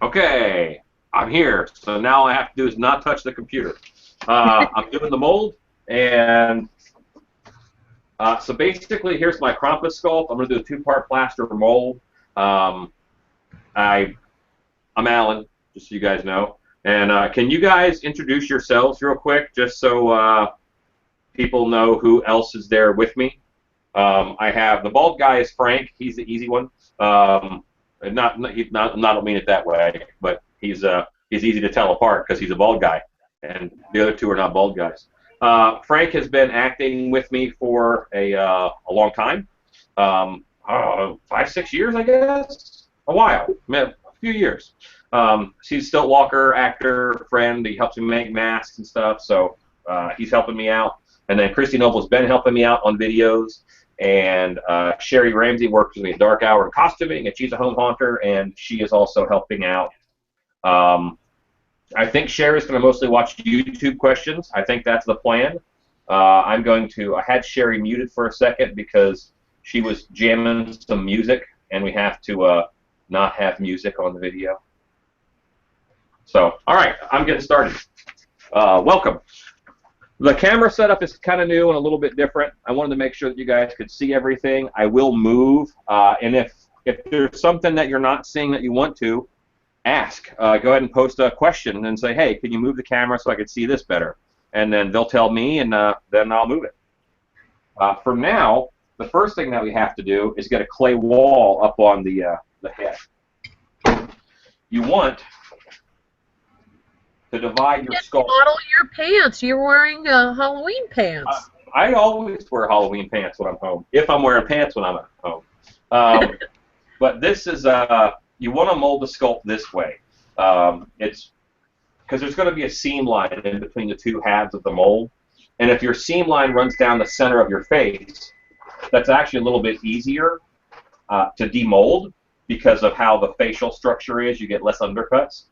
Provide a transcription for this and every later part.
Okay, I'm here. So now all I have to do is not touch the computer. I'm doing the mold, and so basically, here's my Krampus sculpt. I'm going to do a two-part plaster mold. Um, I, I'm Alan, just so you guys know. And can you guys introduce yourselves real quick, just so people know who else is there with me? I have the bald guy is Frank. He's the easy one. And I don't mean it that way, but he's easy to tell apart because he's a bald guy, and the other two are not bald guys. Frank has been acting with me for a long time, 5, 6 years, I guess, a while, a few years. He's a stilt walker, actor, friend. He helps me make masks and stuff, so he's helping me out. And then Christy Noble's been helping me out on videos. And Sherry Ramsey works with me at Dark Hour in costuming, and she's a home haunter, and she is also helping out. I think Sherry's going to mostly watch YouTube questions. I think that's the plan. I had Sherry muted for a second because she was jamming some music, and we have to not have music on the video. So, all right, I'm getting started. Welcome. The camera setup is kind of new and a little bit different. I wanted to make sure that you guys could see everything. I will move, and if there's something that you're not seeing that you want to, ask. Go ahead and post a question and say, hey, can you move the camera so I can see this better? And then they'll tell me, and then I'll move it. For now, the first thing that we have to do is get a clay wall up on the head. You want to divide your skull. Model your pants. You're wearing Halloween pants. I always wear Halloween pants when I'm home, if I'm wearing pants when I'm at home. But this is, you want to mold the sculpt this way. It's because there's going to be a seam line in between the two halves of the mold. And if your seam line runs down the center of your face, that's actually a little bit easier to demold because of how the facial structure is. You get less undercuts.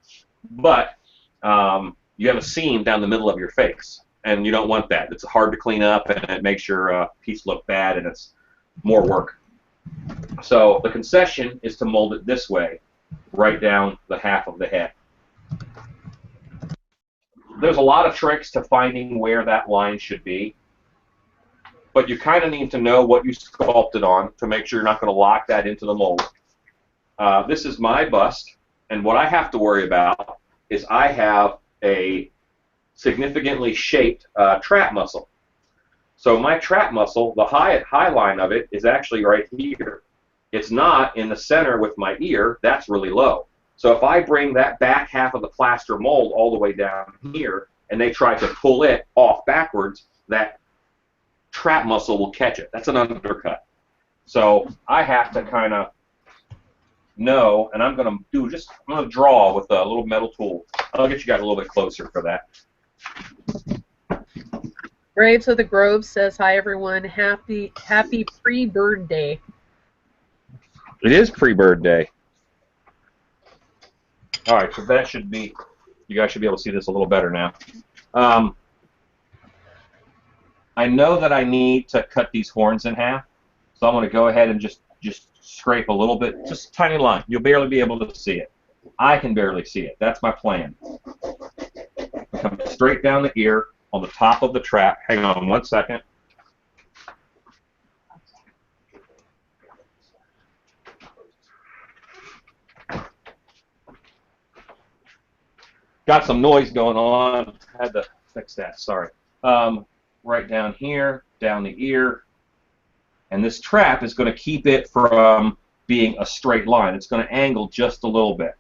But you have a seam down the middle of your face, and you don't want that. It's hard to clean up, and it makes your piece look bad, and it's more work. So the concession is to mold it this way, right down the half of the head. There's a lot of tricks to finding where that line should be, but you kind of need to know what you sculpted on to make sure you're not going to lock that into the mold. This is my bust, and what I have to worry about is I have a significantly shaped trap muscle. So my trap muscle, the high line of it, is actually right here. It's not in the center with my ear. That's really low. So if I bring that back half of the plaster mold all the way down here, and they try to pull it off backwards, that trap muscle will catch it. That's an undercut. So I have to kind of know, and I'm going to draw with a little metal tool. I'll get you guys a little bit closer for that. Graves of the Grove says, hi everyone, happy pre-bird day. It is pre-bird day. All right, so that should be, you guys should be able to see this a little better now. I know that I need to cut these horns in half, so I'm going to go ahead and just scrape a little bit, just a tiny line. You'll barely be able to see it. I can barely see it. That's my plan. Come straight down the ear on the top of the trap. Hang on one second. Got some noise going on. Had to fix that. Sorry. Right down here, down the ear. And this trap is going to keep it from being a straight line. It's going to angle just a little bit.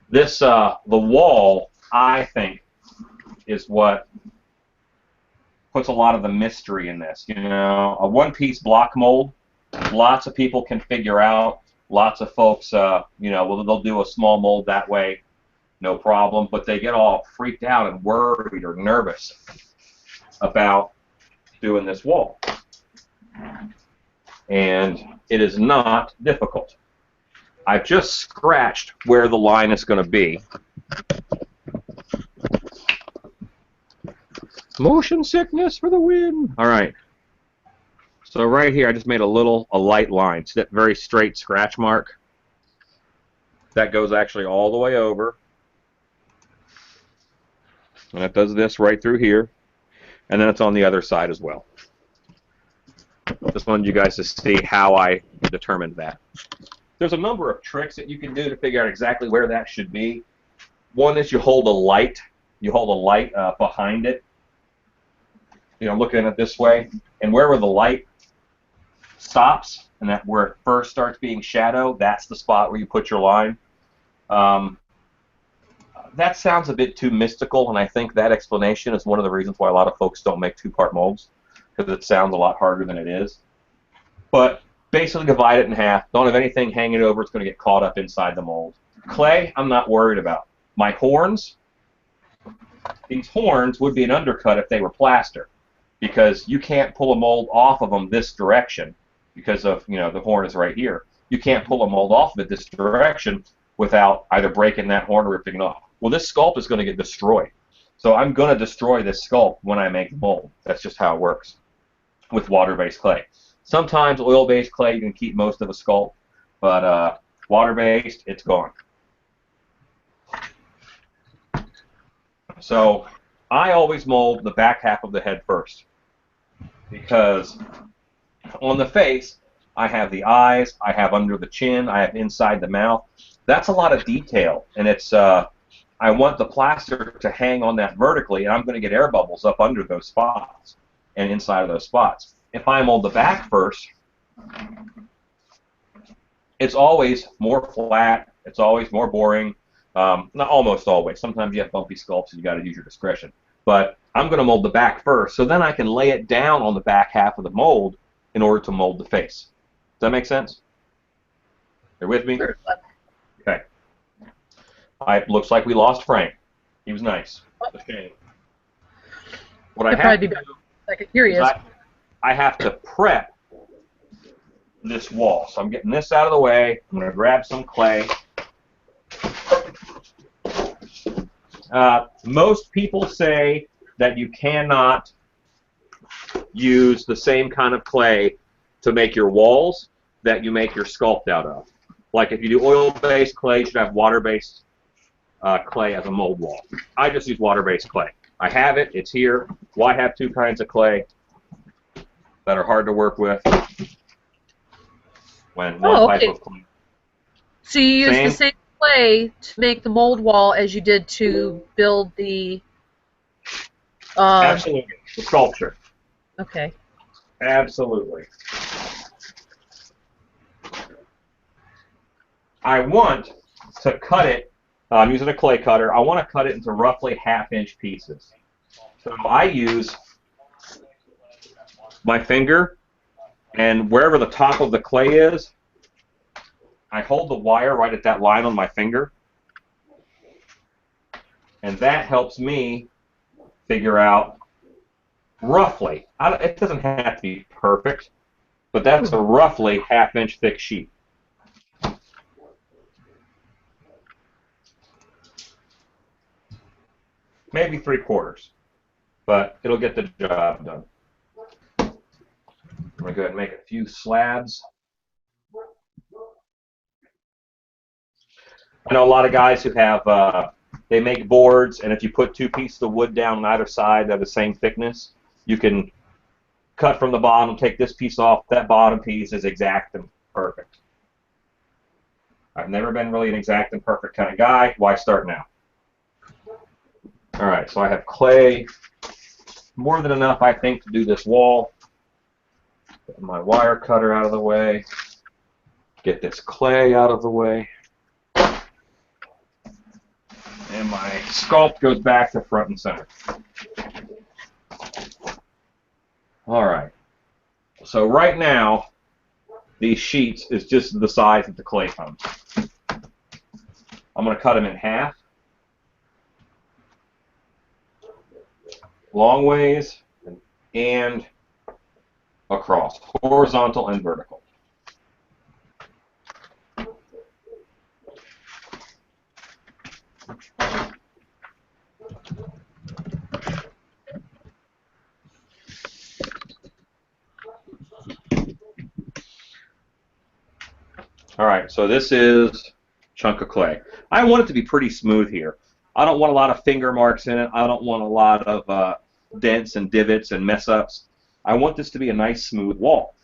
This, the wall, I think, is what puts a lot of the mystery in this. You know, a one-piece block mold, lots of people can figure out. Lots of folks, you know, well, they'll do a small mold that way, no problem, but they get all freaked out and worried or nervous about doing this wall. And it is not difficult. I've just scratched where the line is going to be. Motion sickness for the win. All right. So right here, I just made a light line. See that very straight scratch mark? That goes actually all the way over. And it does this right through here. And then it's on the other side as well. Just wanted you guys to see how I determined that. There's a number of tricks that you can do to figure out exactly where that should be. One is you hold a light. You hold a light behind it. You know, looking at it this way. And wherever the light stops, and that where it first starts being shadow, that's the spot where you put your line. That sounds a bit too mystical, and I think that explanation is one of the reasons why a lot of folks don't make two-part molds, because it sounds a lot harder than it is. But basically divide it in half. Don't have anything hanging over. It's going to get caught up inside the mold. Clay, I'm not worried about. My horns, these horns would be an undercut if they were plaster, because you can't pull a mold off of them this direction because of, you know, the horn is right here. You can't pull a mold off of it this direction without either breaking that horn or ripping it off. Well, this sculpt is going to get destroyed. So I'm going to destroy this sculpt when I make the mold. That's just how it works with water-based clay. Sometimes oil-based clay, you can keep most of a sculpt, but water-based, it's gone. So I always mold the back half of the head first, because on the face, I have the eyes, I have under the chin, I have inside the mouth. That's a lot of detail, and it's I want the plaster to hang on that vertically, and I'm going to get air bubbles up under those spots and inside of those spots. If I mold the back first, it's always more flat, it's always more boring. Not almost always. Sometimes you have bumpy sculpts and you got to use your discretion. But I'm going to mold the back first, so then I can lay it down on the back half of the mold in order to mold the face. Does that make sense? You're with me? Sure. Okay. It looks like we lost Frank. He was nice. It's a shame. What I have to do is I have to prep this wall. So I'm getting this out of the way. I'm going to grab some clay. Most people say that you cannot use the same kind of clay to make your walls that you make your sculpt out of. Like if you do oil-based clay, you should have water-based clay as a mold wall. I just use water-based clay. I have it. It's here. Why have two kinds of clay that are hard to work with when one type of clay? So you use the same clay to make the mold wall as you did to build the... Absolutely. The sculpture. Okay. Absolutely. I want to cut it, I'm using a clay cutter, I want to cut it into roughly half-inch pieces. So I use my finger, and wherever the top of the clay is, I hold the wire right at that line on my finger, and that helps me figure out roughly, it doesn't have to be perfect, but that's a roughly half-inch thick sheet. Maybe 3/4, but it'll get the job done. I'm going to go ahead and make a few slabs. I know a lot of guys who have, they make boards, and if you put two pieces of wood down on either side that are the same thickness, you can cut from the bottom, take this piece off, that bottom piece is exact and perfect. I've never been really an exact and perfect kind of guy. Why start now? All right, so I have clay, more than enough, I think, to do this wall. Get my wire cutter out of the way. Get this clay out of the way. And my sculpt goes back to front and center. All right. So right now, these sheets is just the size that the clay comes. I'm going to cut them in half. Long ways and across, horizontal and vertical. All right, so this is chunk of clay. I want it to be pretty smooth here. I don't want a lot of finger marks in it. I don't want a lot of dents and divots and mess ups. I want this to be a nice smooth wall.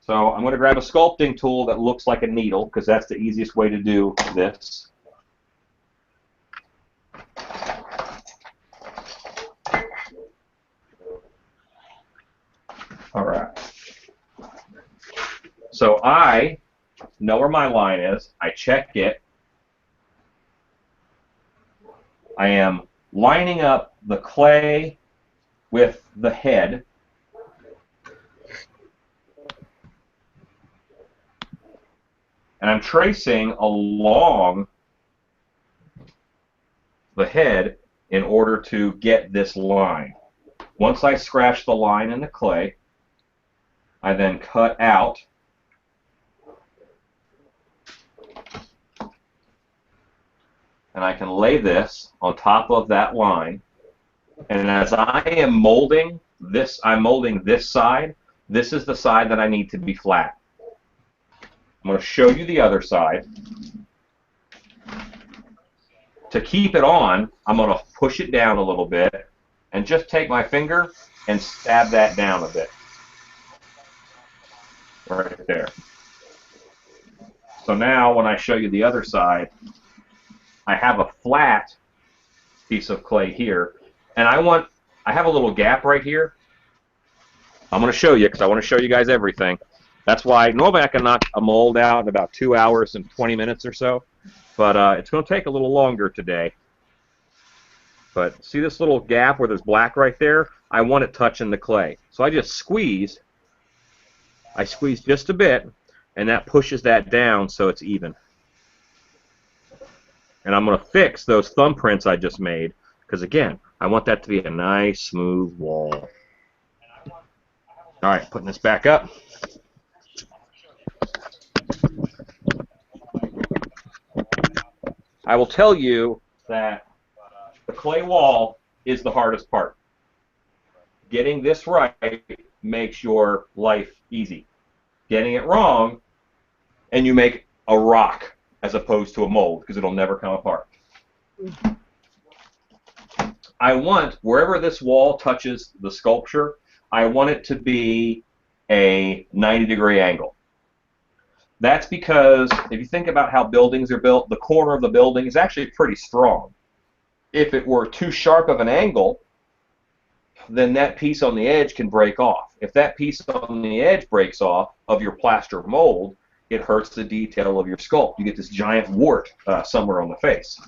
So I'm going to grab a sculpting tool that looks like a needle because that's the easiest way to do this. All right. So I know where my line is. I check it. I am lining up the clay with the head. And I'm tracing along the head in order to get this line. Once I scratch the line in the clay, I then cut out and I can lay this on top of that line. And as I am molding this, I'm molding this side. This is the side that I need to be flat. I'm going to show you the other side. To keep it on, I'm going to push it down a little bit and just take my finger and stab that down a bit. Right there. So now when I show you the other side, I have a flat piece of clay here, and I have a little gap right here. I'm going to show you because I want to show you guys everything. That's why normally I can knock a mold out in about 2 hours and 20 minutes or so, but it's going to take a little longer today. But see this little gap where there's black right there? I want it touching the clay. So I just squeeze. I squeeze just a bit, and that pushes that down so it's even. And I'm going to fix those thumbprints I just made because, again, I want that to be a nice, smooth wall. All right, putting this back up. I will tell you that the clay wall is the hardest part. Getting this right makes your life easy. Getting it wrong, and you make a rock as opposed to a mold because it'll never come apart. I want, wherever this wall touches the sculpture, I want it to be a 90-degree angle. That's because if you think about how buildings are built, the corner of the building is actually pretty strong. If it were too sharp of an angle, then that piece on the edge can break off. If that piece on the edge breaks off of your plaster mold, it hurts the detail of your sculpt. You get this giant wart somewhere on the face.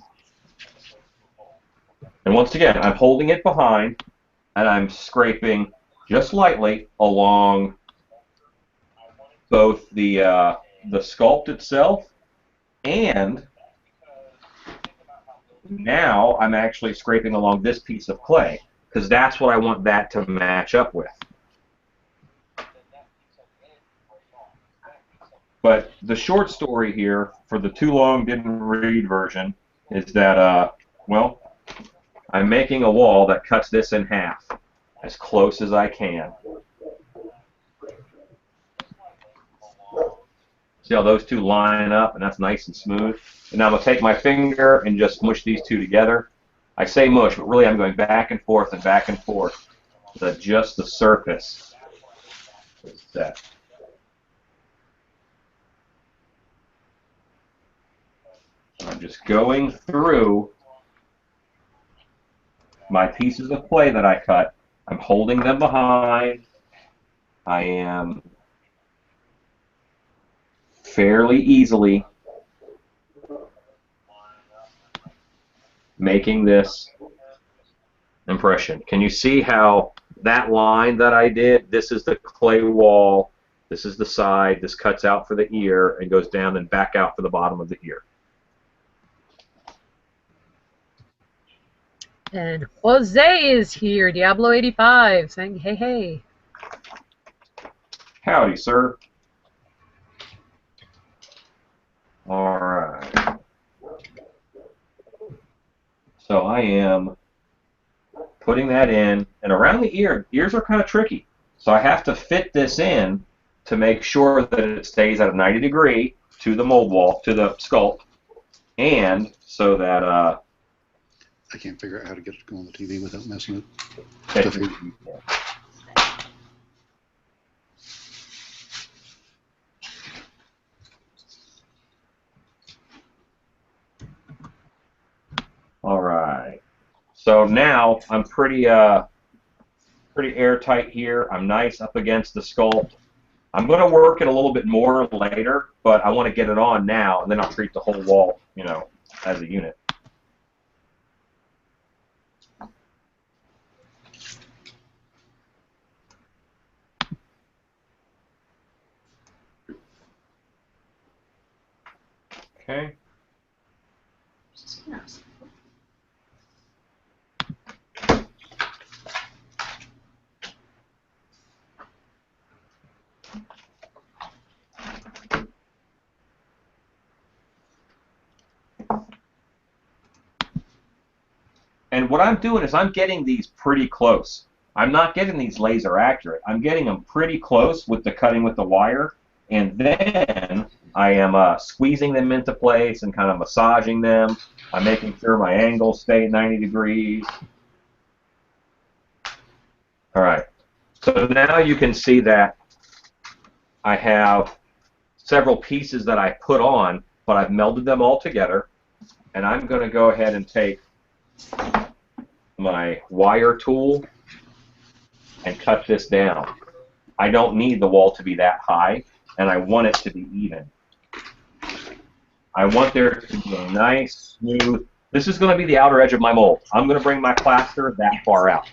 And once again, I'm holding it behind, and I'm scraping just lightly along both the sculpt itself, and now I'm actually scraping along this piece of clay because that's what I want that to match up with. But the short story here for the too long didn't read version is that, well, I'm making a wall that cuts this in half as close as I can. See how those two line up, and that's nice and smooth. And now I'm going to take my finger and just mush these two together. I say mush, but really I'm going back and forth to adjust the surface. What's that? I'm just going through my pieces of clay that I cut. I'm holding them behind. I am fairly easily making this impression. Can you see how that line that I did, this is the clay wall, this is the side, this cuts out for the ear and goes down and back out for the bottom of the ear. And Jose is here, Diablo85, saying hey hey. Howdy, sir. All right. So I am putting that in, and around the ear, ears are kind of tricky. So I have to fit this in to make sure that it stays at a 90 degree to the mold wall, to the sculpt, and so that I can't figure out how to get it to go on the TV without messing with it, stuff here. all right. So now I'm pretty airtight here. I'm nice up against the sculpt. I'm going to work it a little bit more later, but I want to get it on now, and then I'll treat the whole wall, you know, as a unit. Okay. And what I'm doing is I'm getting these pretty close. I'm not getting these laser accurate. I'm getting them pretty close with the cutting with the wire, and then I am squeezing them into place and kind of massaging them. I'm making sure my angles stay at 90 degrees. All right. So now you can see that I have several pieces that I put on, but I've melded them all together, and I'm going to go ahead and take my wire tool and cut this down. I don't need the wall to be that high, and I want it to be even. I want there to be a nice, smooth. This is going to be the outer edge of my mold. I'm going to bring my plaster that far out.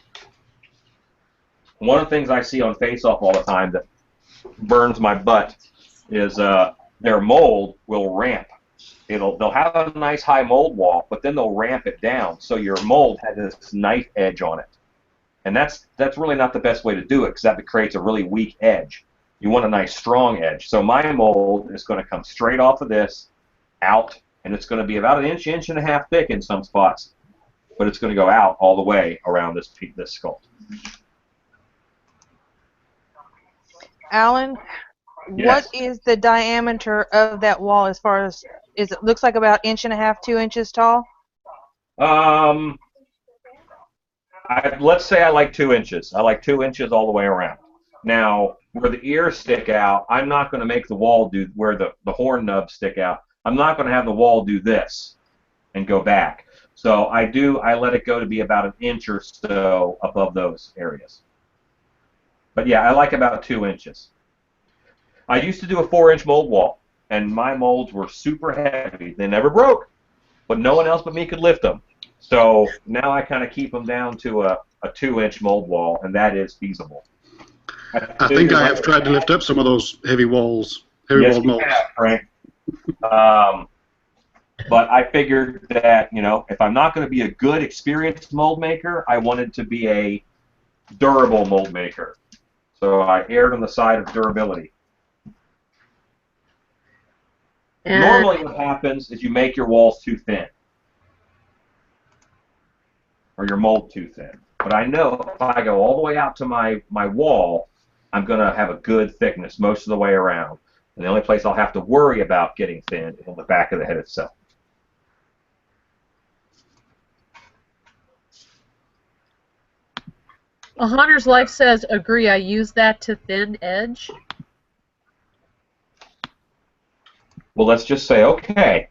One of the things I see on Face-Off all the time that burns my butt is their mold will ramp. They'll have a nice high mold wall, but then they'll ramp it down so your mold has this knife edge on it. And that's really not the best way to do it, because that creates a really weak edge. You want a nice strong edge. So my mold is going to come straight off of this, out, and it's going to be about an inch, inch and a half thick in some spots, but it's going to go out all the way around this sculpt. Alan, Yes. what is the diameter of that wall as far as, it looks like about 1.5 to 2 inches tall? Let's say I like 2 inches. I like 2 inches all the way around. Now, where the ears stick out, I'm not going to make the wall do where the horn nubs stick out. I'm not going to have the wall do this and go back. So I let it go to be about an inch or so above those areas. But yeah, I like about 2 inches. I used to do a 4-inch mold wall, and my molds were super heavy. They never broke, but no one else but me could lift them. So now I kind of keep them down to a 2-inch mold wall, and that is feasible. I think I have tried to lift up some of those heavy walls, walled molds. Have, Frank. But I figured that, you know, if I'm not going to be a good, experienced mold maker, I wanted to be a durable mold maker. So I erred on the side of durability. And normally what happens is you make your walls too thin, or your mold too thin. But I know if I go all the way out to my wall, I'm going to have a good thickness most of the way around. And the only place I'll have to worry about getting thin is on the back of the head itself. A Hunter's Life says, agree, I use that to thin edge. Well, let's just say, okay.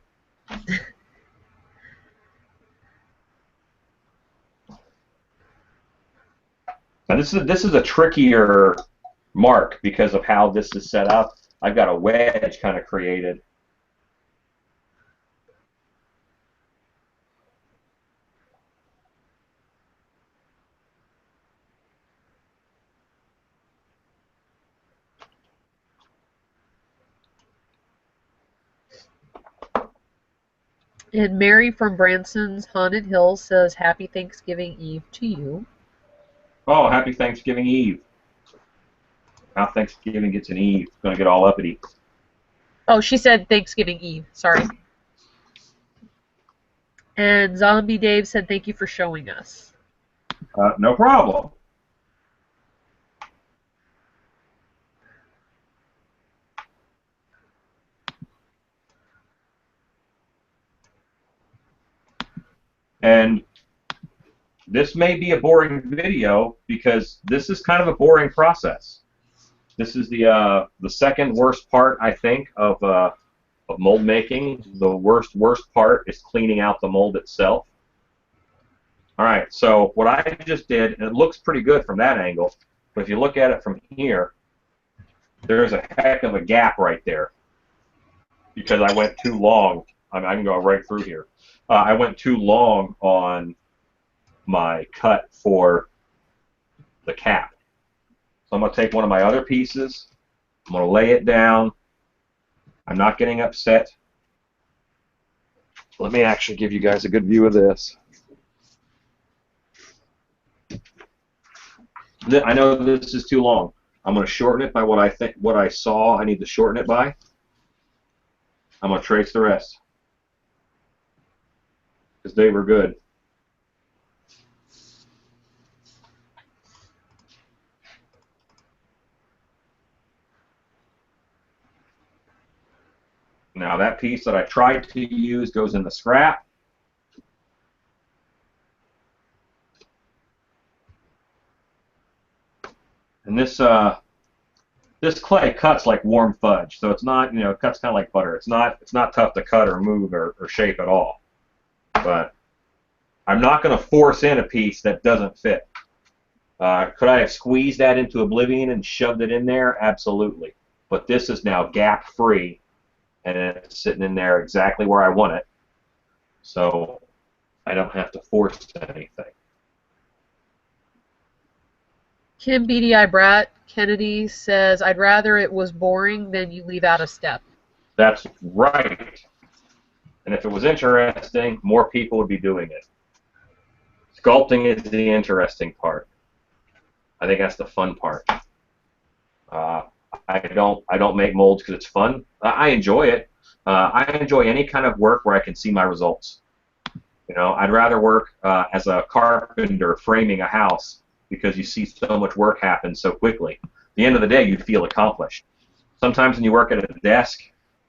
Now this is a trickier mark because of how this is set up. I've got a wedge kind of created. And Mary from Branson's Haunted Hills says, Happy Thanksgiving Eve to you. Oh, happy Thanksgiving Eve. Now Thanksgiving gets an Eve. It's going to get all uppity. Oh, she said Thanksgiving Eve. Sorry. And Zombie Dave said, thank you for showing us. No problem. And this may be a boring video because this is kind of a boring process. This is the second worst part, I think, of mold making. The worst part is cleaning out the mold itself. All right, so what I just did, and it looks pretty good from that angle, but if you look at it from here, there's a heck of a gap right there because I went too long. I can go right through here. I went too long on my cut for the cap. So I'm going to take one of my other pieces, I'm going to lay it down. I'm not getting upset. Let me actually give you guys a good view of this. I know this is too long. I'm going to shorten it by what I saw I need to shorten it by. I'm going to trace the rest because they were good. Now that piece that I tried to use goes in the scrap. And this clay cuts like warm fudge, so it's not, you know, it cuts kind of like butter. It's not tough to cut or move or shape at all. But I'm not going to force in a piece that doesn't fit. Could I have squeezed that into oblivion and shoved it in there? Absolutely. But this is now gap free, and it's sitting in there exactly where I want it, so I don't have to force anything. Kim BDI Brat Kennedy says, I'd rather it was boring than you leave out a step. That's right. And if it was interesting, more people would be doing it. Sculpting is the interesting part. I think that's the fun part. I don't make molds because it's fun. I enjoy it. I enjoy any kind of work where I can see my results. You know, I'd rather work as a carpenter framing a house because you see so much work happen so quickly. At the end of the day, you feel accomplished. Sometimes when you work at a desk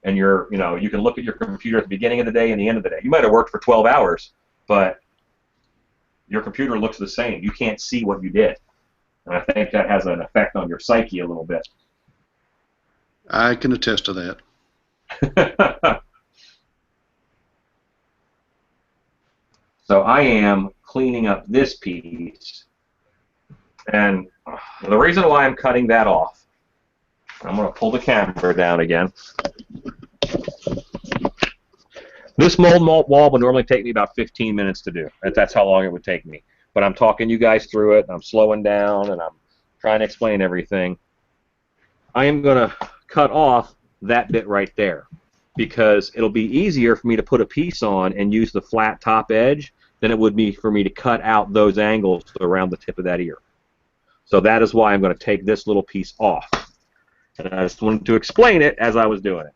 and you can look at your computer at the beginning of the day and the end of the day. You might have worked for 12 hours, but your computer looks the same. You can't see what you did. And I think that has an effect on your psyche a little bit. I can attest to that. So I am cleaning up this piece. And the reason why I'm cutting that off, I'm going to pull the camera down again. This mold wall would normally take me about 15 minutes to do. That's how long it would take me. But I'm talking you guys through it, and I'm slowing down, and I'm trying to explain everything. I am going to cut off that bit right there because it'll be easier for me to put a piece on and use the flat top edge than it would be for me to cut out those angles around the tip of that ear. So that is why I'm going to take this little piece off. And I just wanted to explain it as I was doing it.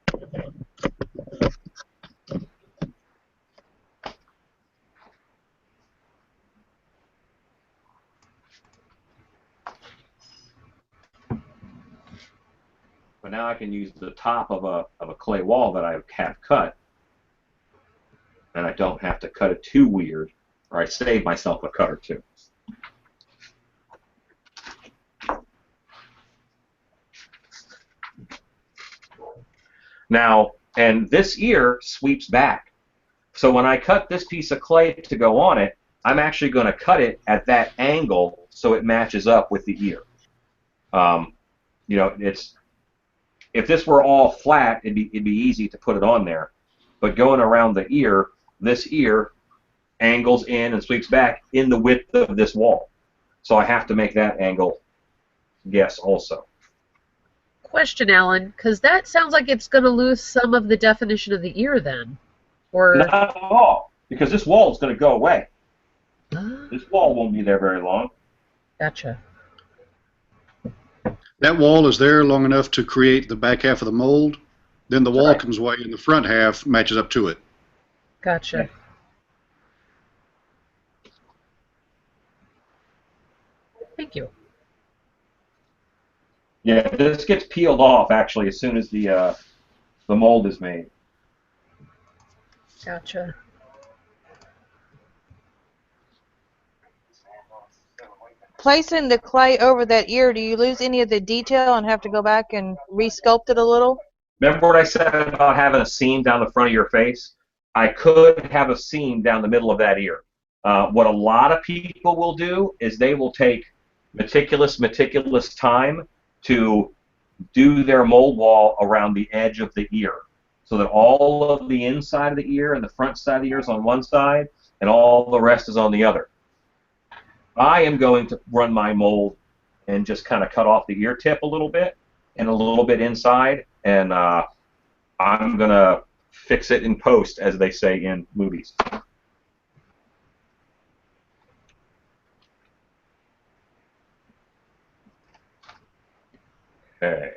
But now I can use the top of a clay wall that I have cut, and I don't have to cut it too weird, or I save myself a cut or two. Now, and this ear sweeps back. So when I cut this piece of clay to go on it, I'm actually going to cut it at that angle so it matches up with the ear. You know, if this were all flat, it'd be easy to put it on there. But going around the ear, this ear angles in and sweeps back in the width of this wall. So I have to make that angle guess also. Question, Alan, because that sounds like it's going to lose some of the definition of the ear then. Or not at all, because this wall is going to go away. This wall won't be there very long. Gotcha. That wall is there long enough to create the back half of the mold. Then the wall Right. comes away and the front half matches up to it. Gotcha. Thank you. Yeah, this gets peeled off actually as soon as the mold is made. Gotcha. placing the clay over that ear, do you lose any of the detail and have to go back and re-sculpt it a little? Remember what I said about having a seam down the front of your face? I could have a seam down the middle of that ear. What a lot of people will do is they will take meticulous time to do their mold wall around the edge of the ear, so that all of the inside of the ear and the front side of the ear is on one side and all the rest is on the other. I am going to run my mold and just kind of cut off the ear tip a little bit and a little bit inside, and I'm going to fix it in post, as they say in movies. Okay.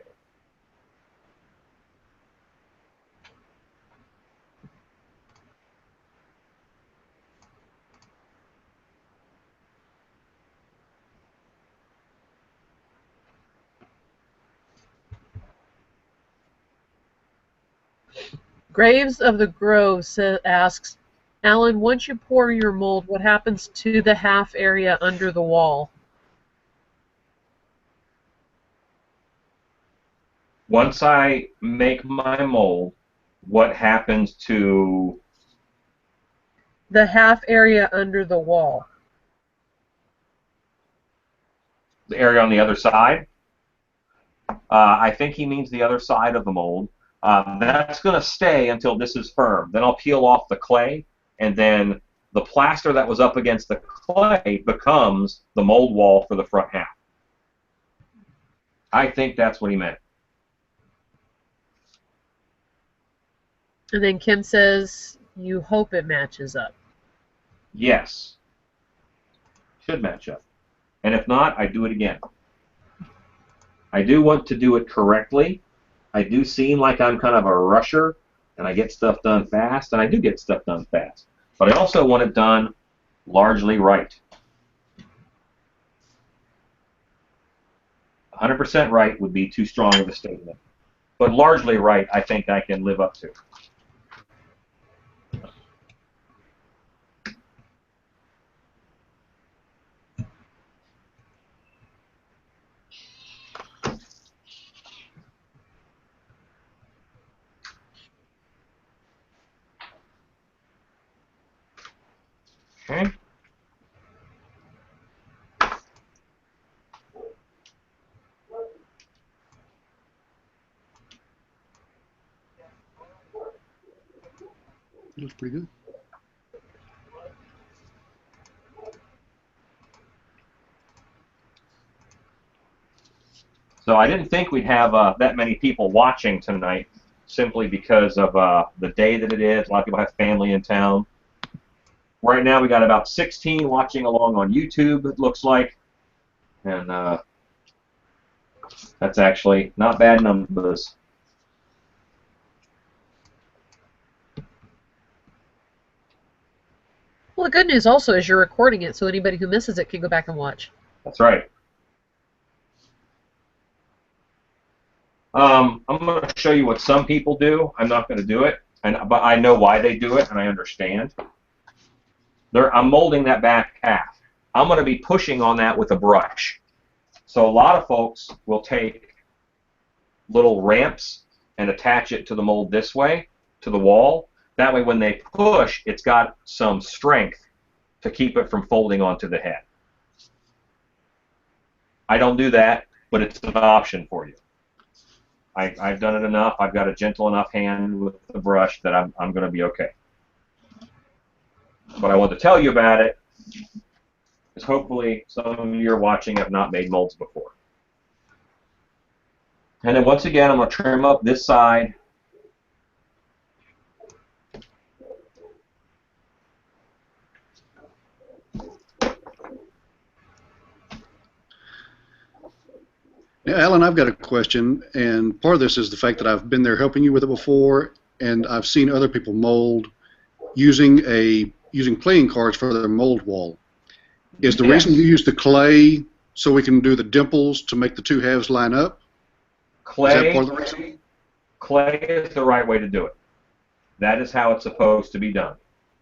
Graves of the Grove asks, Alan, once you pour your mold, what happens to the half area under the wall? Once I make my mold, what happens to the half area under the wall? The area on the other side? I think he means the other side of the mold. That's going to stay until this is firm. Then I'll peel off the clay, and then the plaster that was up against the clay becomes the mold wall for the front half. I think that's what he meant. And then Kim says, you hope it matches up. Yes. Should match up. And if not, I do it again. I do want to do it correctly. I do seem like I'm kind of a rusher, and I get stuff done fast, and I do get stuff done fast. But I also want it done largely right. 100% right would be too strong of a statement. But largely right, I think I can live up to. Okay. Looks pretty good. So I didn't think we'd have that many people watching tonight, simply because of the day that it is. A lot of people have family in town. Right now we got about 16 watching along on YouTube, it looks like. And that's actually not bad numbers. Well, the good news also is you're recording it, so anybody who misses it can go back and watch. That's right. I'm going to show you what some people do. I'm not going to do it, but I know why they do it, and I understand. I'm molding that back half. I'm going to be pushing on that with a brush. So a lot of folks will take little ramps and attach it to the mold this way, to the wall. That way when they push, it's got some strength to keep it from folding onto the head. I don't do that, but it's an option for you. I've done it enough. I've got a gentle enough hand with the brush that I'm going to be okay. But I want to tell you about it because hopefully some of you are watching have not made molds before. And then once again, I'm going to trim up this side. Now, Alan, I've got a question, and part of this is the fact that I've been there helping you with it before, and I've seen other people mold using playing cards for their mold wall. Is the reason you use the clay so we can do the dimples to make the two halves line up? Clay, is that part of the reason? Clay is the right way to do it. That is how it's supposed to be done.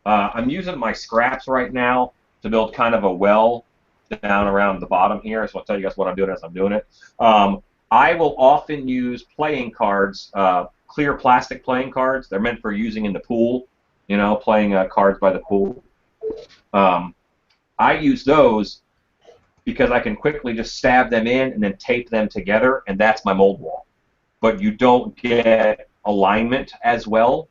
I'm using my scraps right now to build kind of a well down around the bottom here. So I'll tell you guys what I'm doing as I'm doing it. I will often use playing cards, clear plastic playing cards. They're meant for using in the pool, you know, playing cards by the pool. I use those because I can quickly just stab them in and then tape them together, and that's my mold wall. But you don't get alignment as well,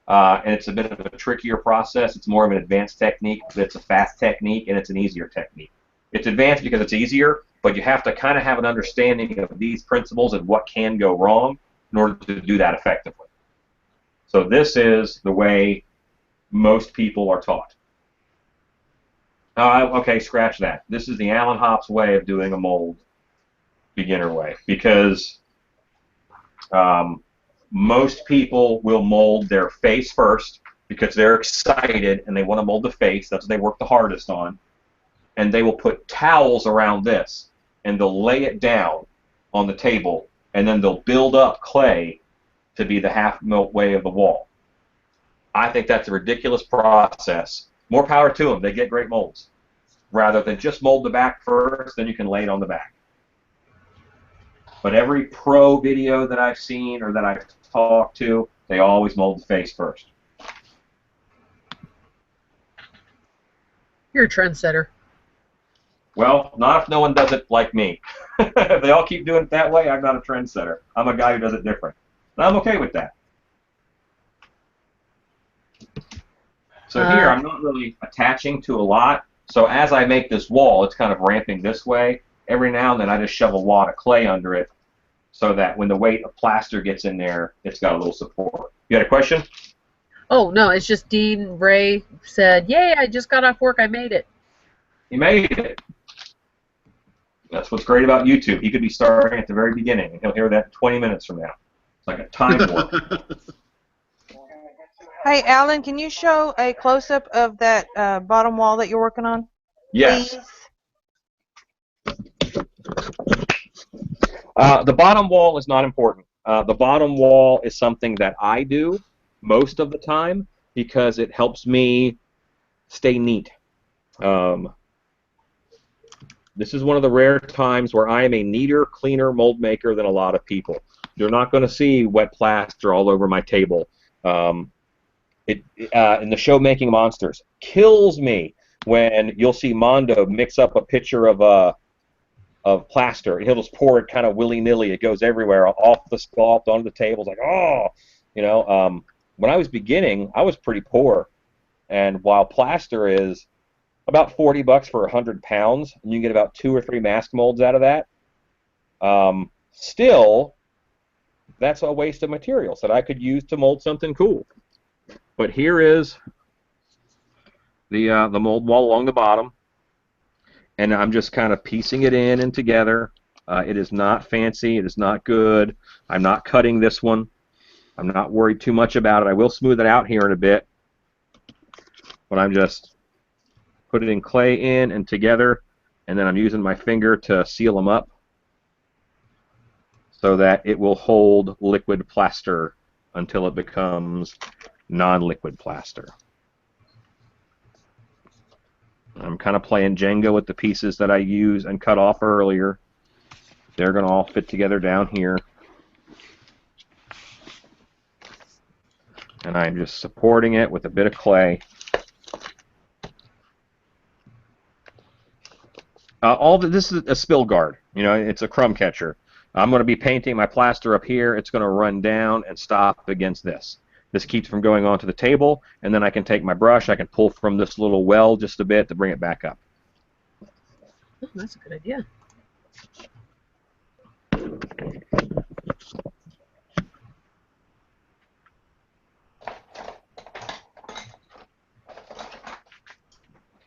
and it's a bit of a trickier process. It's more of an advanced technique, but it's a fast technique, and it's an easier technique. It's advanced because it's easier, but you have to kind of have an understanding of these principles and what can go wrong in order to do that effectively. So this is the way most people are taught. Okay, scratch that. This is the Allen Hopps way of doing a mold, beginner way, because most people will mold their face first because they're excited and they want to mold the face. That's what they work the hardest on. And they will put towels around this, and they'll lay it down on the table, and then they'll build up clay to be the half-way of the wall. I think that's a ridiculous process. More power to them. They get great molds. Rather than just mold the back first, then you can lay it on the back. But every pro video that I've seen or that I've talked to, they always mold the face first. You're a trendsetter. Well, not if no one does it like me. If they all keep doing it that way, I'm not a trendsetter. I'm a guy who does it different. And I'm okay with that. So here, I'm not really attaching to a lot. So as I make this wall, it's kind of ramping this way. Every now and then, I just shove a wad of clay under it so that when the weight of plaster gets in there, it's got a little support. You had a question? Oh, no, it's just Dean Ray said, "Yay, I just got off work. I made it." He made it. That's what's great about YouTube. He could be starting at the very beginning, and he'll hear that 20 minutes from now. It's like a time warp. Hey, Alan, can you show a close-up of that bottom wall that you're working on? Yes. Please? The bottom wall is not important. The bottom wall is something that I do most of the time because it helps me stay neat. This is one of the rare times where I am a neater, cleaner mold maker than a lot of people. You're not going to see wet plaster all over my table. In the show Making Monsters, kills me when you'll see Mondo mix up a pitcher of plaster. He'll just pour it kind of willy-nilly. It goes everywhere, off the sculpt, onto the table. It's like, oh, you know. When I was beginning, I was pretty poor, and while plaster is about $40 for 100 pounds, and you can get about 2 or 3 mask molds out of that, still, that's a waste of materials that I could use to mold something cool. But here is the mold wall along the bottom, and I'm just kind of piecing it in and together. It is not fancy. It is not good. I'm not cutting this one. I'm not worried too much about it. I will smooth it out here in a bit, but I'm just putting clay in and together, and then I'm using my finger to seal them up so that it will hold liquid plaster until it becomes non-liquid plaster. I'm kind of playing Jenga with the pieces that I used and cut off earlier. They're going to all fit together down here. And I'm just supporting it with a bit of clay. This is a spill guard. You know, it's a crumb catcher. I'm going to be painting my plaster up here. It's going to run down and stop against this. This keeps from going onto the table, and then I can take my brush, I can pull from this little well just a bit to bring it back up. Oh, that's a good idea.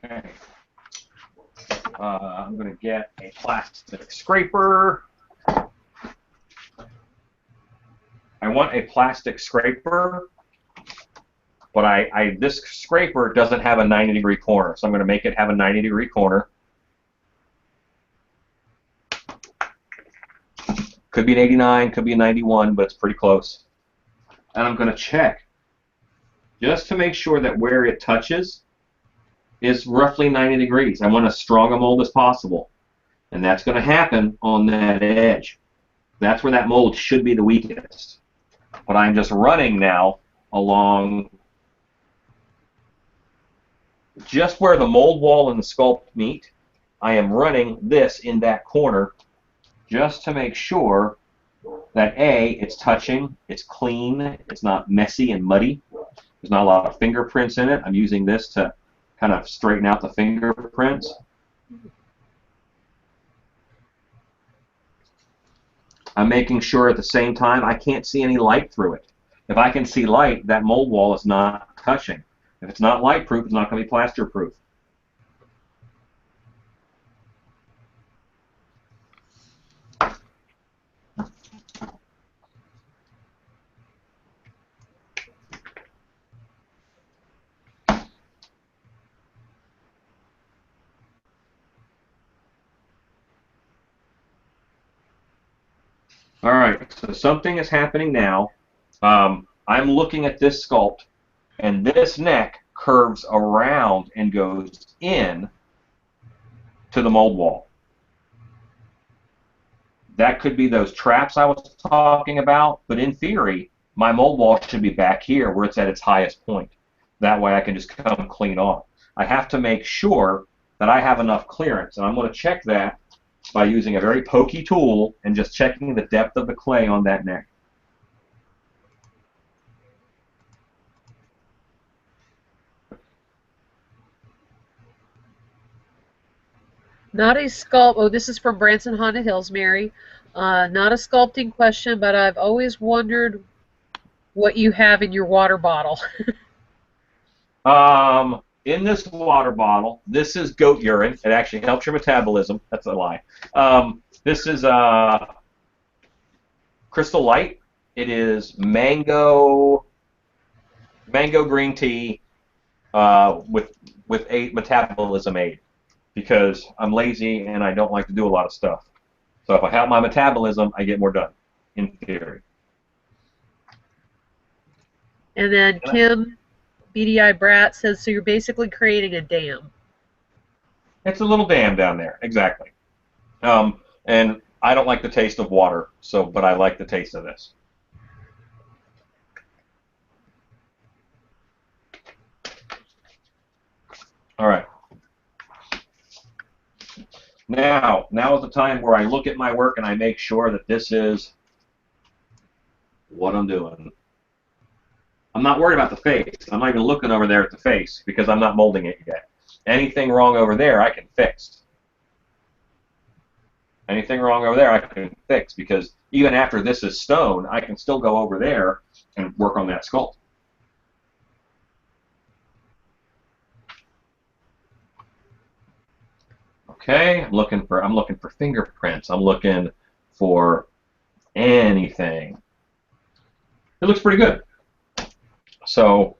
Okay. I'm going to get a plastic scraper. I want a plastic scraper, but this scraper doesn't have a 90-degree corner, so I'm going to make it have a 90-degree corner. Could be an 89, could be a 91, but it's pretty close. And I'm going to check just to make sure that where it touches is roughly 90 degrees. I want as strong a mold as possible. And that's going to happen on that edge. That's where that mold should be the weakest. But I'm just running now along just where the mold wall and the sculpt meet. I am running this in that corner just to make sure that A, it's touching, it's clean, it's not messy and muddy. There's not a lot of fingerprints in it. I'm using this to kind of straighten out the fingerprints. I'm making sure at the same time I can't see any light through it. If I can see light, that mold wall is not touching. If it's not light proof, it's not going to be plaster proof. All right, so something is happening now. I'm looking at this sculpt, and this neck curves around and goes in to the mold wall. That could be those traps I was talking about, but in theory, my mold wall should be back here where it's at its highest point. That way I can just come clean off. I have to make sure that I have enough clearance, and I'm going to check that by using a very pokey tool and just checking the depth of the clay on that neck. Not a sculpt. Oh, this is from Branson Honda Hills, Mary. Not a sculpting question, but I've always wondered what you have in your water bottle. In this water bottle, this is goat urine. It actually helps your metabolism. That's a lie. This is Crystal Light. It is mango green tea with a metabolism aid, because I'm lazy and I don't like to do a lot of stuff. So if I have my metabolism, I get more done, in theory. And then Kim BDI Brat says, so you're basically creating a dam. It's a little dam down there, exactly. And I don't like the taste of water, but I like the taste of this. All right. Now is the time where I look at my work and I make sure that this is what I'm doing. I'm not worried about the face. I'm not even looking over there at the face because I'm not molding it yet. Anything wrong over there, I can fix. Anything wrong over there, I can fix, because even after this is stone, I can still go over there and work on that sculpt. Okay, I'm looking for fingerprints. I'm looking for anything. It looks pretty good. So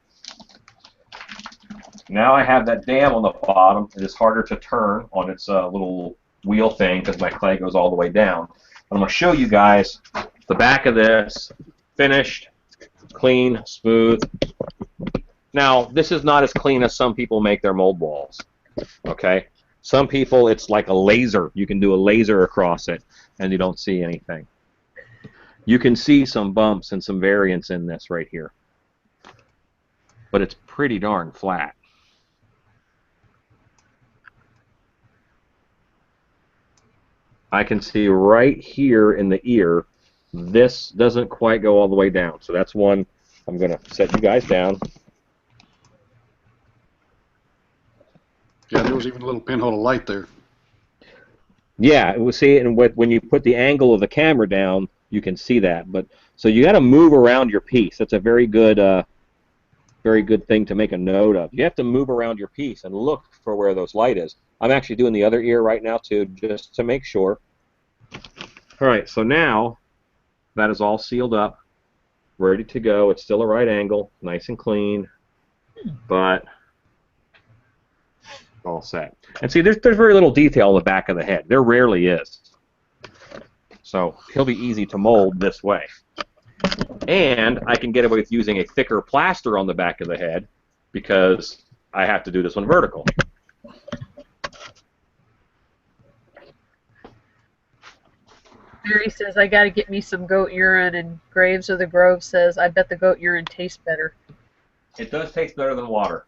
now I have that dam on the bottom. It is harder to turn on its little wheel thing because my clay goes all the way down. I'm going to show you guys the back of this, finished, clean, smooth. Now, this is not as clean as some people make their mold walls. Okay? Some people, it's like a laser. You can do a laser across it, and you don't see anything. You can see some bumps and some variance in this right here. But it's pretty darn flat. I can see right here in the ear, this doesn't quite go all the way down. So that's one. I'm going to set you guys down. Yeah, there was even a little pinhole of light there. Yeah, we'll see it, and when you put the angle of the camera down, you can see that. But so you got to move around your piece. That's a very good thing to make a note of. You have to move around your piece and look for where those light is. I'm actually doing the other ear right now too, just to make sure. All right, so now that is all sealed up, ready to go. It's still a right angle, nice and clean, but all set. And see, there's very little detail in the back of the head. There rarely is. So he'll be easy to mold this way. And I can get away with using a thicker plaster on the back of the head because I have to do this one vertical. Mary says, I got to get me some goat urine, and Graves of the Grove says, I bet the goat urine tastes better. It does taste better than water.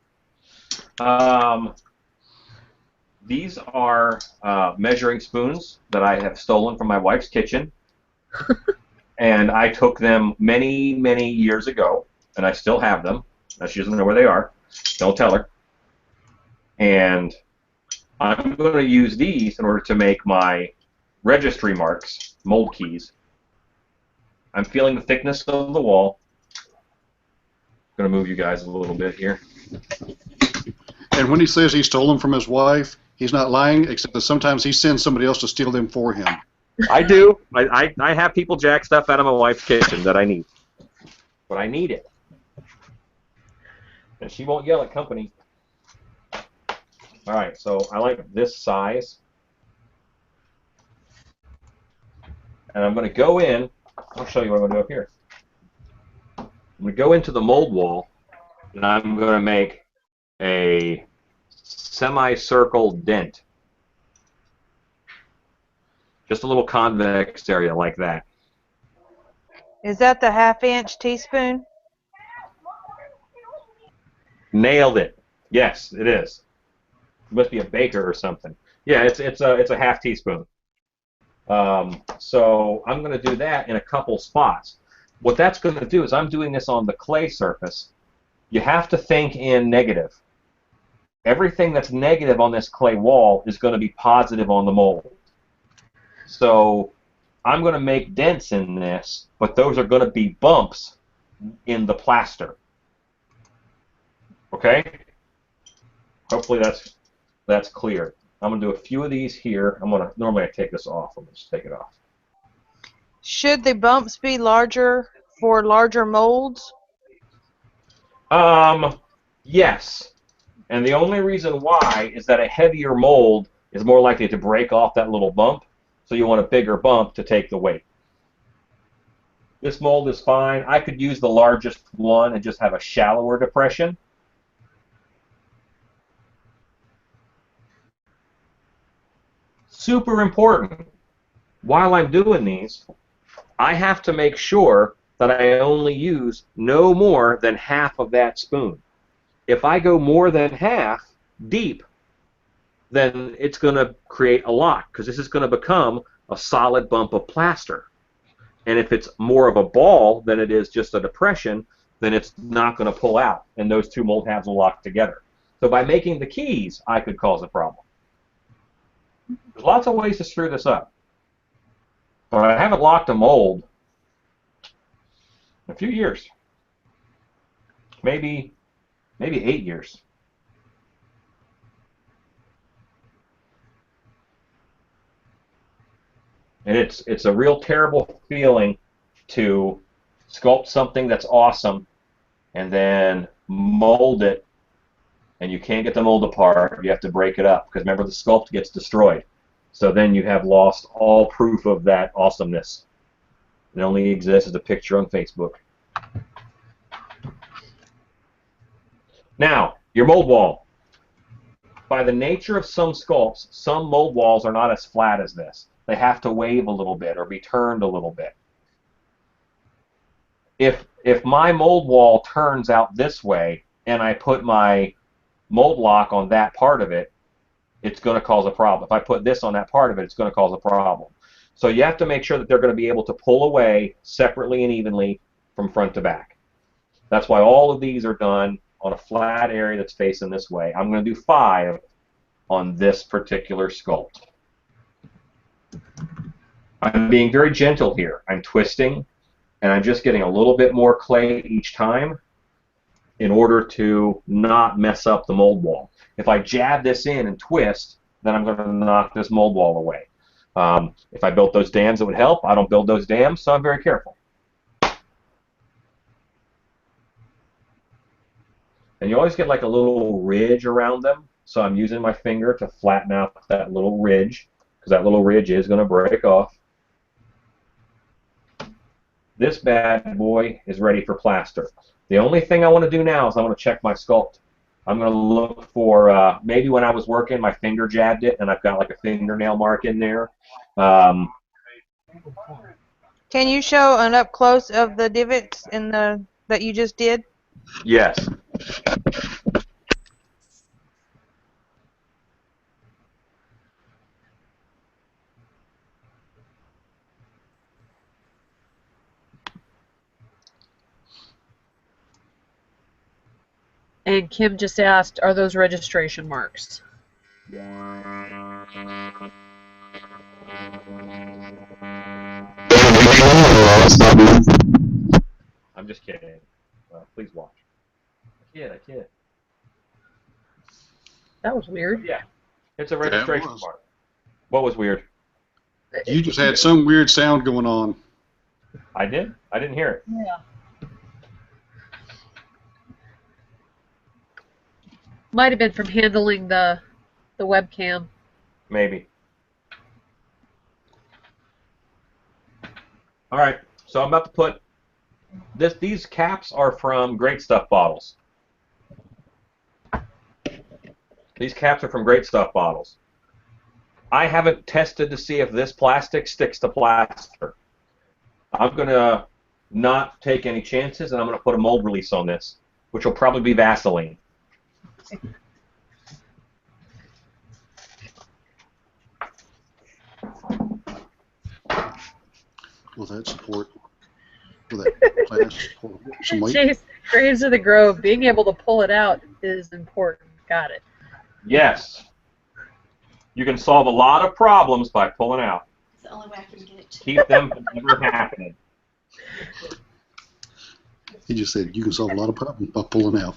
These are measuring spoons that I have stolen from my wife's kitchen. And I took them many, many years ago, and I still have them. She doesn't know where they are. Don't tell her. And I'm going to use these in order to make my registry marks, mold keys. I'm feeling the thickness of the wall. I'm going to move you guys a little bit here. And when he says he stole them from his wife, he's not lying, except that sometimes he sends somebody else to steal them for him. I do. I have people jack stuff out of my wife's kitchen that I need. But I need it. And she won't yell at company. All right, so I like this size. And I'm going to go in. I'll show you what I'm going to do up here. I'm going to go into the mold wall, and I'm going to make a semicircle dent. Just a little convex area like that. Is that the 1/2-inch teaspoon? Nailed it. Yes, it is. You must be a baker or something. Yeah, it's a half teaspoon. So I'm going to do that in a couple spots. What that's going to do is I'm doing this on the clay surface. You have to think in negative. Everything that's negative on this clay wall is going to be positive on the mold. So I'm going to make dents in this, but those are going to be bumps in the plaster. Okay? Hopefully that's clear. I'm going to do a few of these here. Normally I take this off. I'm going to just take it off. Should the bumps be larger for larger molds? Yes. And the only reason why is that a heavier mold is more likely to break off that little bump. So you want a bigger bump to take the weight. This mold is fine. I could use the largest one and just have a shallower depression. Super important. While I'm doing these, I have to make sure that I only use no more than half of that spoon. If I go more than half deep, then it's going to create a lock, because this is going to become a solid bump of plaster. And if it's more of a ball than it is just a depression, then it's not going to pull out, and those two mold halves will lock together. So by making the keys, I could cause a problem. There's lots of ways to screw this up. But I haven't locked a mold in a few years. Maybe 8 years. And it's a real terrible feeling to sculpt something that's awesome and then mold it, and you can't get the mold apart. You have to break it up, because remember, the sculpt gets destroyed. So then you have lost all proof of that awesomeness. It only exists as a picture on Facebook. Now, your mold wall. By the nature of some sculpts, some mold walls are not as flat as this. They have to wave a little bit or be turned a little bit. If my mold wall turns out this way and I put my mold lock on that part of it, it's going to cause a problem. If I put this on that part of it, it's going to cause a problem. So you have to make sure that they're going to be able to pull away separately and evenly from front to back. That's why all of these are done on a flat area that's facing this way. I'm going to do 5 on this particular sculpt. I'm being very gentle here. I'm twisting, and I'm just getting a little bit more clay each time in order to not mess up the mold wall. If I jab this in and twist, then I'm going to knock this mold wall away. If I built those dams, it would help. I don't build those dams, so I'm very careful. And you always get like a little ridge around them, so I'm using my finger to flatten out that little ridge, because that little ridge is going to break off. This bad boy is ready for plaster. The only thing I want to do now is I want to check my sculpt. I'm going to look for, maybe when I was working, my finger jabbed it, and I've got like a fingernail mark in there. Can you show an up close of the divots in the that you just did? Yes. And Kim just asked, are those registration marks? I'm just kidding. Please watch. I kid. That was weird. Yeah. It's a registration mark. What was weird? You just had some weird sound going on. I did? I didn't hear it. Yeah. Might have been from handling the webcam. Maybe. All right. So I'm about to put this. These caps are from Great Stuff bottles. These caps are from Great Stuff bottles. I haven't tested to see if this plastic sticks to plaster. I'm going to not take any chances, and I'm going to put a mold release on this, which will probably be Vaseline. Will that support? Will that class support some weight? Jeez, Graves of the Grove, being able to pull it out is important. Got it. Yes. You can solve a lot of problems by pulling out. It's the only way I can get it to. Keep them from ever happening. He just said you can solve a lot of problems by pulling out.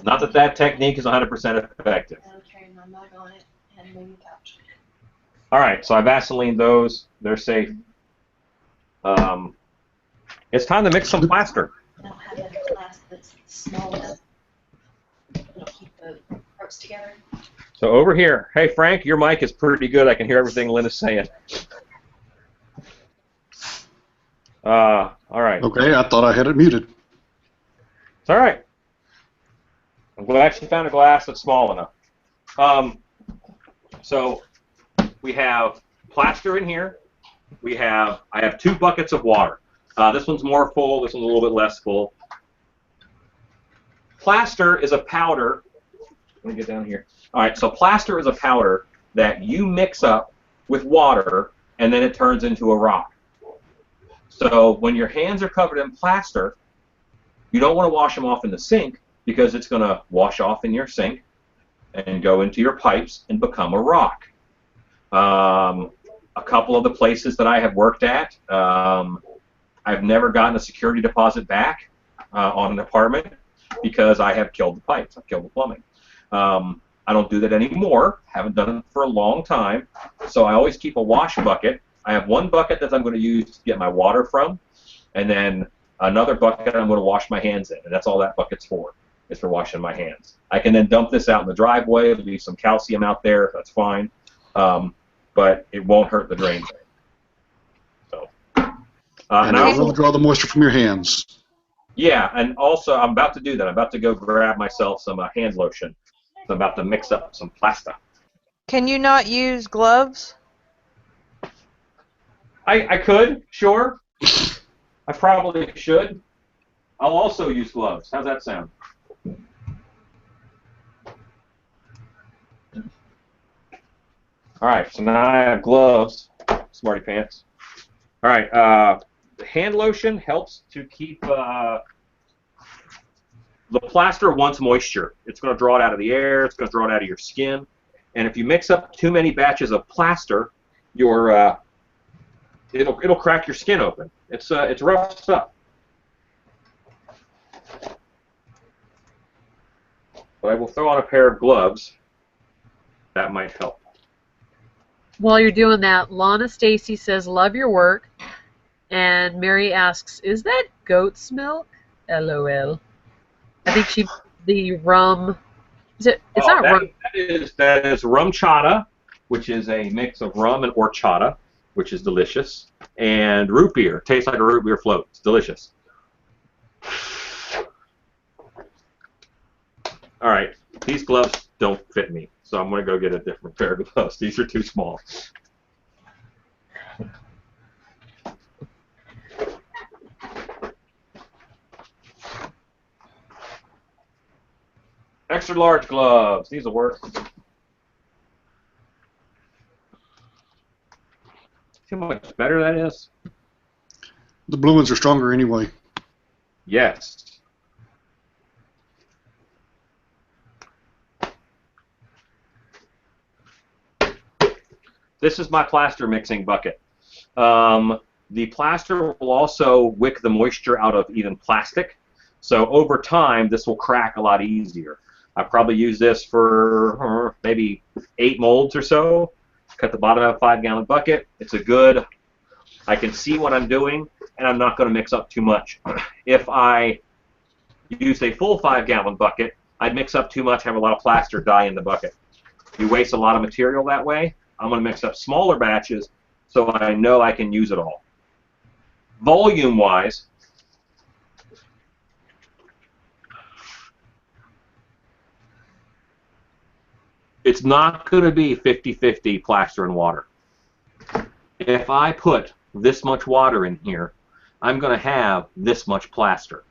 Not that that technique is 100% effective. I'm carrying my mug on it and maybe the couch. All right, so I Vaseline those. They're safe. It's time to mix some plaster. I don't have a glass that's small enough. It'll keep the ropes together. So over here, hey Frank, your mic is pretty good. I can hear everything Lynn is saying. All right. Okay, I thought I had it muted. It's all right. I'm glad she found a glass that's small enough. So we have plaster in here. I have 2 buckets of water. This one's more full. This one's a little bit less full. Plaster is a powder. Let me get down here. All right, so plaster is a powder that you mix up with water, and then it turns into a rock. So when your hands are covered in plaster, you don't want to wash them off in the sink because it's going to wash off in your sink and go into your pipes and become a rock. A couple of the places that I have worked at, I've never gotten a security deposit back on an apartment because I have killed the pipes. I've killed the plumbing. I don't do that anymore. Haven't done it for a long time. So I always keep a wash bucket. I have 1 bucket that I'm going to use to get my water from, and then another bucket I'm going to wash my hands in, and that's all that bucket's for, is for washing my hands. I can then dump this out in the driveway, leave some calcium out there, that's fine, but it won't hurt the drain. So, and I it will draw the moisture from your hands. Yeah, and also I'm about to do that. I'm about to go grab myself some hand lotion. So I'm about to mix up some plaster. Can you not use gloves? I could, sure. I probably should. I'll also use gloves. How's that sound? All right, so now I have gloves, smarty pants. All right, the hand lotion helps to keep the plaster wants moisture. It's going to draw it out of the air. It's going to draw it out of your skin. And if you mix up too many batches of plaster, it'll crack your skin open. It's rough stuff. But I will throw on a pair of gloves. That might help. While you're doing that, Lana Stacy says, love your work. And Mary asks, is that goat's milk? LOL. I think the rum, it's not rum. That is rum chata, which is a mix of rum and horchata, which is delicious, and root beer. Tastes like a root beer float. It's delicious. All right, these gloves don't fit me, so I'm going to go get a different pair of gloves. These are too small. Extra large gloves. These will work. See how much better that is? The blue ones are stronger anyway. Yes. This is my plaster mixing bucket. The plaster will also wick the moisture out of even plastic. So over time, this will crack a lot easier. I probably use this for maybe 8 molds or so. Cut the bottom of a 5-gallon bucket. It's a good, I can see what I'm doing, and I'm not going to mix up too much. If I used a full 5-gallon bucket, I'd mix up too much, have a lot of plaster die in the bucket. You waste a lot of material that way. I'm going to mix up smaller batches so I know I can use it all. Volume-wise, it's not going to be 50-50 plaster and water. If I put this much water in here, I'm going to have this much plaster.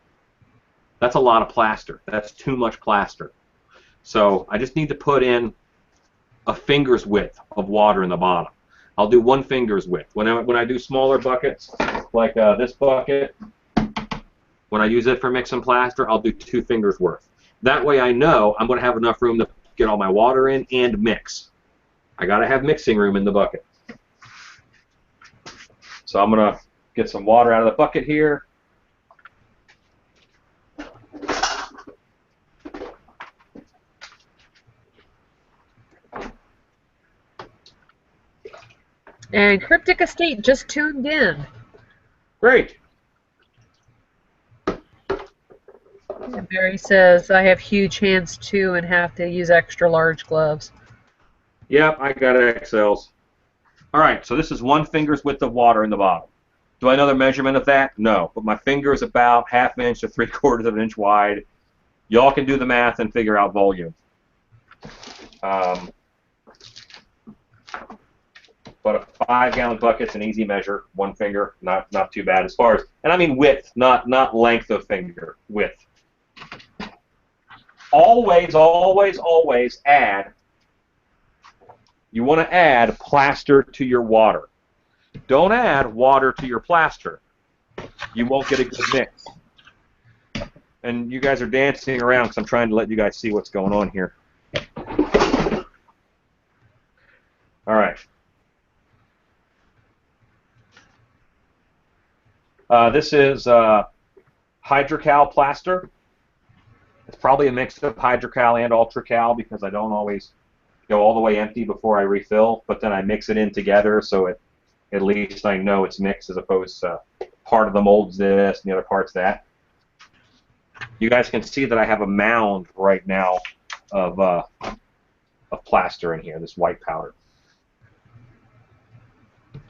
That's a lot of plaster. That's too much plaster. So I just need to put in a finger's width of water in the bottom. I'll do 1 finger's width. When I do smaller buckets, like this bucket, when I use it for mixing plaster, I'll do 2 fingers worth. That way I know I'm going to have enough room to get all my water in and mix. I got to have mixing room in the bucket. So I'm going to get some water out of the bucket here. And Cryptic Estate just tuned in. Great. And Barry says, I have huge hands too and have to use extra large gloves. Yep, I got XLs. All right, so this is 1 finger's width of water in the bottom. Do I know the measurement of that? No, but my finger is about 1/2 inch to 3/4 of an inch wide. Y'all can do the math and figure out volume. But a 5-gallon bucket's an easy measure. 1 finger, not too bad as far as, and I mean width, not length of finger, width. Always, always, always add. You want to add plaster to your water. Don't add water to your plaster. You won't get a good mix. And you guys are dancing around because I'm trying to let you guys see what's going on here. All right. This is Hydrocal plaster. It's probably a mix of Hydrocal and Ultracal because I don't always go all the way empty before I refill, but then I mix it in together so at least I know it's mixed as opposed to part of the mold's this and the other part's that. You guys can see that I have a mound right now of plaster in here, this white powder.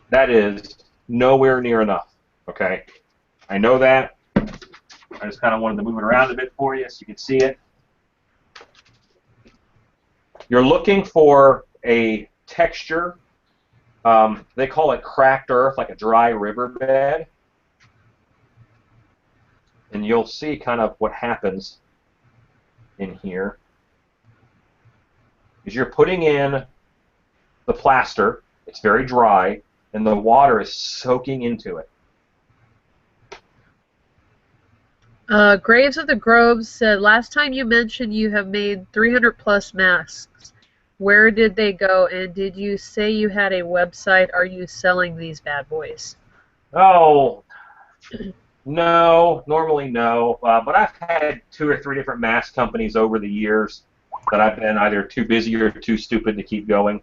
That is nowhere near enough, okay? I know that. I just kind of wanted to move it around a bit for you so you can see it. You're looking for a texture. They call it cracked earth, like a dry riverbed. And you'll see kind of what happens in here. Is you're putting in the plaster. It's very dry, and the water is soaking into it. Graves of the Groves said, last time you mentioned you have made 300 plus masks. Where did they go? And did you say you had a website? Are you selling these bad boys? Oh, no. Normally no. But I've had 2 or 3 different mask companies over the years that I've been either too busy or too stupid to keep going.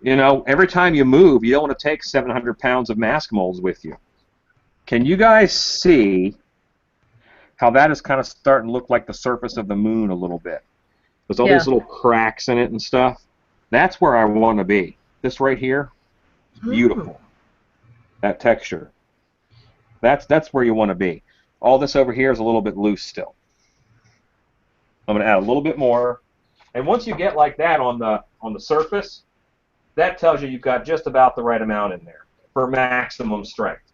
You know, every time you move, you don't want to take 700 pounds of mask molds with you. Can you guys see how that is kind of starting to look like the surface of the moon a little bit? There's all these little cracks in it and stuff. That's where I want to be. This right here, beautiful. That texture. That's where you want to be. All this over here is a little bit loose still. I'm going to add a little bit more. And once you get like that on the surface, that tells you you've got just about the right amount in there for maximum strength.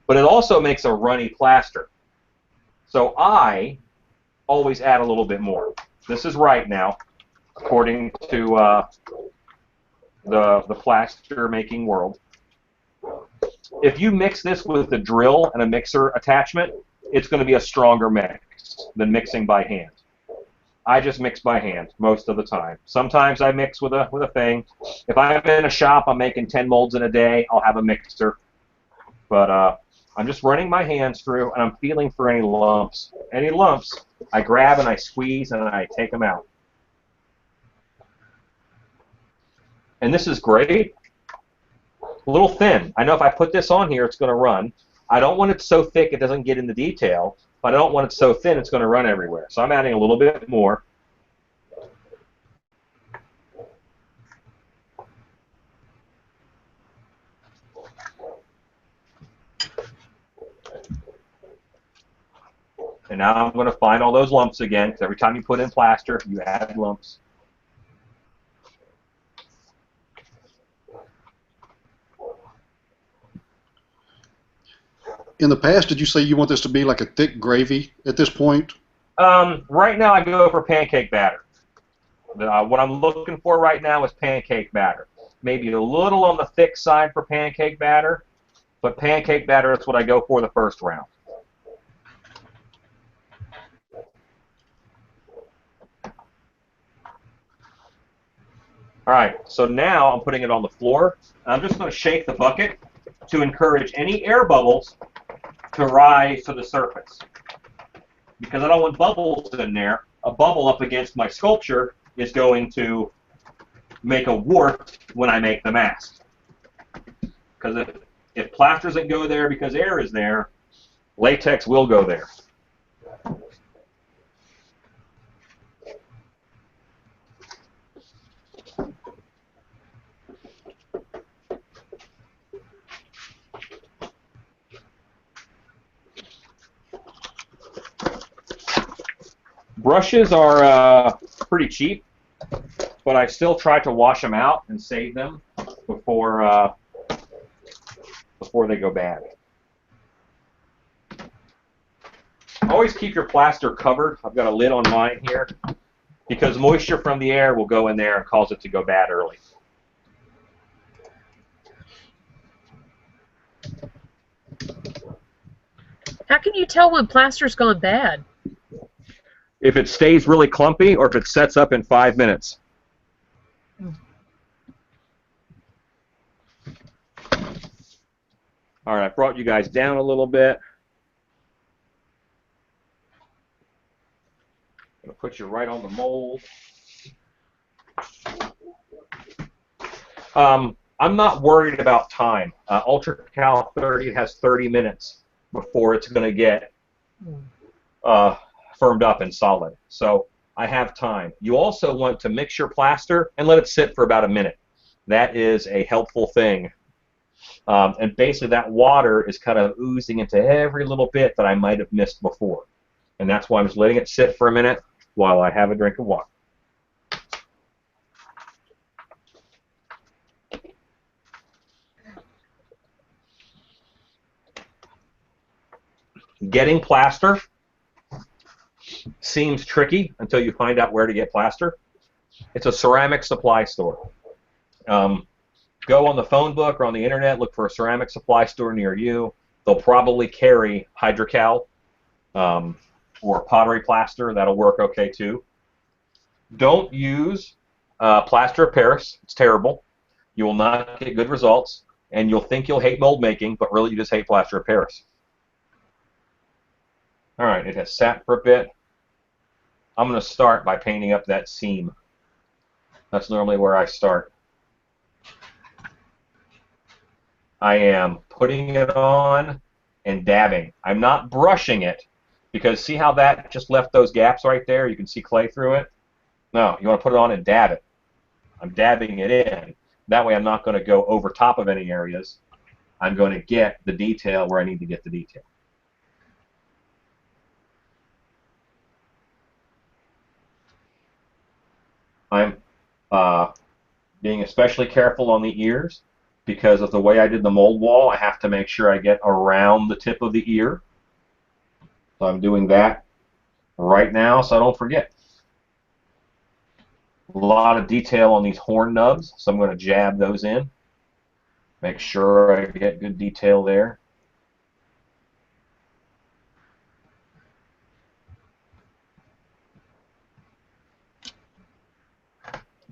But it also makes a runny plaster. So I always add a little bit more. This is right now, according to the plaster making world. If you mix this with a drill and a mixer attachment, it's going to be a stronger mix than mixing by hand. I just mix by hand most of the time. Sometimes I mix with a thing. If I'm in a shop, I'm making 10 molds in a day, I'll have a mixer. But I'm just running my hands through, and I'm feeling for any lumps. Any lumps, I grab and I squeeze and I take them out. And this is great. A little thin. I know if I put this on here, it's going to run. I don't want it so thick it doesn't get into detail, but I don't want it so thin it's going to run everywhere. So I'm adding a little bit more. And now I'm going to find all those lumps again, because every time you put in plaster, you add lumps. In the past, did you say you want this to be like a thick gravy at this point? Right now I go for pancake batter. What I'm looking for right now is pancake batter. Maybe a little on the thick side for pancake batter, but pancake batter is what I go for the first round. All right, so now I'm putting it on the floor. I'm just going to shake the bucket to encourage any air bubbles to rise to the surface. Because I don't want bubbles in there. A bubble up against my sculpture is going to make a wart when I make the mask. Because if plaster doesn't go there because air is there, latex will go there. Brushes are pretty cheap, but I still try to wash them out and save them before they go bad. Always keep your plaster covered. I've got a lid on mine here because moisture from the air will go in there and cause it to go bad early. How can you tell when plaster's gone bad? If it stays really clumpy or if it sets up in 5 minutes. All right, I brought you guys down a little bit. I'm going to put you right on the mold. I'm not worried about time. Ultra Cal 30 has 30 minutes before it's going to get firmed up and solid. So I have time. You also want to mix your plaster and let it sit for about a minute. That is a helpful thing. And basically that water is kind of oozing into every little bit that I might have missed before. And that's why I'm just letting it sit for a minute while I have a drink of water. Getting plaster seems tricky until you find out where to get plaster. It's a ceramic supply store. Go on the phone book or on the internet, look for a ceramic supply store near you. They'll probably carry hydrocal or pottery plaster. That'll work okay too. Don't use plaster of Paris. It's terrible. You will not get good results, and you'll think you'll hate mold making, but really you just hate plaster of Paris. All right, it has sat for a bit. I'm going to start by painting up that seam. That's normally where I start. I am putting it on and dabbing. I'm not brushing it because see how that just left those gaps right there? You can see clay through it. No, you want to put it on and dab it. I'm dabbing it in. That way I'm not going to go over top of any areas. I'm going to get the detail where I need to get the detail. I'm being especially careful on the ears because of the way I did the mold wall. I have to make sure I get around the tip of the ear. So I'm doing that right now so I don't forget. A lot of detail on these horn nubs, so I'm going to jab those in. Make sure I get good detail there.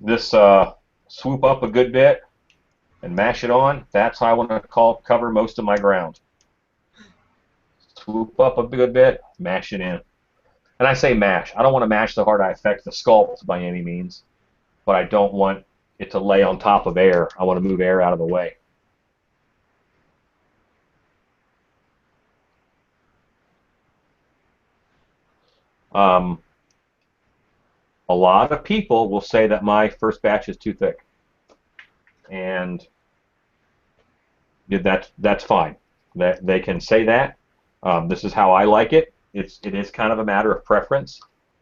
This swoop up a good bit and mash it on. That's how I want to cover most of my ground. Swoop up a good bit, mash it in. And I say mash. I don't want to mash so hard I affect the sculpt by any means, but I don't want it to lay on top of air. I want to move air out of the way. A lot of people will say that my first batch is too thick, and that's fine. They can say that. This is how I like it. It is kind of a matter of preference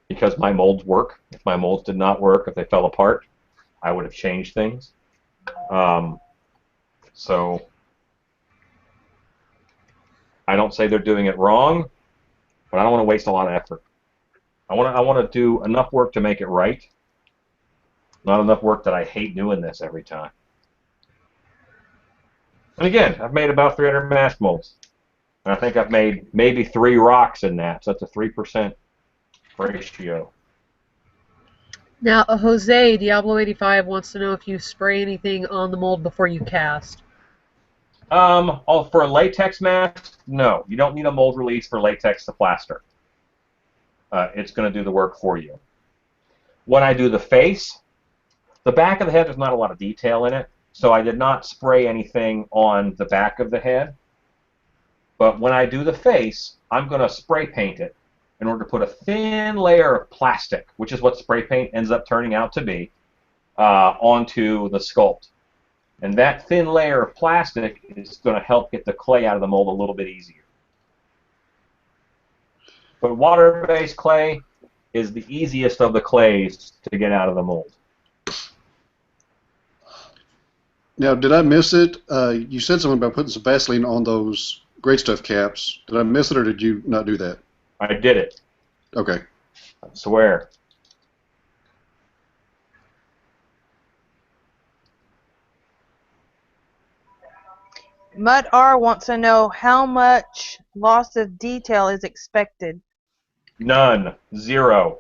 because my molds work. If my molds did not work, if they fell apart, I would have changed things. So I don't say they're doing it wrong, but I don't want to waste a lot of effort. I want to do enough work to make it right, not enough work that I hate doing this every time. And again, I've made about 300 mask molds. And I think I've made maybe 3 rocks in that, so that's a 3% ratio. Now, Jose, Diablo85 wants to know if you spray anything on the mold before you cast. For a latex mask, no. You don't need a mold release for latex to plaster. It's going to do the work for you. When I do the face, the back of the head, there's not a lot of detail in it, so I did not spray anything on the back of the head. But when I do the face, I'm going to spray paint it in order to put a thin layer of plastic, which is what spray paint ends up turning out to be, onto the sculpt. And that thin layer of plastic is going to help get the clay out of the mold a little bit easier. But water-based clay is the easiest of the clays to get out of the mold. Now, did I miss it? You said something about putting some Vaseline on those Great Stuff caps. Did I miss it, or did you not do that? I did it. Okay. I swear. Mud R wants to know how much loss of detail is expected. None. 0.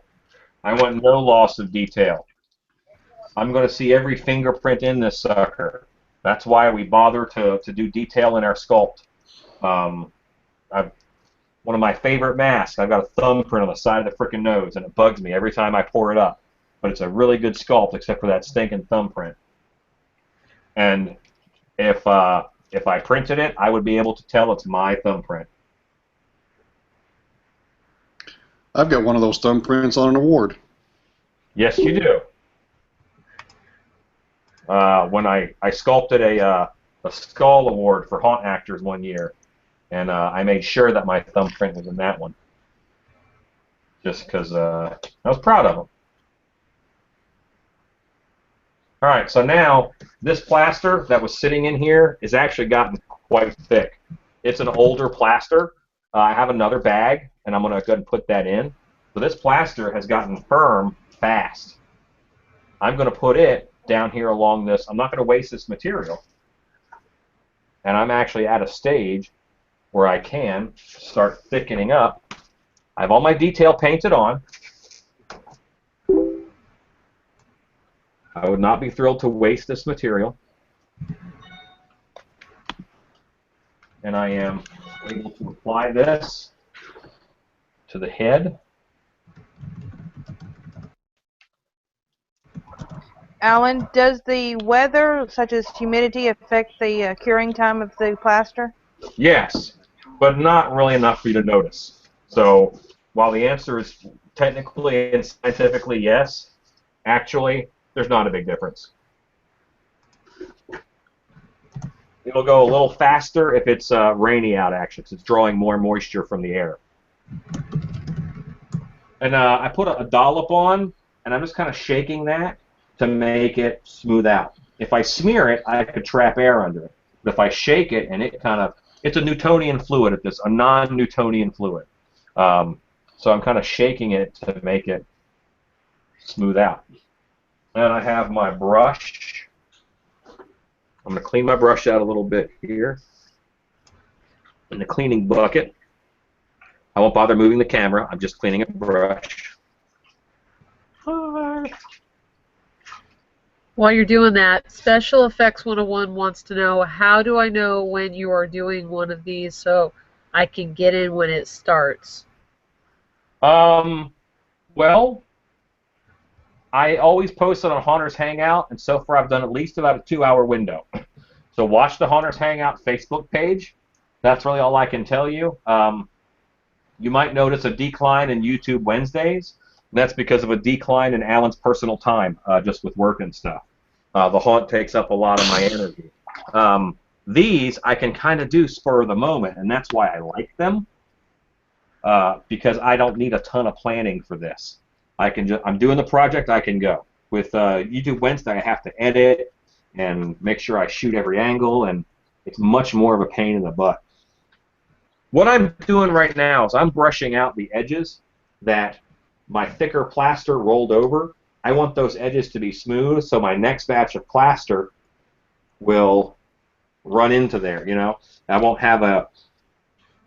I want no loss of detail. I'm going to see every fingerprint in this sucker. That's why we bother to do detail in our sculpt. One of my favorite masks, I've got a thumbprint on the side of the frickin' nose, and it bugs me every time I pour it up. But it's a really good sculpt, except for that stinking thumbprint. And if I printed it, I would be able to tell it's my thumbprint. I've got one of those thumbprints on an award. Yes, you do. When I sculpted a skull award for Haunt Actors one year, and I made sure that my thumbprint was in that one, just because I was proud of them. All right, so now this plaster that was sitting in here has actually gotten quite thick. It's an older plaster. I have another bag, and I'm going to go ahead and put that in. So this plaster has gotten firm fast. I'm going to put it down here along this. I'm not going to waste this material. And I'm actually at a stage where I can start thickening up. I have all my detail painted on. I would not be thrilled to waste this material. And I am able to apply this to the head. Alan, does the weather, such as humidity, affect the curing time of the plaster? Yes, but not really enough for you to notice. So while the answer is technically and scientifically yes, actually there's not a big difference. It'll go a little faster if it's rainy out, actually, because it's drawing more moisture from the air. And I put a dollop on, and I'm just kind of shaking that to make it smooth out. If I smear it, I could trap air under it. But if I shake it, and it's a Newtonian fluid at this, a non-Newtonian fluid. So I'm kind of shaking it to make it smooth out. And I have my brush. I'm going to clean my brush out a little bit here in the cleaning bucket. I won't bother moving the camera. I'm just cleaning a brush. While you're doing that, Special Effects 101 wants to know, how do I know when you are doing one of these so I can get in when it starts? Well, I always post it on Haunters Hangout, and so far I've done at least about a 2-hour window. So watch the Haunters Hangout Facebook page. That's really all I can tell you. You might notice a decline in YouTube Wednesdays. That's because of a decline in Alan's personal time, just with work and stuff. The haunt takes up a lot of my energy. These I can kind of do spur of the moment, and that's why I like them, because I don't need a ton of planning for this. I'm doing the project, I can go. With YouTube Wednesday, I have to edit and make sure I shoot every angle, and it's much more of a pain in the butt. What I'm doing right now is I'm brushing out the edges that my thicker plaster rolled over. I want those edges to be smooth, so my next batch of plaster will run into there, you know. I won't have a...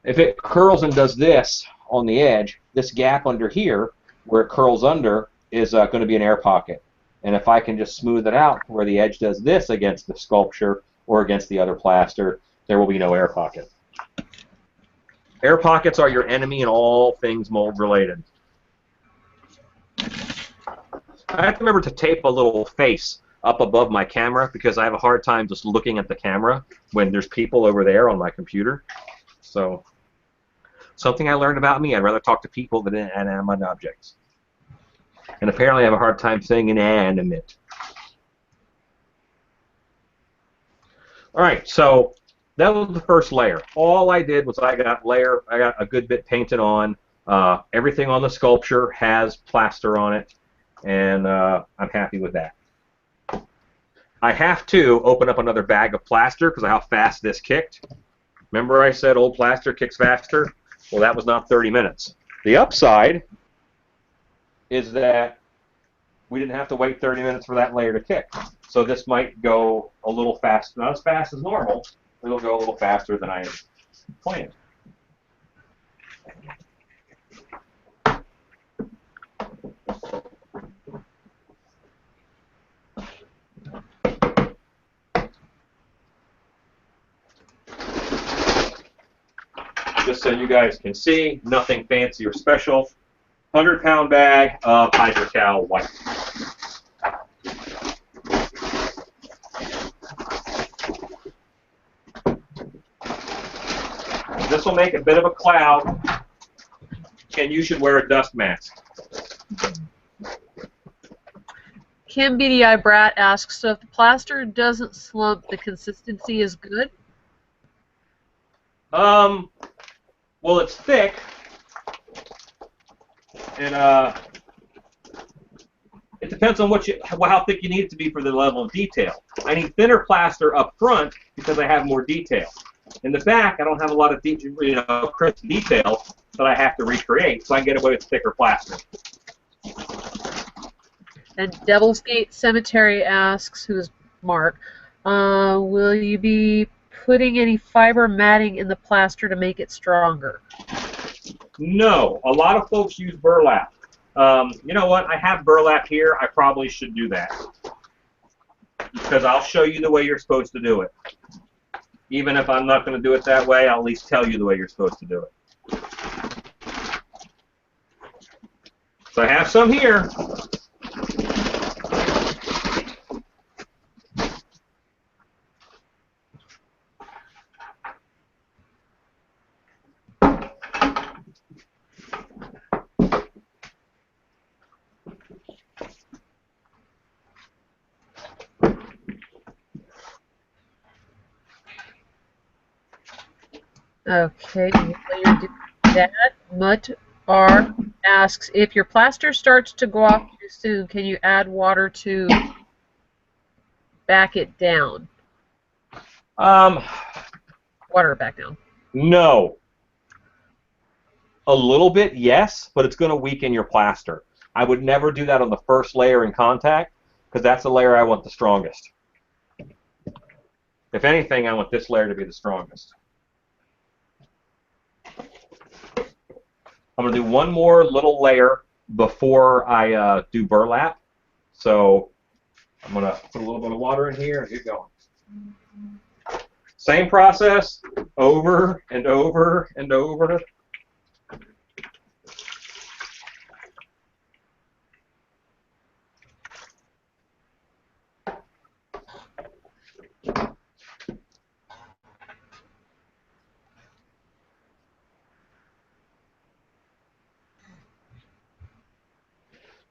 If it curls and does this on the edge, this gap under here, where it curls under, is going to be an air pocket. And if I can just smooth it out where the edge does this against the sculpture or against the other plaster, there will be no air pocket. Air pockets are your enemy in all things mold related. I have to remember to tape a little face up above my camera because I have a hard time just looking at the camera when there's people over there on my computer. So, something I learned about me, I'd rather talk to people than inanimate objects. And apparently I have a hard time saying inanimate. Alright, so that was the first layer. All I did was I got a good bit painted on. Everything on the sculpture has plaster on it, and I'm happy with that. I have to open up another bag of plaster because of how fast this kicked. Remember I said old plaster kicks faster? Well, that was not 30 minutes. The upside is that we didn't have to wait 30 minutes for that layer to kick. So this might go a little fast, not as fast as normal, but it'll go a little faster than I had planned. Just so you guys can see, nothing fancy or special. 100-pound bag of Hydrocal white. This will make a bit of a cloud, and you should wear a dust mask. Kim BDI Brat asks, so if the plaster doesn't slump, the consistency is good? Well, it's thick, and it depends on how thick you need it to be for the level of detail. I need thinner plaster up front because I have more detail. In the back, I don't have a lot of crisp detail that I have to recreate, so I can get away with thicker plaster. And Devil's Gate Cemetery asks, who's Mark, will you be putting any fiber matting in the plaster to make it stronger? No. A lot of folks use burlap. You know what? I have burlap here. I probably should do that. Because I'll show you the way you're supposed to do it. Even if I'm not going to do it that way, I'll at least tell you the way you're supposed to do it. So I have some here. Okay, while you're doing that, Mutt R asks, if your plaster starts to go off too soon, can you add water to back it down? Um, Water it back down. no. A little bit, yes, but it's going to weaken your plaster. I would never do that on the first layer in contact, because that's the layer I want the strongest. If anything, I want this layer to be the strongest. I'm going to do one more little layer before I do burlap. So I'm going to put a little bit of water in here and get going. Same process, over and over and over.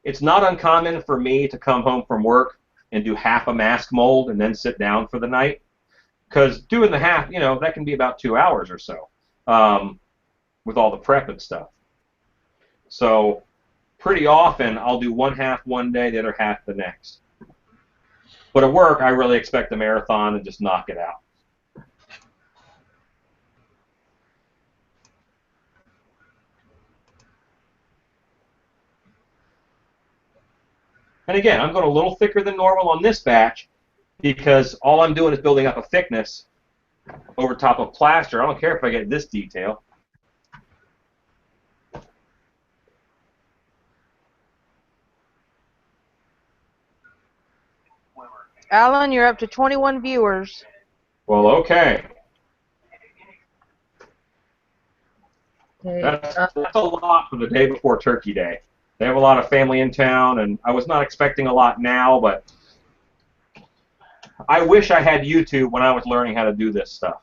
It's not uncommon for me to come home from work and do half a mask mold and then sit down for the night. Because doing the half, you know, that can be about 2 hours or so with all the prep and stuff. So pretty often I'll do one half one day, the other half the next. But at work, I really expect the marathon and just knock it out. And again, I'm going a little thicker than normal on this batch because all I'm doing is building up a thickness over top of plaster. I don't care if I get this detail. Alan, you're up to 21 viewers. Well, okay. Okay. That's a lot for the day before Turkey Day. They have a lot of family in town, and I was not expecting a lot now, but I wish I had YouTube when I was learning how to do this stuff.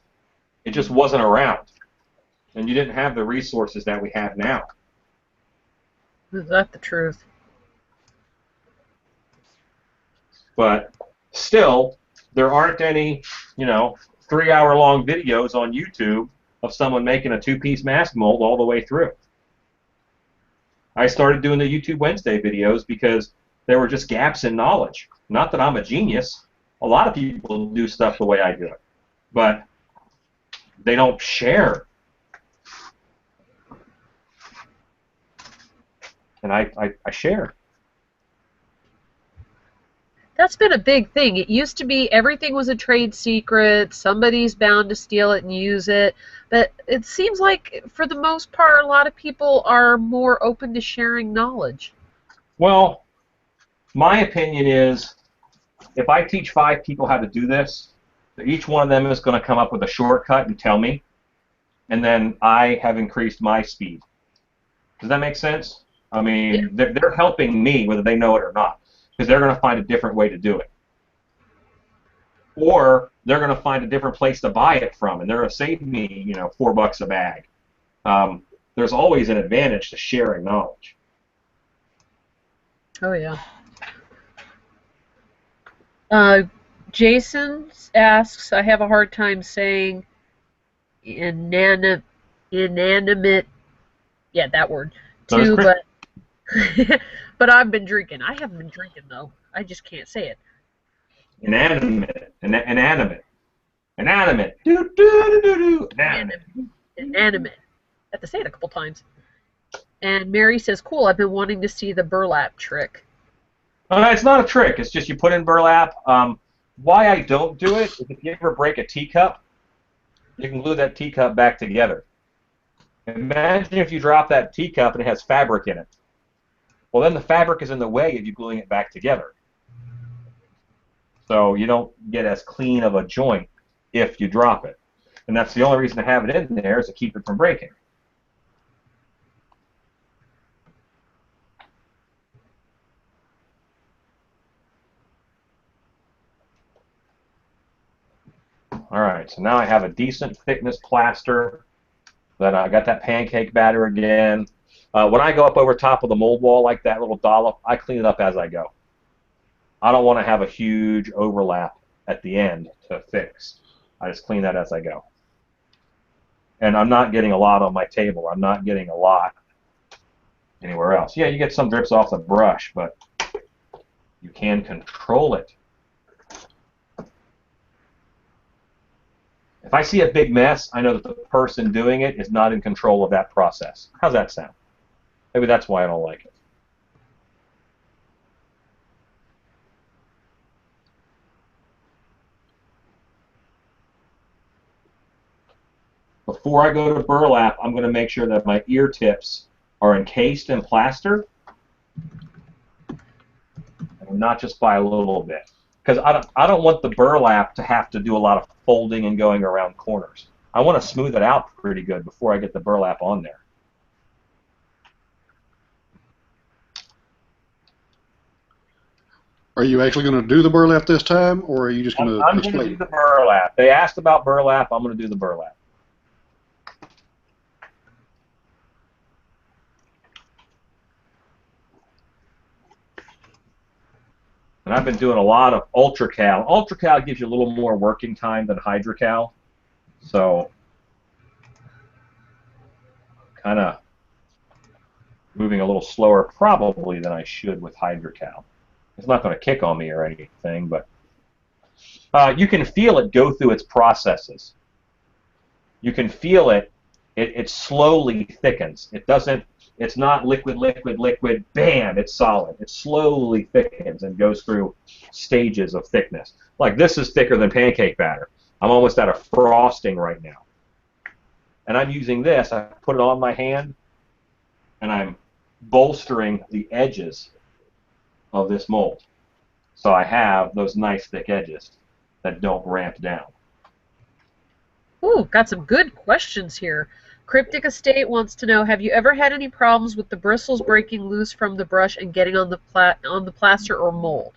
It just wasn't around, and you didn't have the resources that we have now. Is that the truth? But still, there aren't any, you know, 3-hour-long videos on YouTube of someone making a two-piece mask mold all the way through. I started doing the YouTube Wednesday videos because there were just gaps in knowledge. Not that I'm a genius. A lot of people do stuff the way I do it. But they don't share. And I share. That's been a big thing. It used to be everything was a trade secret. Somebody's bound to steal it and use it. But it seems like, for the most part, a lot of people are more open to sharing knowledge. Well, my opinion is, if I teach 5 people how to do this, each one of them is going to come up with a shortcut and tell me, and then I have increased my speed. Does that make sense? I mean, they're helping me whether they know it or not, because they're going to find a different way to do it. Or they're going to find a different place to buy it from, and they're going to save me, you know, $4 a bag. There's always an advantage to sharing knowledge. Oh, yeah. Jason asks, I have a hard time saying inanimate, yeah, that word, too, but but I've been drinking. I haven't been drinking, though. I just can't say it. Inanimate. Inanimate. Inanimate. Do, do, do, do, do. Inanimate. Inanimate. I have to say it a couple times. And Mary says, cool, I've been wanting to see the burlap trick. It's not a trick. It's just you put in burlap. Why I don't do it is if you ever break a teacup, you can glue that teacup back together. Imagine if you drop that teacup and it has fabric in it. Well, then the fabric is in the way of you gluing it back together. So you don't get as clean of a joint if you drop it. And that's the only reason to have it in there, is to keep it from breaking. All right, so now I have a decent thickness plaster. Then I got that pancake batter again. When I go up over top of the mold wall like that little dollop, I clean it up as I go. I don't want to have a huge overlap at the end to fix. I just clean that as I go. And I'm not getting a lot on my table. I'm not getting a lot anywhere else. Yeah, you get some drips off the brush, but you can control it. If I see a big mess, I know that the person doing it is not in control of that process. How's that sound? Maybe that's why I don't like it. Before I go to burlap, I'm going to make sure that my ear tips are encased in plaster, and not just by a little bit. Because I don't want the burlap to have to do a lot of folding and going around corners. I want to smooth it out pretty good before I get the burlap on there. Are you actually going to do the burlap this time, or are you just going to I'm going to do the burlap. They asked about burlap. I'm going to do the burlap. And I've been doing a lot of ultracal. Ultracal gives you a little more working time than hydrocal. So, kind of moving a little slower probably than I should with hydrocal. It's not going to kick on me or anything, but you can feel it go through its processes. You can feel it. It slowly thickens. It doesn't. It's not liquid, liquid, liquid, bam, it's solid. It slowly thickens and goes through stages of thickness. Like this is thicker than pancake batter. I'm almost at a frosting right now. And I'm using this, I put it on my hand, and I'm bolstering the edges of this mold. So I have those nice thick edges that don't ramp down. Ooh, got some good questions here. Cryptic Estate wants to know, have you ever had any problems with the bristles breaking loose from the brush and getting on the plaster or mold?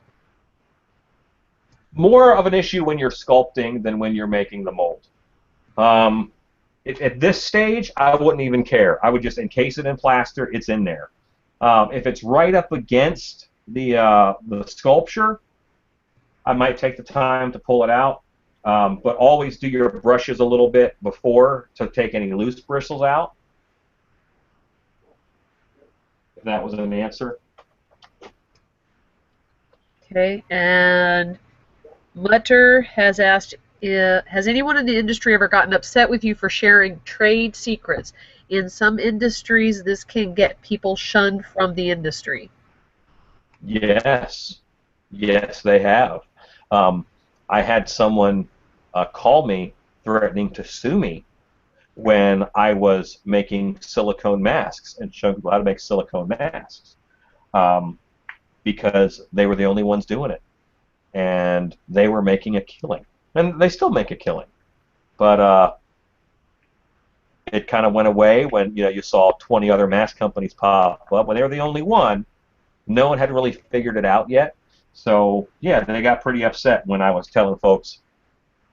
More of an issue when you're sculpting than when you're making the mold. At this stage, I wouldn't even care. I would just encase it in plaster. It's in there. If it's right up against the sculpture, I might take the time to pull it out. But always do your brushes a little bit before to take any loose bristles out. If that was an answer. Okay, and Mutter has asked, has anyone in the industry ever gotten upset with you for sharing trade secrets? In some industries, this can get people shunned from the industry. Yes. Yes, they have. I had someone call me threatening to sue me when I was making silicone masks and showing people how to make silicone masks because they were the only ones doing it. And they were making a killing. And they still make a killing. But it kind of went away when you saw 20 other mask companies pop up. When they were the only one, no one had really figured it out yet. So yeah, they got pretty upset when I was telling folks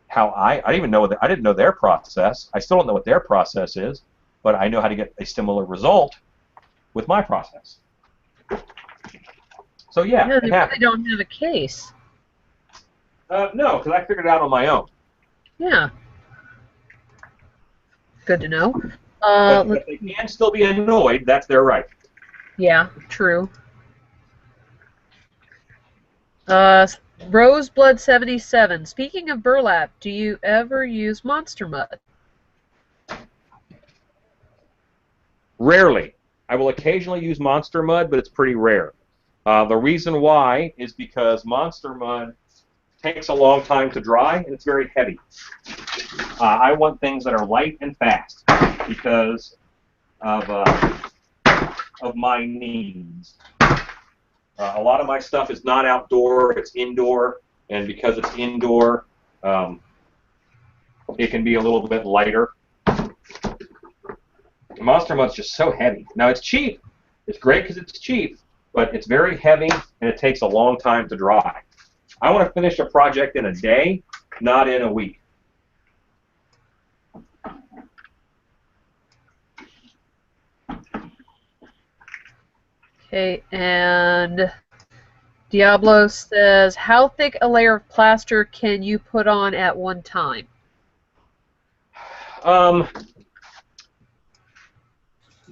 how I didn't know their process. I still don't know what their process is, but I know how to get a similar result with my process. So yeah, they really don't have a case. No, because I figured it out on my own. Yeah. Good to know. But they can still be annoyed. That's their right. Yeah, true. Roseblood 77. Speaking of burlap, do you ever use monster mud? Rarely. I will occasionally use monster mud, but it's pretty rare. The reason why is because monster mud takes a long time to dry, and it's very heavy. I want things that are light and fast because of my needs. A lot of my stuff is not outdoor, it's indoor, and because it's indoor, it can be a little bit lighter. Monster Mud's just so heavy. Now, it's cheap. It's great because it's cheap, but it's very heavy, and it takes a long time to dry. I want to finish a project in a day, not in a week. Okay, and Diablo says, how thick a layer of plaster can you put on at one time?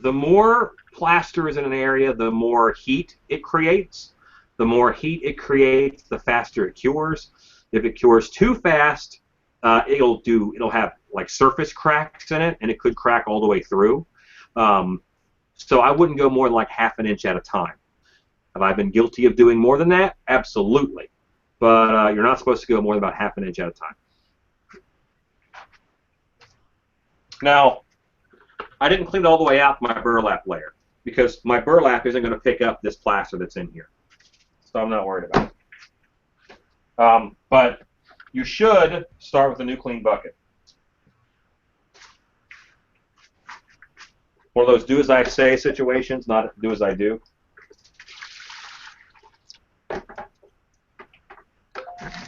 the more plaster is in an area, the more heat it creates. The more heat it creates, the faster it cures. If it cures too fast, it'll have like surface cracks in it, and it could crack all the way through. So I wouldn't go more than like ½ an inch at a time. Have I been guilty of doing more than that? Absolutely. But you're not supposed to go more than about ½ an inch at a time. Now, I didn't clean it all the way out my burlap layer because my burlap isn't going to pick up this plaster that's in here. So I'm not worried about it. But you should start with a new clean bucket. One of those do as I say situations, not do as I do.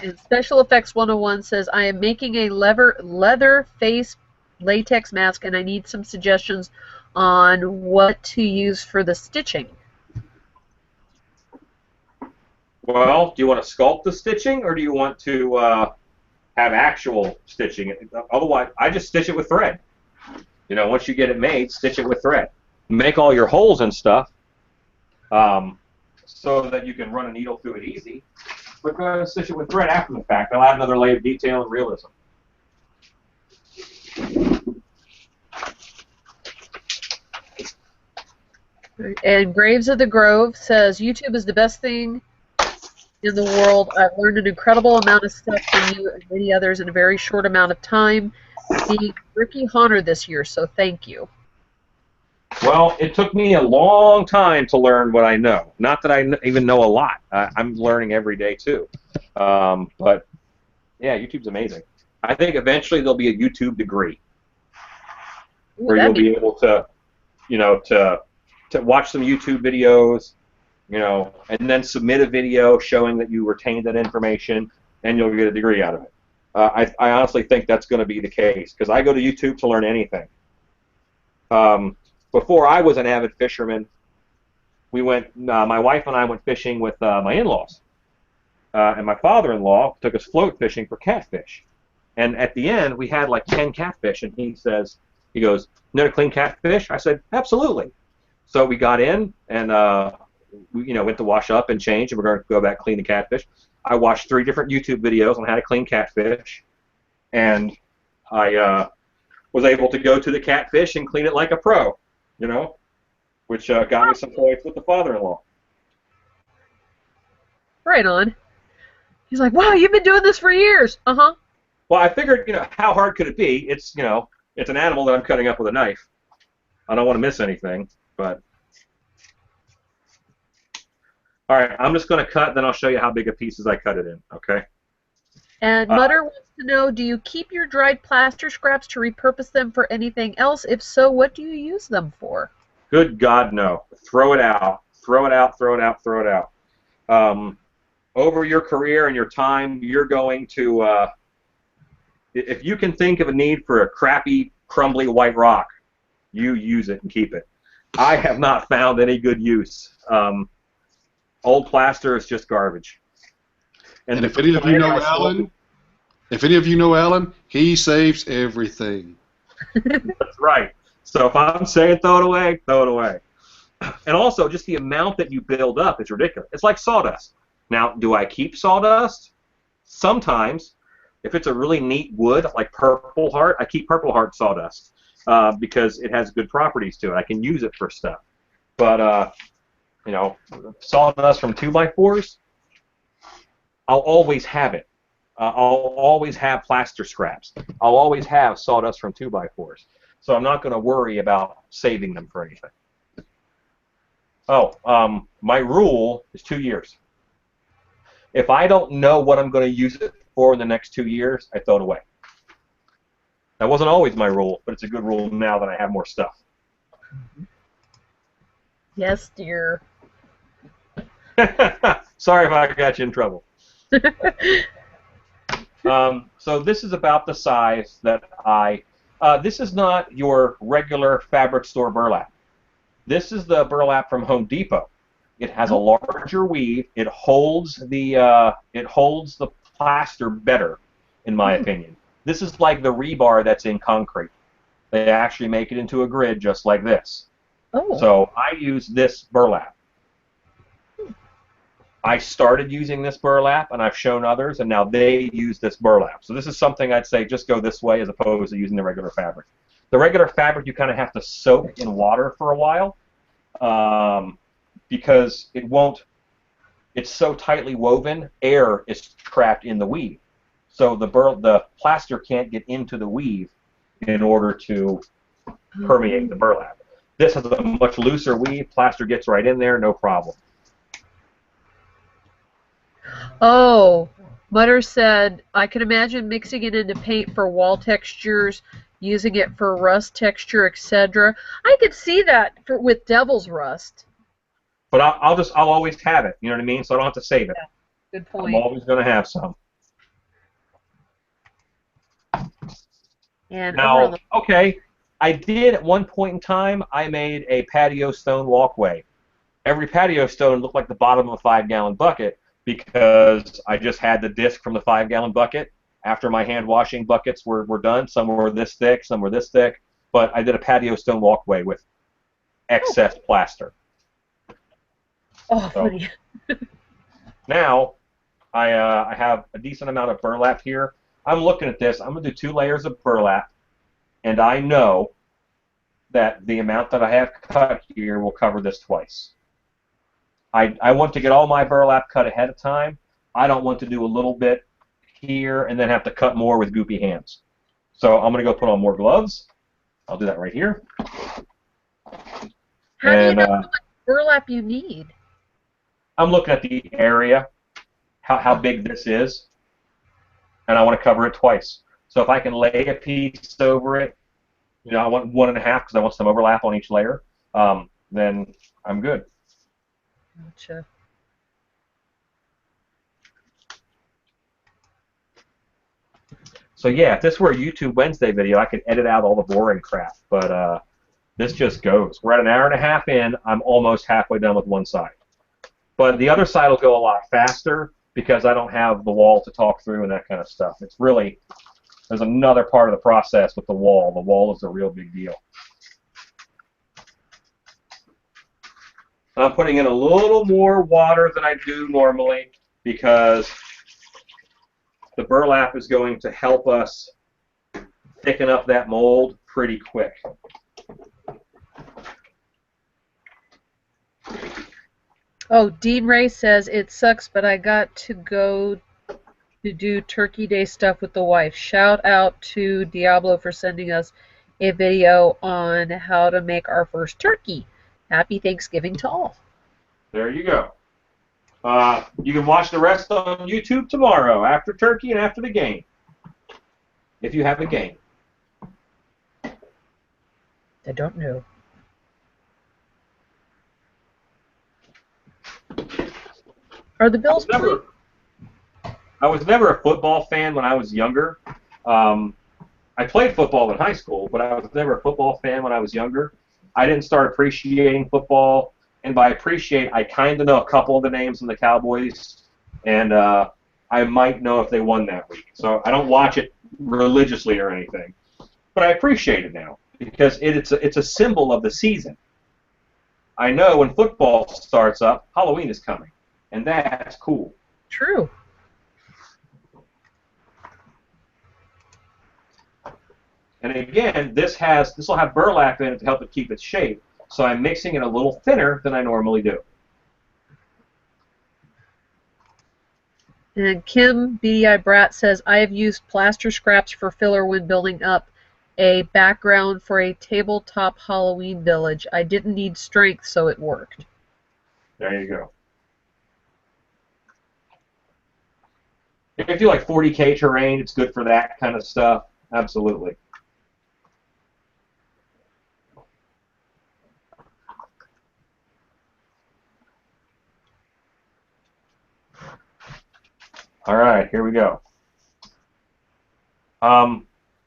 And Special Effects 101 says, I am making a leather face latex mask, and I need some suggestions on what to use for the stitching. Well, do you want to sculpt the stitching, or do you want to have actual stitching? Otherwise, I just stitch it with thread. You know, once you get it made, stitch it with thread. Make all your holes and stuff so that you can run a needle through it easy. But stitch it with thread after the fact. I'll add another layer of detail and realism. And Graves of the Grove says, YouTube is the best thing in the world. I've learned an incredible amount of stuff from you and many others in a very short amount of time. Being Ricky Honor this year, so thank you. Well, it took me a long time to learn what I know. Not that I even know a lot. I'm learning every day too. But yeah, YouTube's amazing. I think eventually there'll be a YouTube degree where you'll be able to, you know, to watch some YouTube videos, you know, and then submit a video showing that you retained that information, and you'll get a degree out of it. I honestly think that's going to be the case because I go to YouTube to learn anything. Before I was an avid fisherman, we went. My wife and I went fishing with my in-laws, and my father-in-law took us float fishing for catfish. And at the end, we had like 10 catfish, and he goes, "Know to clean catfish?" I said, "Absolutely." So we got in, and we, went to wash up and change, and we're going to go back clean the catfish. I watched 3 different YouTube videos on how to clean catfish, and I was able to go to the catfish and clean it like a pro, which got me some points with the father-in-law. Right on. He's like, wow, you've been doing this for years. Uh-huh. Well, I figured, how hard could it be? It's, it's an animal that I'm cutting up with a knife. I don't want to miss anything, but... All right, I'm just going to cut, then I'll show you how big of pieces I cut it in, okay? And Mutter wants to know, do you keep your dried plaster scraps to repurpose them for anything else? If so, what do you use them for? Good God, no. Throw it out. Throw it out, throw it out, throw it out. Over your career and your time, you're going to... if you can think of a need for a crappy, crumbly white rock, you use it and keep it. I have not found any good use. Old plaster is just garbage. And if any of you know Alan, he saves everything. That's right. So if I'm saying throw it away, throw it away. And also, just the amount that you build up is ridiculous. It's like sawdust. Now, do I keep sawdust? Sometimes. If it's a really neat wood, like Purple Heart, I keep Purple Heart sawdust because it has good properties to it. I can use it for stuff. But, sawdust from 2x4s, I'll always have it. I'll always have plaster scraps. I'll always have sawdust from 2x4s. So I'm not going to worry about saving them for anything. Oh, my rule is 2 years. If I don't know what I'm going to use it for in the next 2 years, I throw it away. That wasn't always my rule, but it's a good rule now that I have more stuff. Yes, dear. Sorry if I got you in trouble. So this is about the size that this is not your regular fabric store burlap. This is the burlap from Home Depot. It has a larger weave. It holds the plaster better, in my opinion. This is like the rebar that's in concrete. They actually make it into a grid just like this. Oh. So I use this burlap. I started using this burlap, and I've shown others, and now they use this burlap. So this is something I'd say just go this way as opposed to using the regular fabric. The regular fabric you kind of have to soak in water for a while because it won't. It's so tightly woven, air is trapped in the weave. So the plaster can't get into the weave in order to permeate the burlap. This has a much looser weave. Plaster gets right in there, no problem. Oh, Mutter said, I can imagine mixing it into paint for wall textures, using it for rust texture, etc. I could see that with Devil's Rust. But I'll always have it. You know what I mean? So I don't have to save it. Yeah, good point. I'm always going to have some. And now, okay, I did at one point in time. I made a patio stone walkway. Every patio stone looked like the bottom of a 5-gallon bucket because I just had the disc from the 5-gallon bucket. After my hand washing buckets were done, some were this thick, some were this thick. But I did a patio stone walkway with excess plaster. Oh, funny. Now, I have a decent amount of burlap here. I'm looking at this. I'm going to do 2 layers of burlap, and I know that the amount that I have cut here will cover this twice. I want to get all my burlap cut ahead of time. I don't want to do a little bit here and then have to cut more with goopy hands. So I'm going to go put on more gloves. I'll do that right here. How do you know how much burlap you need? I'm looking at the area, how big this is, and I want to cover it twice. So if I can lay a piece over it, you know, I want 1.5 because I want some overlap on each layer, then I'm good. Gotcha. So yeah, if this were a YouTube Wednesday video, I could edit out all the boring crap, but this just goes. We're at 1.5 hours in. I'm almost halfway done with one side. But the other side will go a lot faster because I don't have the wall to talk through and that kind of stuff. It's really, there's another part of the process with the wall. The wall is a real big deal. I'm putting in a little more water than I do normally because the burlap is going to help us thicken up that mold pretty quick. Oh, Dean Ray says, it sucks, but I got to go to do Turkey Day stuff with the wife. Shout out to Diablo for sending us a video on how to make our first turkey. Happy Thanksgiving to all. There you go. You can watch the rest on YouTube tomorrow after turkey and after the game, if you have a game. I don't know. Are the Bills playing? I was never a football fan when I was younger. I played football in high school, but I was never a football fan when I was younger. I didn't start appreciating football, and by appreciate, I kind of know a couple of the names of the Cowboys, and I might know if they won that week. So I don't watch it religiously or anything, but I appreciate it now because it's a symbol of the season. I know when football starts up, Halloween is coming, and that's cool. True. And again, this will have burlap in it to help it keep its shape. So I'm mixing it a little thinner than I normally do. And Kim BDI Brat says, I have used plaster scraps for filler when building up a background for a tabletop Halloween village. I didn't need strength, so it worked. There you go. If you like 40K terrain, it's good for that kind of stuff. Absolutely. All right, here we go.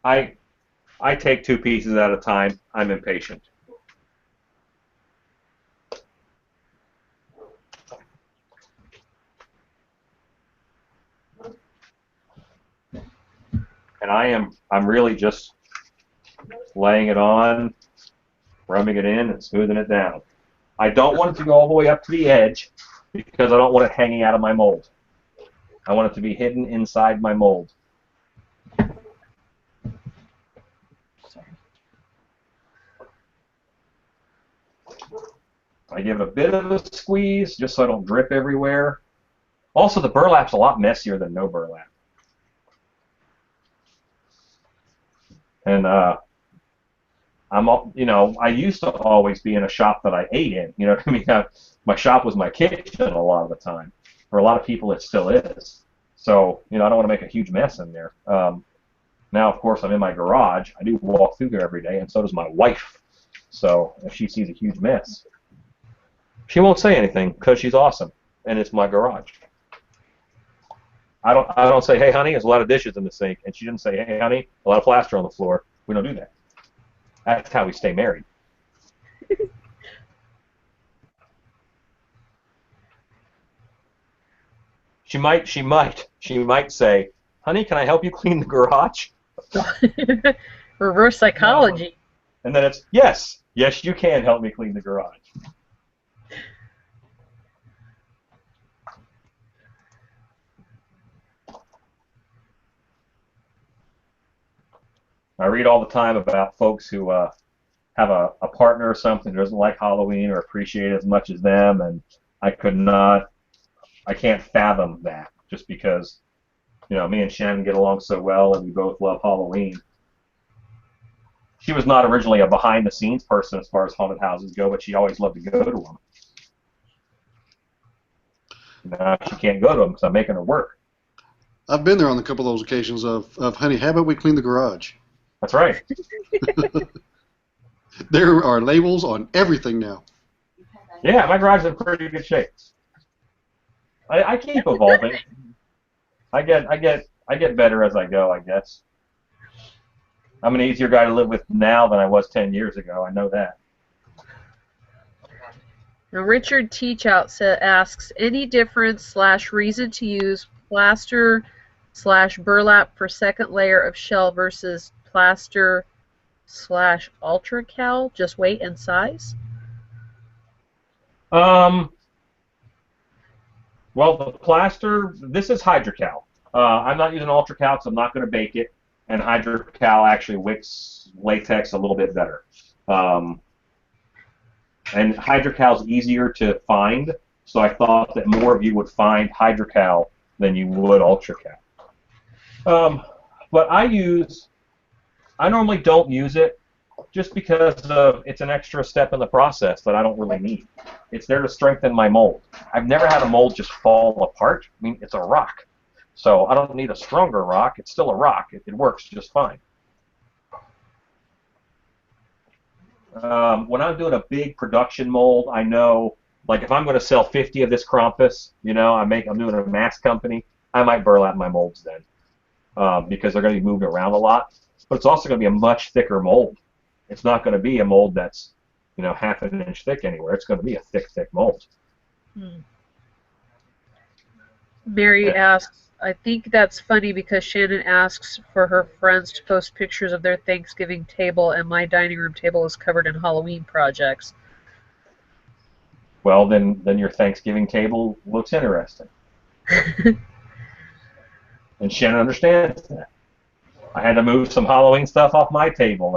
I take 2 pieces at a time. I'm impatient. And I'm really just laying it on rubbing it in and smoothing it down. I don't want it to go all the way up to the edge because I don't want it hanging out of my mold. I want it to be hidden inside my mold. I give it a bit of a squeeze just so I don't drip everywhere. Also, the burlap's a lot messier than no burlap. And I used to always be in a shop that I ate in. You know what I mean? My shop was my kitchen a lot of the time. For a lot of people, it still is. So, I don't want to make a huge mess in there. Now, of course, I'm in my garage. I do walk through there every day, and so does my wife. So, if she sees a huge mess, she won't say anything because she's awesome, and it's my garage. I don't say, hey, honey, there's a lot of dishes in the sink, and she didn't say, hey, honey, a lot of plaster on the floor. We don't do that. That's how we stay married. She might say, honey, can I help you clean the garage? Reverse psychology. And then it's, yes, you can help me clean the garage. I read all the time about folks who have a partner or something who doesn't like Halloween or appreciate it as much as them, and I can't fathom that just because, me and Shannon get along so well and we both love Halloween. She was not originally a behind-the-scenes person as far as haunted houses go, but she always loved to go to them. Now she can't go to them because I'm making her work. I've been there on a couple of those occasions of honey, how about we clean the garage? That's right. There are labels on everything now. Yeah, my garage is in pretty good shape. I keep evolving. I get better as I go, I guess. I'm an easier guy to live with now than I was 10 years ago. I know that. Now, Richard Teachout asks, any difference / reason to use plaster / burlap for second layer of shell versus plaster / ultra cal, just weight and size? Well, the plaster, this is hydrocal. I'm not using ultra cal because I'm not going to bake it, and hydrocal actually wicks latex a little bit better. And hydrocal is easier to find, so I thought that more of you would find hydrocal than you would ultra cal. But I normally don't use it just because it's an extra step in the process that I don't really need. It's there to strengthen my mold. I've never had a mold just fall apart. I mean, it's a rock. So I don't need a stronger rock. It's still a rock. It works just fine. When I'm doing a big production mold, I know, like if I'm going to sell 50 of this Krampus, I'm doing a mass company, I might burlap my molds then because they're going to be moved around a lot. But it's also going to be a much thicker mold. It's not going to be a mold that's, half an inch thick anywhere. It's going to be a thick mold. Mary asks, I think that's funny because Shannon asks for her friends to post pictures of their Thanksgiving table, and my dining room table is covered in Halloween projects. Well, then your Thanksgiving table looks interesting. And Shannon understands that. I had to move some Halloween stuff off my table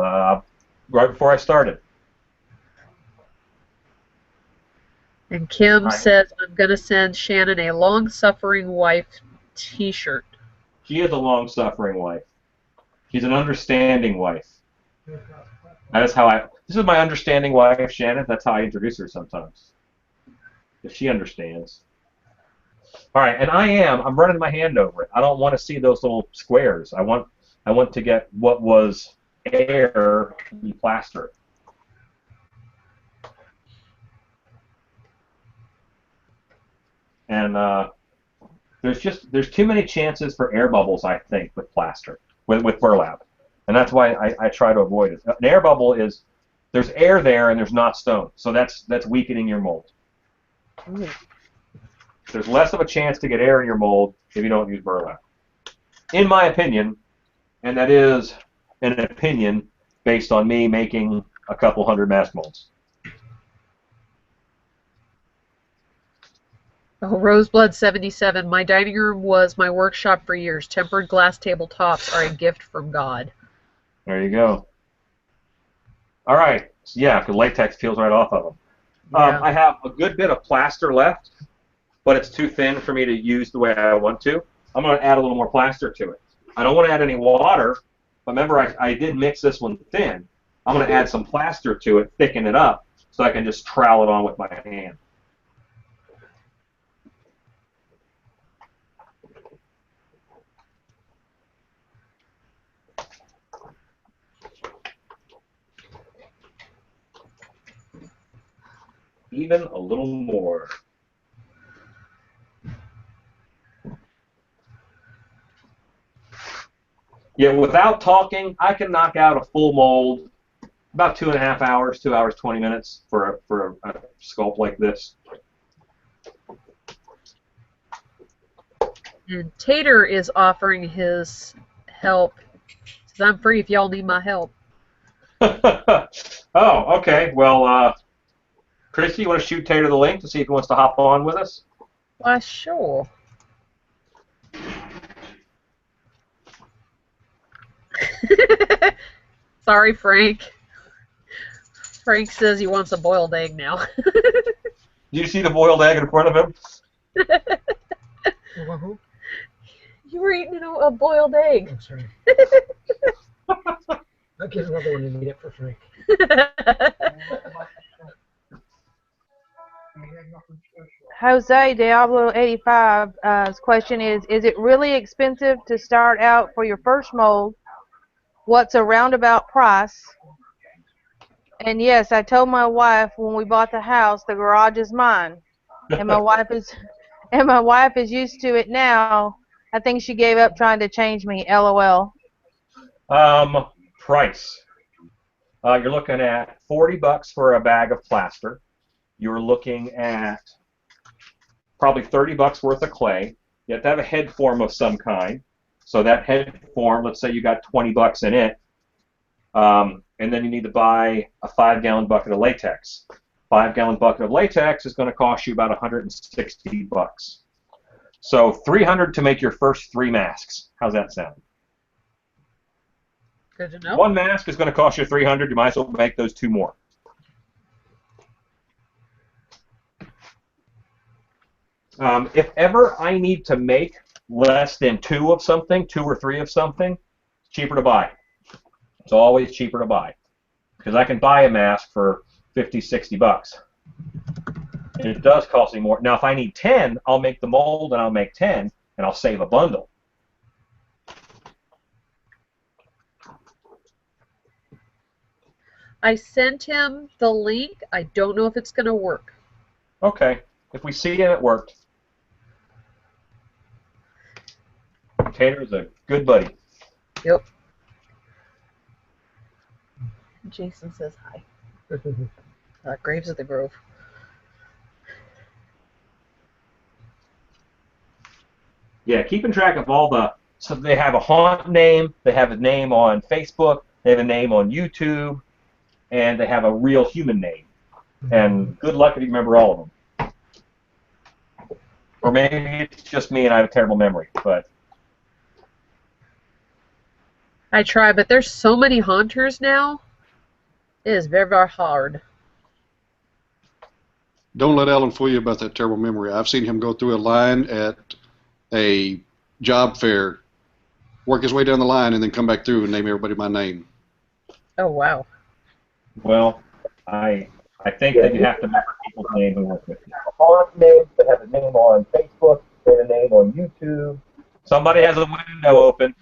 right before I started. And Kim says, I'm going to send Shannon a long-suffering wife t-shirt. She is a long-suffering wife. She's an understanding wife. This is my understanding wife, Shannon. That's how I introduce her sometimes. If she understands. All right, and I'm running my hand over it. I don't want to see those little squares. I want to get what was air be plaster. And there's too many chances for air bubbles, I think, with plaster, with burlap, and that's why I try to avoid it. An air bubble is there's air there and there's not stone, so that's weakening your mold. There's less of a chance to get air in your mold if you don't use burlap, in my opinion, and that is an opinion based on me making a couple hundred mask molds. Oh, Roseblood 77. My dining room was my workshop for years. Tempered glass tabletops are a gift from God. There you go. All right. Yeah, because latex peels right off of them. Yeah. I have a good bit of plaster left, but it's too thin for me to use the way I want to. I'm going to add a little more plaster to it. I don't want to add any water, but remember I did mix this one thin. I'm going to add some plaster to it, thicken it up, so I can just trowel it on with my hand. Even a little more. Yeah, without talking, I can knock out a full mold about 2.5 hours, 2 hours 20 minutes for a sculpt like this. And Tater is offering his help. Says, I'm free if y'all need my help. Oh, okay. Well, Christy, you want to shoot Tater the link to see if he wants to hop on with us? Why, sure. Sorry, Frank. Frank says he wants a boiled egg now. Do you see the boiled egg in front of him? You were eating a boiled egg. I'm sorry. I'll get another one and eat it for Frank. Jose Diablo 85's question is it really expensive to start out for your first mold? What's a roundabout price? And yes, I told my wife when we bought the house, the garage is mine, and my wife is used to it now. I think she gave up trying to change me. LOL. Price. You're looking at $40 for a bag of plaster. You're looking at probably $30 worth of clay. You have to have a head form of some kind. So that head form, let's say you got $20 in it, and then you need to buy a 5-gallon bucket of latex. 5-gallon bucket of latex is going to cost you about $160. So $300 to make your first 3 masks. How's that sound? Good to know. One mask is going to cost you $300. You might as well make those 2 more. If ever I need to make less than 2 of something, 2 or 3 of something, it's cheaper to buy. It's always cheaper to buy because I can buy a mask for $50, $60. It does cost me more. Now, if I need 10, I'll make the mold and I'll make 10, and I'll save a bundle. I sent him the link. I don't know if it's going to work. Okay. If we see it, it worked. Tater's a good buddy. Yep. Jason says hi. Graves of the Grove. Yeah, keeping track of all the... So they have a haunt name, they have a name on Facebook, they have a name on YouTube, and they have a real human name. And good luck if you remember all of them. Or maybe it's just me and I have a terrible memory, but... I try, but there's so many haunters now. It is very, very hard. Don't let Alan fool you about that terrible memory. I've seen him go through a line at a job fair, work his way down the line, and then come back through and name everybody my name. Oh, wow. Well, I think that you have to remember people's name who work with you. Haunt names that have a name on Facebook, they have a name on YouTube. Somebody has a window open.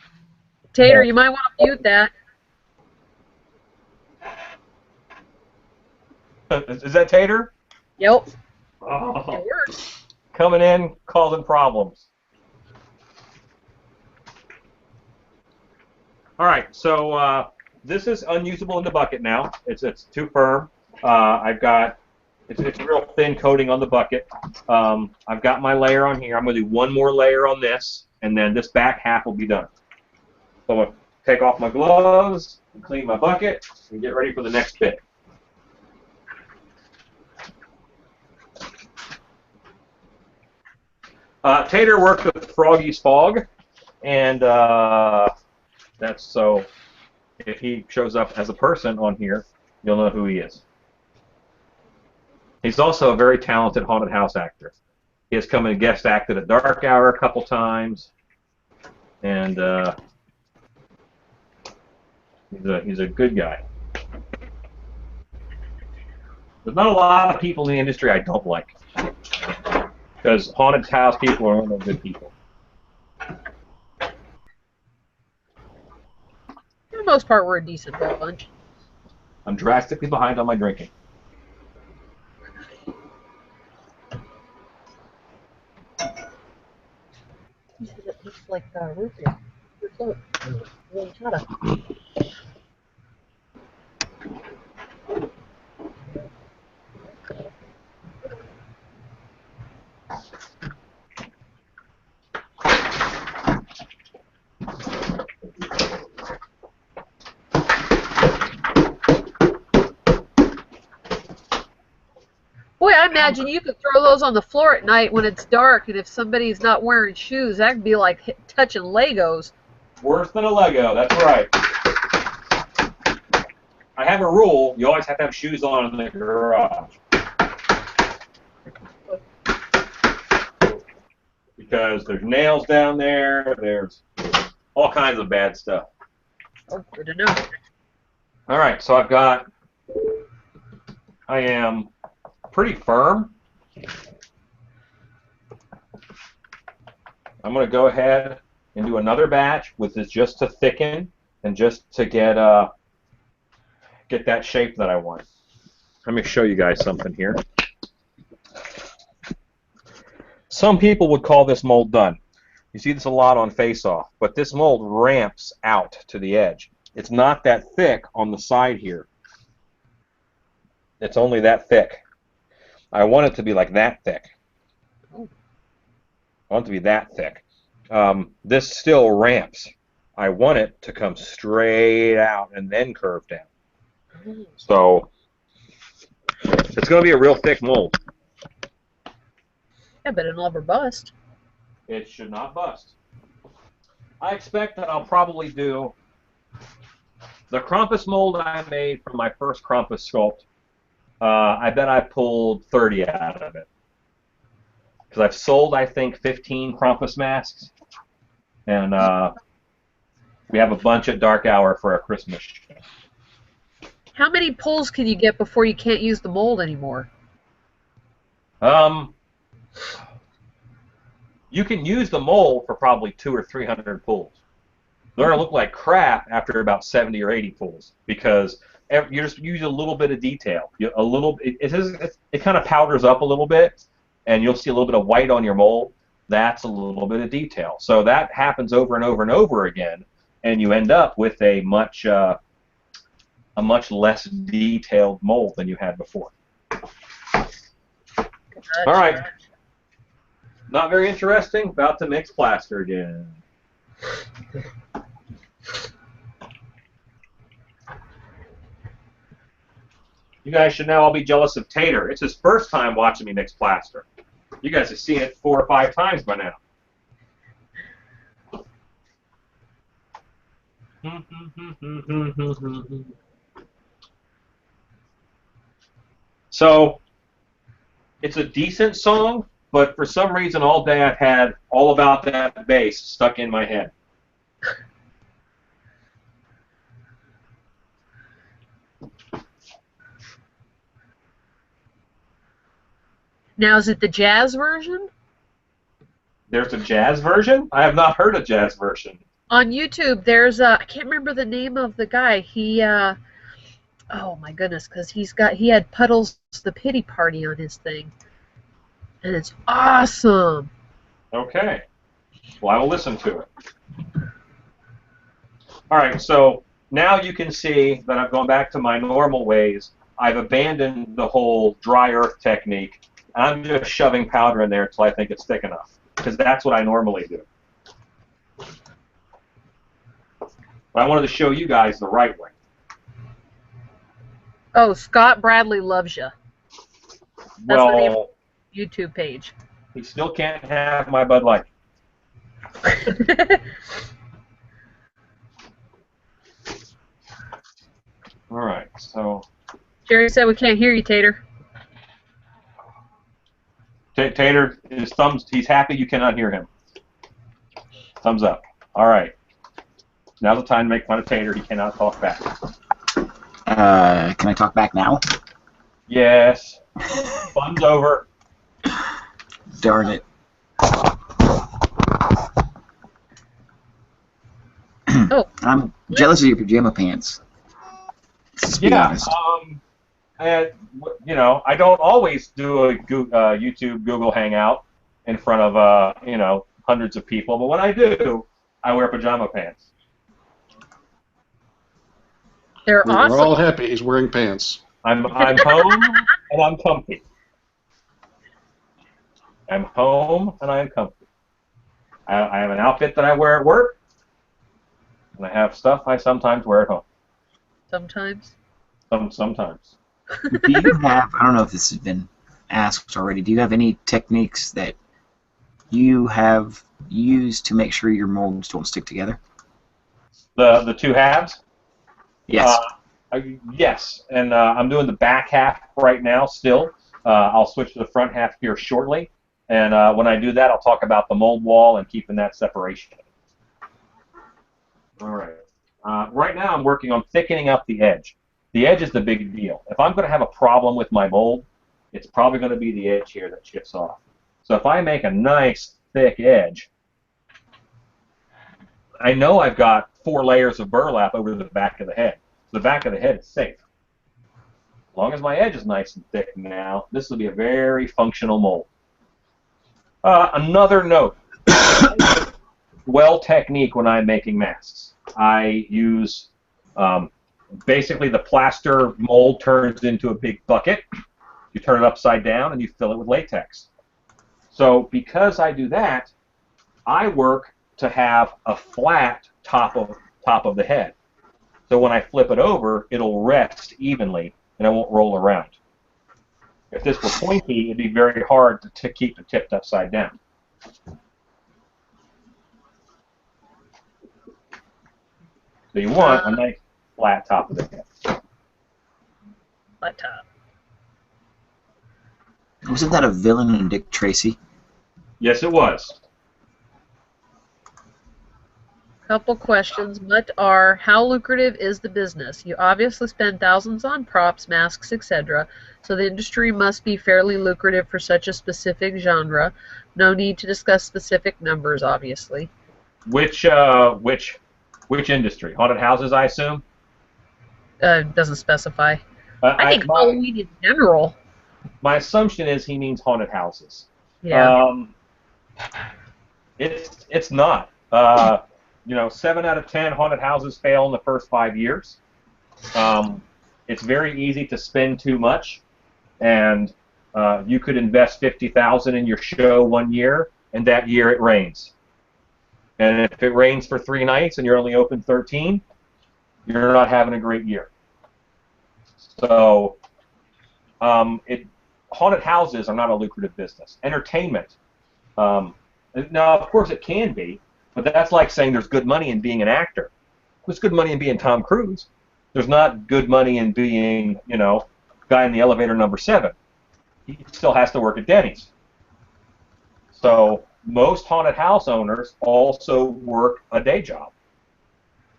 Tater, you might want to mute that. Is that Tater? Yep. Oh, It works. coming in, causing problems. All right, so this is unusable in the bucket now. It's too firm. It's a real thin coating on the bucket. I've got my layer on here. I'm going to do one more layer on this, and then this back half will be done. So I'm going to take off my gloves and clean my bucket and get ready for the next bit. Tater worked with Froggy's Fog, and that's so. If he shows up as a person on here, you'll know who he is. He's also a very talented haunted house actor. He has come and guest acted at Dark Hour a couple times, and he's a good guy. There's not a lot of people in the industry I don't like, because haunted house people are only good people. For the most part, we're a decent bunch. I'm drastically behind on my drinking. It looks like root beer. Look, really gotta. Boy, I imagine you could throw those on the floor at night when it's dark, and if somebody's not wearing shoes, that could be like touching Legos. Worse than a Lego, that's right. I have a rule, you always have to have shoes on in the garage. Because there's nails down there, there's all kinds of bad stuff. Oh, good to know. Alright, so I am pretty firm. I'm going to go ahead and do another batch with this just to thicken and just to get that shape that I want. Let me show you guys something here. Some people would call this mold done. You see this a lot on Face Off, but this mold ramps out to the edge. It's not that thick on the side here. It's only that thick. I want it to be like that thick. I want it to be that thick. This still ramps. I want it to come straight out and then curve down. So it's going to be a real thick mold. Yeah, but it'll never bust. It should not bust. I expect that I'll probably do the Krampus mold I made from my first Krampus sculpt. I bet I pulled 30 out of it. Because I've sold, I think, 15 Krampus masks. And we have a bunch at Dark Hour for our Christmas show. How many pulls can you get before you can't use the mold anymore? You can use the mold for probably 200 or 300 pulls. They're going to look like crap after about 70 or 80 pulls because you just use a little bit of detail. It kind of powders up a little bit, and you'll see a little bit of white on your mold. That's a little bit of detail. So that happens over and over and over again, and you end up with a much less detailed mold than you had before. All right. Not very interesting. About to mix plaster again. You guys should now all be jealous of Tater. It's his first time watching me mix plaster. You guys have seen it 4 or 5 times by now. So, it's a decent song, but for some reason all day I've had All About That Bass stuck in my head. Now, is it the jazz version? There's a jazz version? I have not heard a jazz version. On YouTube, there's a, I can't remember the name of the guy. He, oh my goodness, because he had Puddles the Pity Party on his thing. And it's awesome. Okay. Well, I will listen to it. All right, so now you can see that I've gone back to my normal ways. I've abandoned the whole dry earth technique. I'm just shoving powder in there until I think it's thick enough, because that's what I normally do. But I wanted to show you guys the right way. Oh, Scott Bradley loves you. That's the name of the YouTube page. He still can't have my Bud Light. All right, so Jerry said we can't hear you, Tater. Tater, his thumbs. He's happy you cannot hear him. Thumbs up. All right. Now's the time to make fun of Tater. He cannot talk back. Can I talk back now? Yes. Fun's over. Darn it. Oh. I'm jealous of your pajama pants. Let's be Yeah. honest. And you know, I don't always do a YouTube Google Hangout in front of you know, hundreds of people, but when I do, I wear pajama pants. They're We're awesome. all happy he's wearing pants. I'm home and I'm comfy. I'm home and I'm comfy. I have an outfit that I wear at work, and I have stuff I sometimes wear at home. Sometimes. Sometimes. Do you have, I don't know if this has been asked already, do you have any techniques that you have used to make sure your molds don't stick together? The two halves? Yes. Yes, and I'm doing the back half right now still. I'll switch to the front half here shortly, and when I do that, I'll talk about the mold wall and keeping that separation. All right. Right now, I'm working on thickening up the edge. The edge is the big deal. If I'm going to have a problem with my mold, it's probably going to be the edge here that chips off. So if I make a nice thick edge, I know I've got 4 layers of burlap over the back of the head. The back of the head is safe. As long as my edge is nice and thick now, this will be a very functional mold. Another note, well technique when I'm making masks. I use basically the plaster mold turns into a big bucket. You turn it upside down and you fill it with latex. So because I do that, I work to have a flat top of the head. So when I flip it over, it'll rest evenly and it won't roll around. If this were pointy, it'd be very hard to keep it tipped upside down. So you want a nice flat top of the head. Flat top. Wasn't that a villain in Dick Tracy? Yes, it was. Couple questions. What are, how lucrative is the business? You obviously spend thousands on props, masks, etc. So the industry must be fairly lucrative for such a specific genre. No need to discuss specific numbers, obviously. Which industry? Haunted houses, I assume? Doesn't specify. I think my, Halloween in general. my assumption is he means haunted houses. Yeah. It's not. You know, 7 out of 10 haunted houses fail in the first 5 years. It's very easy to spend too much, and you could invest $50,000 in your show one year, and that year it rains. And if it rains for 3 nights and you're only open 13, you're not having a great year. So, haunted houses are not a lucrative business. Entertainment, now of course it can be, but that's like saying there's good money in being an actor. There's good money in being Tom Cruise. There's not good money in being, you know, guy in the elevator number 7. He still has to work at Denny's. So most haunted house owners also work a day job.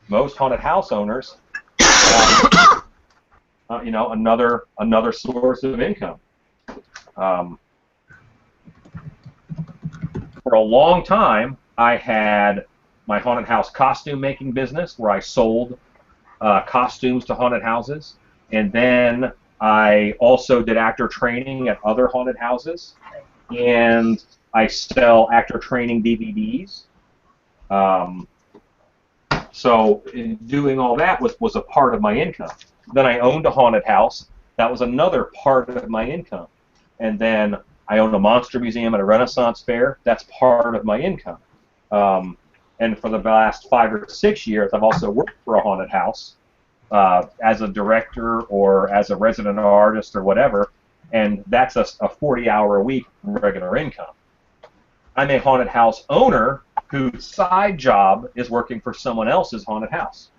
Most haunted house owners, you know, another source of income. For a long time, I had my haunted house costume making business where I sold costumes to haunted houses, and then I also did actor training at other haunted houses, and I sell actor training DVDs. So doing all that was a part of my income. Then I owned a haunted house. That was another part of my income. And then I owned a monster museum at a Renaissance fair. That's part of my income. And for the last 5 or 6 years, I've also worked for a haunted house as a director or as a resident artist or whatever, and that's a 40-hour-a-week regular income. I'm a haunted house owner whose side job is working for someone else's haunted house.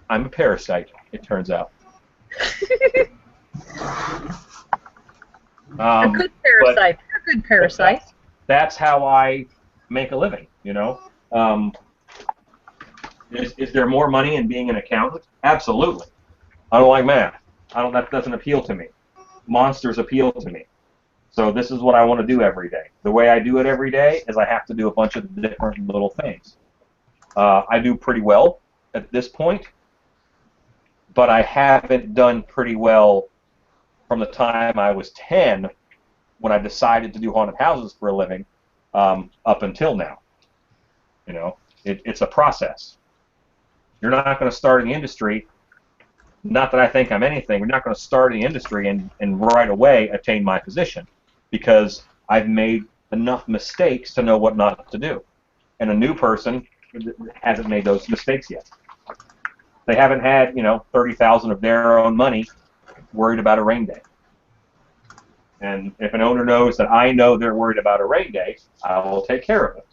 I'm a parasite, it turns out. A good parasite. A good parasite. That's how I make a living, you know. Is there more money in being an accountant? Absolutely. I don't like math. That doesn't appeal to me. Monsters appeal to me. So this is what I want to do every day. The way I do it every day is I have to do a bunch of different little things. I do pretty well at this point, but I haven't done pretty well from the time I was 10 when I decided to do haunted houses for a living up until now. You know, it's a process. You're not going to start in the industry, not that I think I'm anything, we're not going to start in the industry and right away attain my position, because I've made enough mistakes to know what not to do. And a new person hasn't made those mistakes yet. They haven't had, you know, $30,000 of their own money worried about a rain day. And if an owner knows that I know they're worried about a rain day, I will take care of it.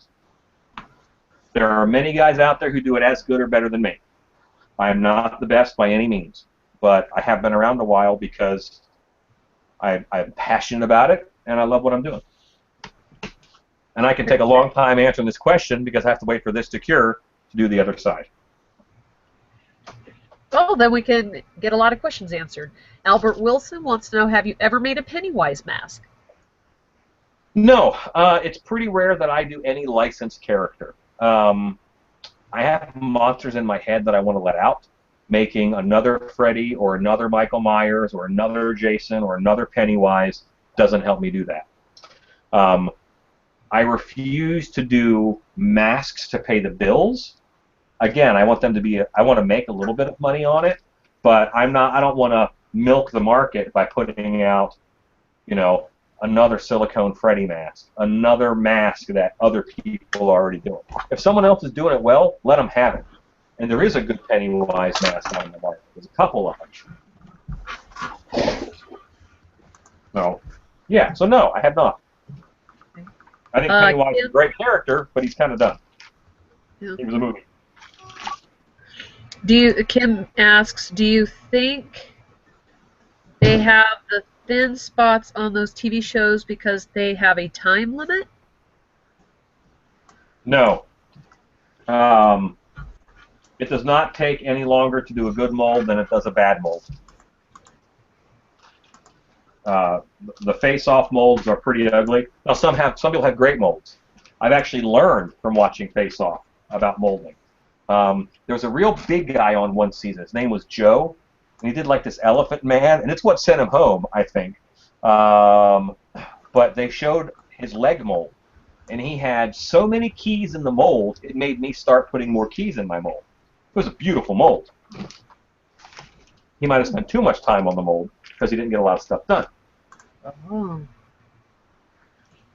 There are many guys out there who do it as good or better than me. I am not the best by any means, but I have been around a while because I'm passionate about it, and I love what I'm doing. And I can take a long time answering this question because I have to wait for this to cure to do the other side. Well, then we can get a lot of questions answered. Albert Wilson wants to know, have you ever made a Pennywise mask? No, it's pretty rare that I do any licensed character. I have monsters in my head that I want to let out. Making another Freddy or another Michael Myers or another Jason or another Pennywise doesn't help me do that. I refuse to do masks to pay the bills. Again, I want them to be. I want to make a little bit of money on it, but I don't want to milk the market by putting out, you know, another silicone Freddy mask, another mask that other people are already doing. If someone else is doing it well, let them have it. And there is a good Pennywise mask on the market. There's a couple of them. So, yeah. So no, I have not. I think Pennywise is a great character, but he's kind of done. Yeah. He was a movie. Kim asks, do you think they have the thin spots on those TV shows because they have a time limit? No. It does not take any longer to do a good mold than it does a bad mold. The face-off molds are pretty ugly. Now some people have great molds. I've actually learned from watching Face-Off about molding. There was a real big guy on one season. His name was Joe, and he did like this elephant man, and it's what sent him home, I think. But they showed his leg mold, and he had so many keys in the mold, it made me start putting more keys in my mold. It was a beautiful mold. He might have spent too much time on the mold because he didn't get a lot of stuff done. Oh.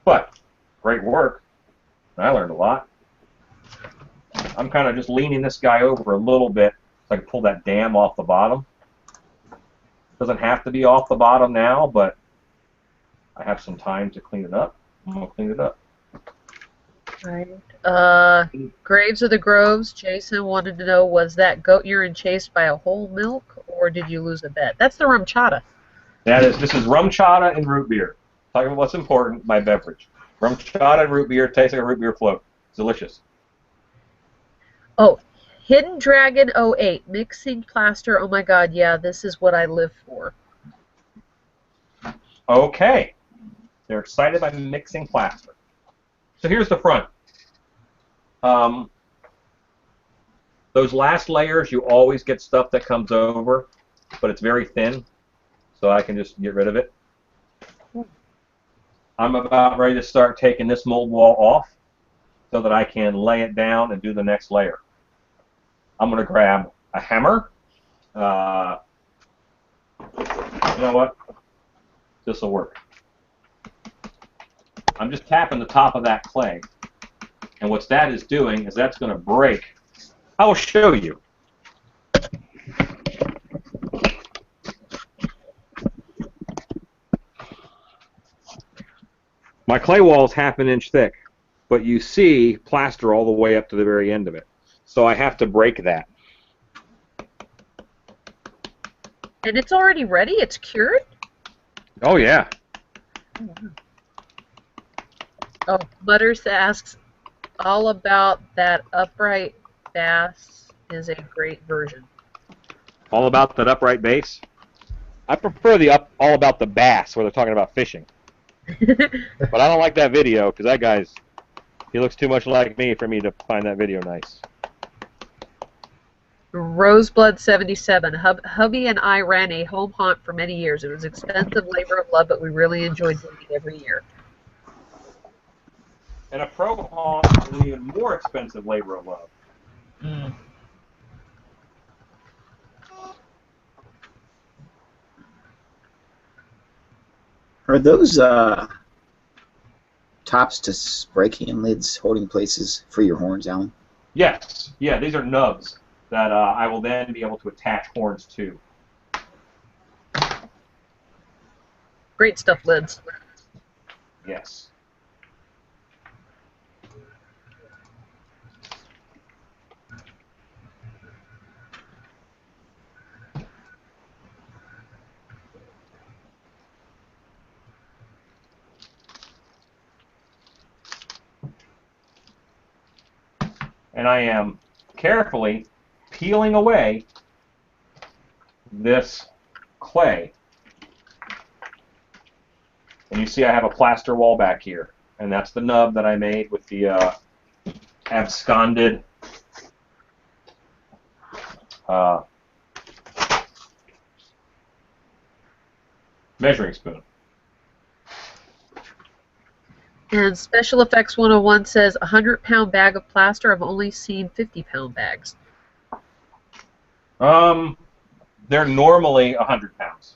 But great work. I learned a lot. I'm kind of just leaning this guy over a little bit so I can pull that dam off the bottom. Doesn't have to be off the bottom now, but I have some time to clean it up. I'm going to clean it up. Right. Graves of the Groves, Jason wanted to know, was that goat urine chased by a whole milk, or did you lose a bet? That's the rum chata. This is rum chata and root beer. Talking about what's important, my beverage. Rum chata and root beer, tastes like a root beer float. It's delicious. Oh, Hidden Dragon 08, mixing plaster. Oh my god, yeah, this is what I live for. Okay. They're excited by mixing plaster. So here's the front. Those last layers, you always get stuff that comes over, but it's very thin, so I can just get rid of it. I'm about ready to start taking this mold wall off so that I can lay it down and do the next layer. I'm going to grab a hammer. You know what? This will work. I'm just tapping the top of that clay. And what that is doing is that's going to break. I will show you. My clay wall is 1/2 inch thick. but you see plaster all the way up to the very end of it. So I have to break that. And it's already ready? It's cured? Oh, yeah. Oh, Butters asks, all about that upright bass is a great version. All about that upright base. I prefer the all about the bass where they're talking about fishing. But I don't like that video because that guy's, he looks too much like me for me to find that video nice. Roseblood 77. Hubby and I ran a home haunt for many years. It was expensive labor of love, but we really enjoyed doing it every year. And a pro haunt is an even more expensive labor of love. Mm. Are those tops to spray can lids holding places for your horns, Alan? Yes. Yeah, these are nubs that I will then be able to attach horns to. Great stuff, lids. Yes. And I am carefully peeling away this clay. And you see I have a plaster wall back here. And that's the nub that I made with the absconded measuring spoon. And Special Effects 101 says, 100-pound bag of plaster. I've only seen 50-pound bags. They're normally 100 pounds.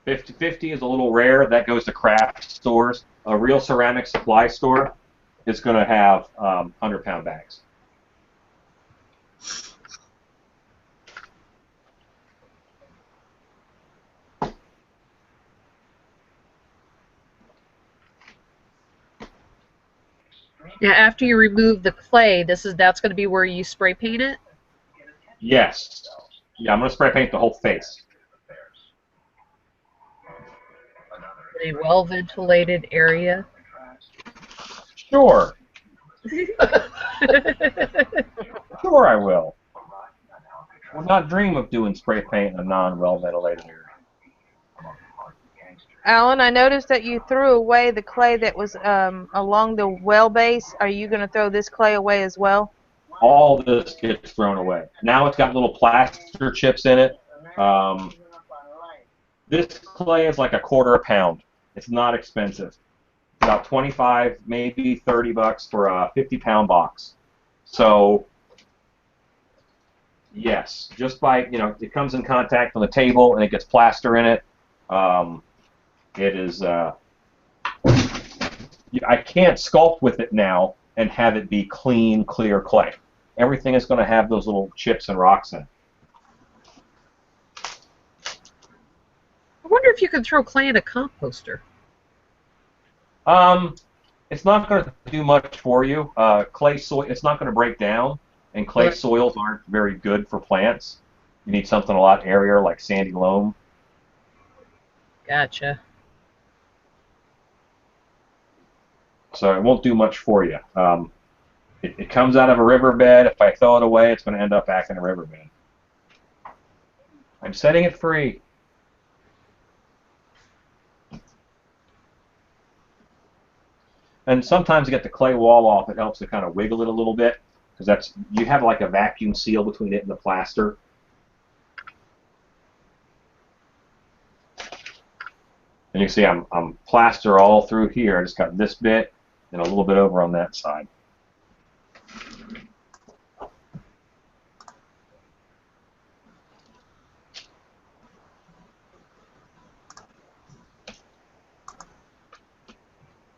50 is a little rare. That goes to craft stores. A real ceramic supply store is going to have 100-pound bags. Now, after you remove the clay, that's going to be where you spray paint it? Yes. Yeah, I'm going to spray paint the whole face. In a well-ventilated area? Sure. Sure I will. Would not dream of doing spray paint in a non-well-ventilated area. Alan, I noticed that you threw away the clay that was along the well base. Are you going to throw this clay away as well? All this gets thrown away. Now it's got little plaster chips in it. This clay is like $1/4 pound. It's not expensive. About 25, maybe 30 bucks for a 50-pound box. So, yes, just by, it comes in contact on the table and it gets plaster in it. It is, I can't sculpt with it now and have it be clean, clear clay. Everything is going to have those little chips and rocks in it. I wonder if you could throw clay in a composter. It's not going to do much for you. Clay soil, it's not going to break down, and clay Right. soils aren't very good for plants. You need something a lot airier, like sandy loam. Gotcha. So it won't do much for you. It comes out of a riverbed. If I throw it away, it's going to end up back in a riverbed. I'm setting it free. And sometimes to get the clay wall off, it helps to kind of wiggle it a little bit, because you have like a vacuum seal between it and the plaster. And you see I'm plaster all through here. I just got this bit and a little bit over on that side.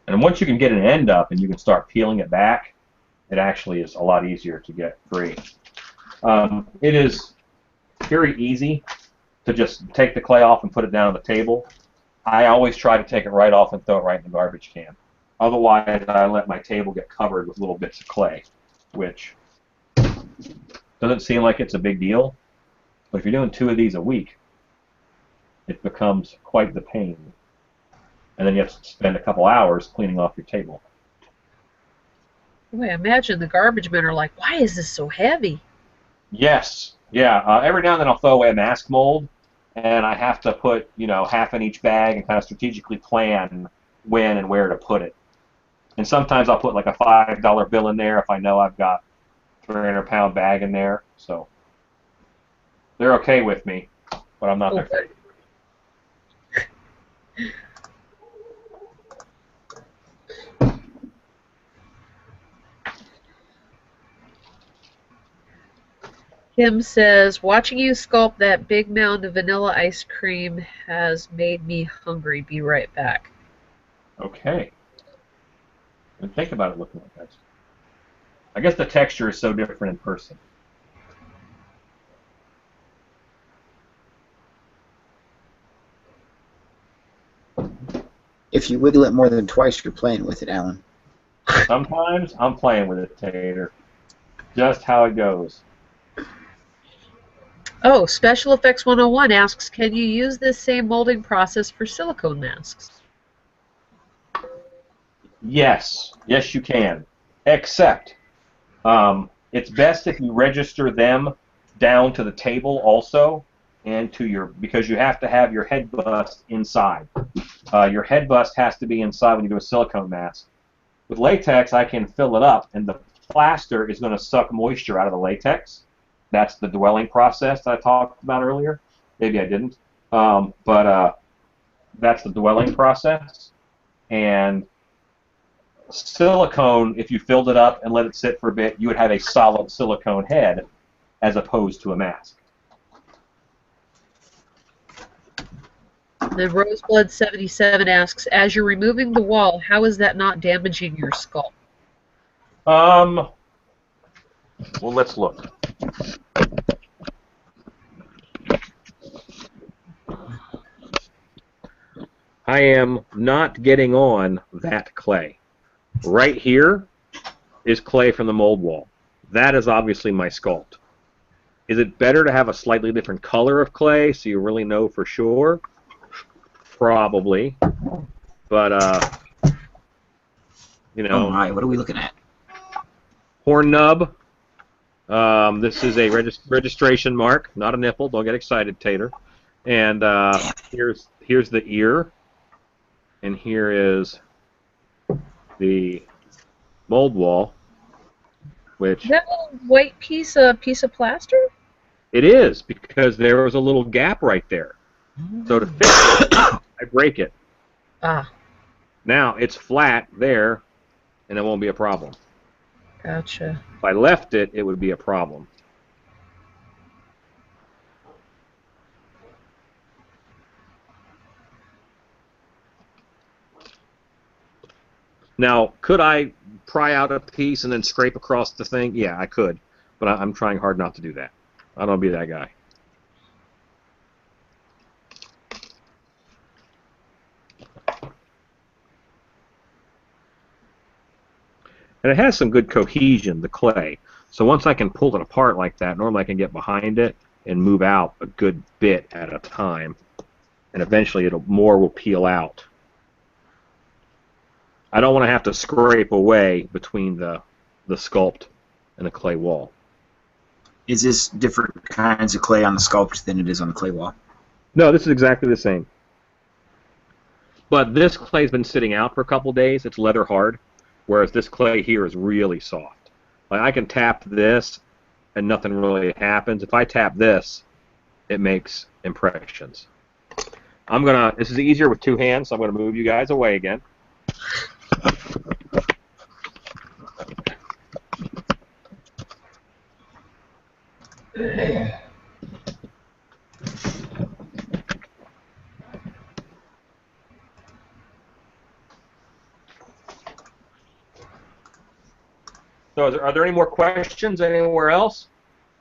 And once you can get an end up and you can start peeling it back, it actually is a lot easier to get free. It is very easy to just take the clay off and put it down on the table. I always try to take it right off and throw it right in the garbage can. Otherwise, I let my table get covered with little bits of clay, which doesn't seem like it's a big deal. But if you're doing 2 of these a week, it becomes quite the pain. And then you have to spend a couple hours cleaning off your table. Boy, I imagine the garbage men are like, why is this so heavy? Yes. Yeah. Every now and then I'll throw away a mask mold, and I have to put, half in each bag and kind of strategically plan when and where to put it. And sometimes I'll put like a $5 bill in there if I know I've got a 300-pound bag in there. So they're okay with me, but I'm not their favorite. Kim says, watching you sculpt that big mound of vanilla ice cream has made me hungry. Be right back. Okay. And think about it looking like that. I guess the texture is so different in person. If you wiggle it more than twice, you're playing with it, Alan. Sometimes I'm playing with it, Tater. Just how it goes. Oh, Special Effects 101 asks, can you use this same molding process for silicone masks? Yes. Yes, you can. Except, it's best if you register them down to the table also, and to because you have to have your head bust inside. Your head bust has to be inside when you do a silicone mask. With latex, I can fill it up, and the plaster is going to suck moisture out of the latex. That's the dwelling process that I talked about earlier. Maybe I didn't. But that's the dwelling process. And silicone, if you filled it up and let it sit for a bit, you would have a solid silicone head as opposed to a mask. Then Roseblood77 asks, as you're removing the wall, how is that not damaging your sculpt? Well, let's look. I am not getting on that clay. Right here is clay from the mold wall. That is obviously my sculpt. Is it better to have a slightly different color of clay so you really know for sure? Probably. But, Oh my, what are we looking at? horn nub. This is a registration mark, not a nipple. Don't get excited, Tater. And here's the ear. And here is the mold wall, which... Is that little white piece of plaster? It is, because there was a little gap right there. So to fix it, I break it. Ah, Now it's flat there, and it won't be a problem. gotcha. If I left it, it would be a problem. Now, could I pry out a piece and then scrape across the thing? Yeah, I could, but I'm trying hard not to do that. I don't want to be that guy. And it has some good cohesion, the clay. So once I can pull it apart like that, normally I can get behind it and move out a good bit at a time. And eventually more will peel out. I don't want to have to scrape away between the sculpt and the clay wall. Is this different kinds of clay on the sculpt than it is on the clay wall? No, this is exactly the same. But this clay's been sitting out for a couple days. It's leather hard, whereas this clay here is really soft. Like I can tap this and nothing really happens. If I tap this, it makes impressions. This is easier with 2 hands, so I'm gonna move you guys away again. So are there any more questions anywhere else?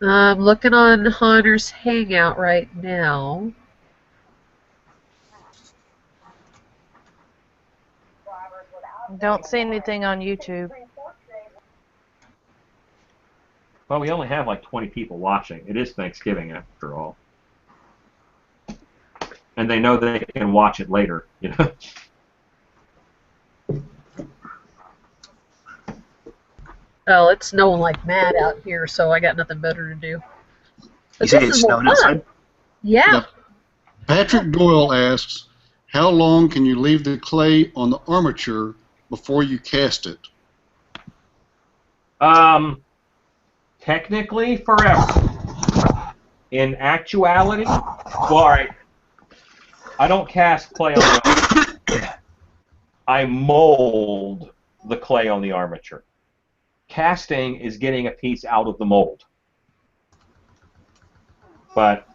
I'm looking on Hunter's Hangout right now. Don't see anything on YouTube. Well, we only have like 20 people watching. It is Thanksgiving after all. And they know they can watch it later, you know. Well, it's snowing like mad out here, so I got nothing better to do. You But say this it's is more snowing fun. outside? Yeah. Yeah. Patrick Doyle asks, how long can you leave the clay on the armature before you cast it? Technically, forever. In actuality, well, all right. I don't cast clay on the armature. I mold the clay on the armature. Casting is getting a piece out of the mold. But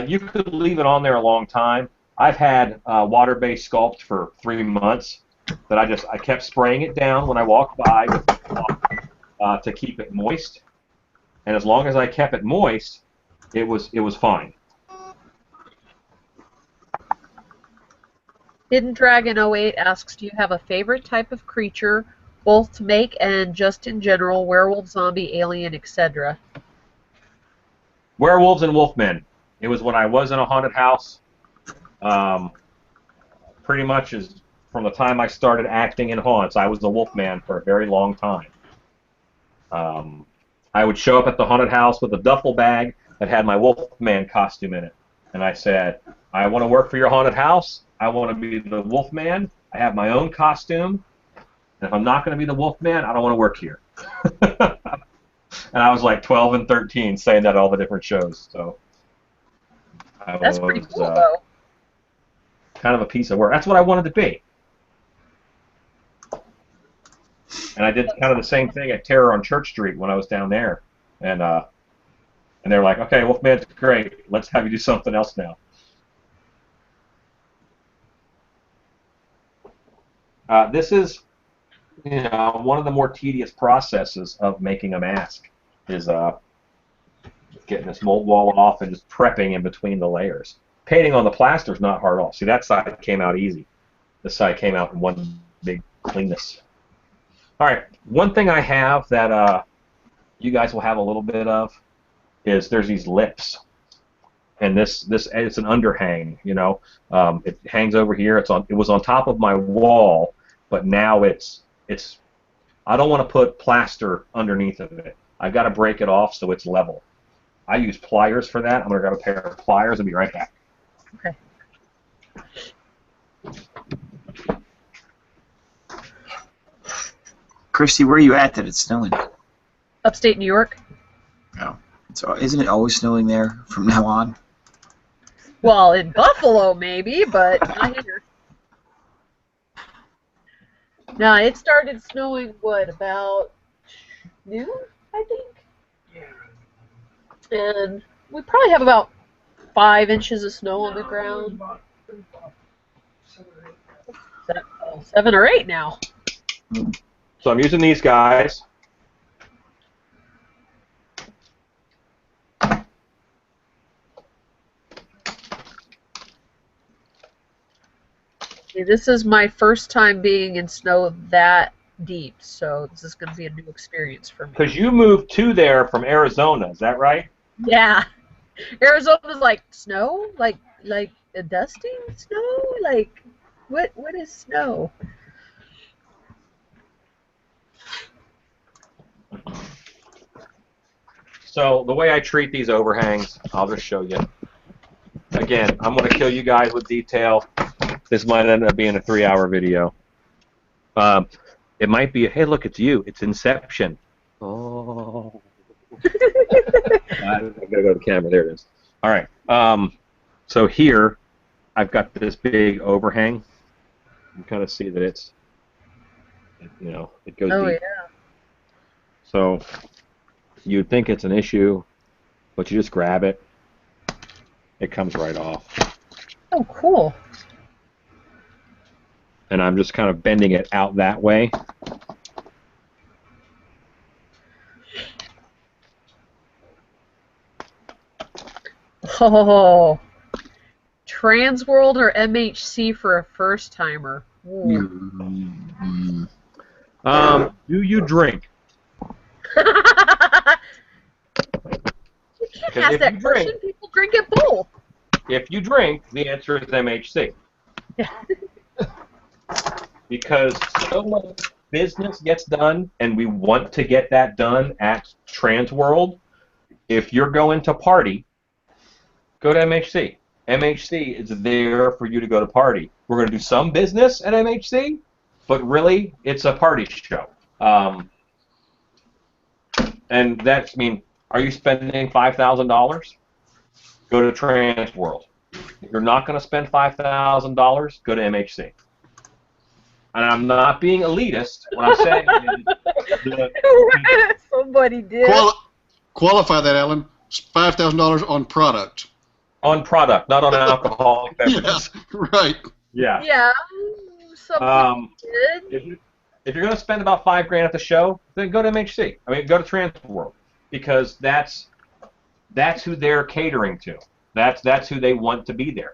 you could leave it on there a long time. I've had water-based sculpt for 3 months that I kept spraying it down when I walked by to keep it moist. And as long as I kept it moist, it was fine. Hidden Dragon 08 asks, do you have a favorite type of creature, both to make and just in general, werewolf, zombie, alien, etc.? Werewolves and wolfmen. It was when I was in a haunted house. Pretty much as from the time I started acting in haunts, I was the wolfman for a very long time. I would show up at the haunted house with a duffel bag that had my wolfman costume in it. And I said, I want to work for your haunted house. I want to be the wolfman. I have my own costume. And if I'm not going to be the wolfman, I don't want to work here. And I was like 12 and 13 saying that at all the different shows. So That's pretty cool, though. Kind of a piece of work. That's what I wanted to be. And I did kind of the same thing at Terror on Church Street when I was down there. And they were like, okay, Wolfman's great. Let's have you do something else now. This is, one of the more tedious processes of making a mask is getting this mold wall off and just prepping in between the layers. Painting on the plaster is not hard at all. See, that side came out easy. This side came out in one big cleanness. All right, one thing I have that you guys will have a little bit of is there's these lips, and this it's an underhang. It hangs over here. It was on top of my wall, but now it's. I don't want to put plaster underneath of it. I've got to break it off so it's level. I use pliers for that. I'm gonna grab a pair of pliers and be right back. Okay. Christy, where are you at that it's snowing? Upstate New York. No. So isn't it always snowing there from now on? Well, in Buffalo, maybe, but not here. No, it started snowing, about noon, I think? And we probably have about 5 inches of snow on the ground. 7 or 8 now. So I'm using these guys. This is my first time being in snow that deep, so this is going to be a new experience for me. Because you moved to there from Arizona, is that right? Yeah. Arizona's like snow? Like a dusting snow? Like, what is snow? So the way I treat these overhangs, I'll just show you. Again, I'm going to kill you guys with detail. This might end up being a 3-hour video. It might be, hey, look, it's you. It's Inception. Oh. I'm going to go to the camera. There it is. All right. So here, I've got this big overhang. You kind of see that it goes Oh, deep. yeah. So you'd think it's an issue, but you just grab it. It comes right off. Oh, cool. And I'm just kind of bending it out that way. Oh, Transworld or MHC for a first timer? Mm. Do you drink? You can't Because ask if that you question. drink- People drink at both. If you drink, the answer is MHC. Because so much business gets done, and we want to get that done at Transworld. If you're going to party, go to MHC. MHC is there for you to go to party. We're going to do some business at MHC, but really, it's a party show. And that's, I mean, are you spending $5,000? Go to Transworld. If you're not going to spend $5,000, go to MHC. And I'm not being elitist. What I'm saying is, Somebody did. Qualify that, Alan. $5,000 on product. on product, not on alcoholic beverages. Yeah, right. Yeah. Yeah. Somebody did. If you're going to spend about $5,000 at the show, then go to MHC. I mean, go to Transworld, because that's who they're catering to. That's who they want to be there.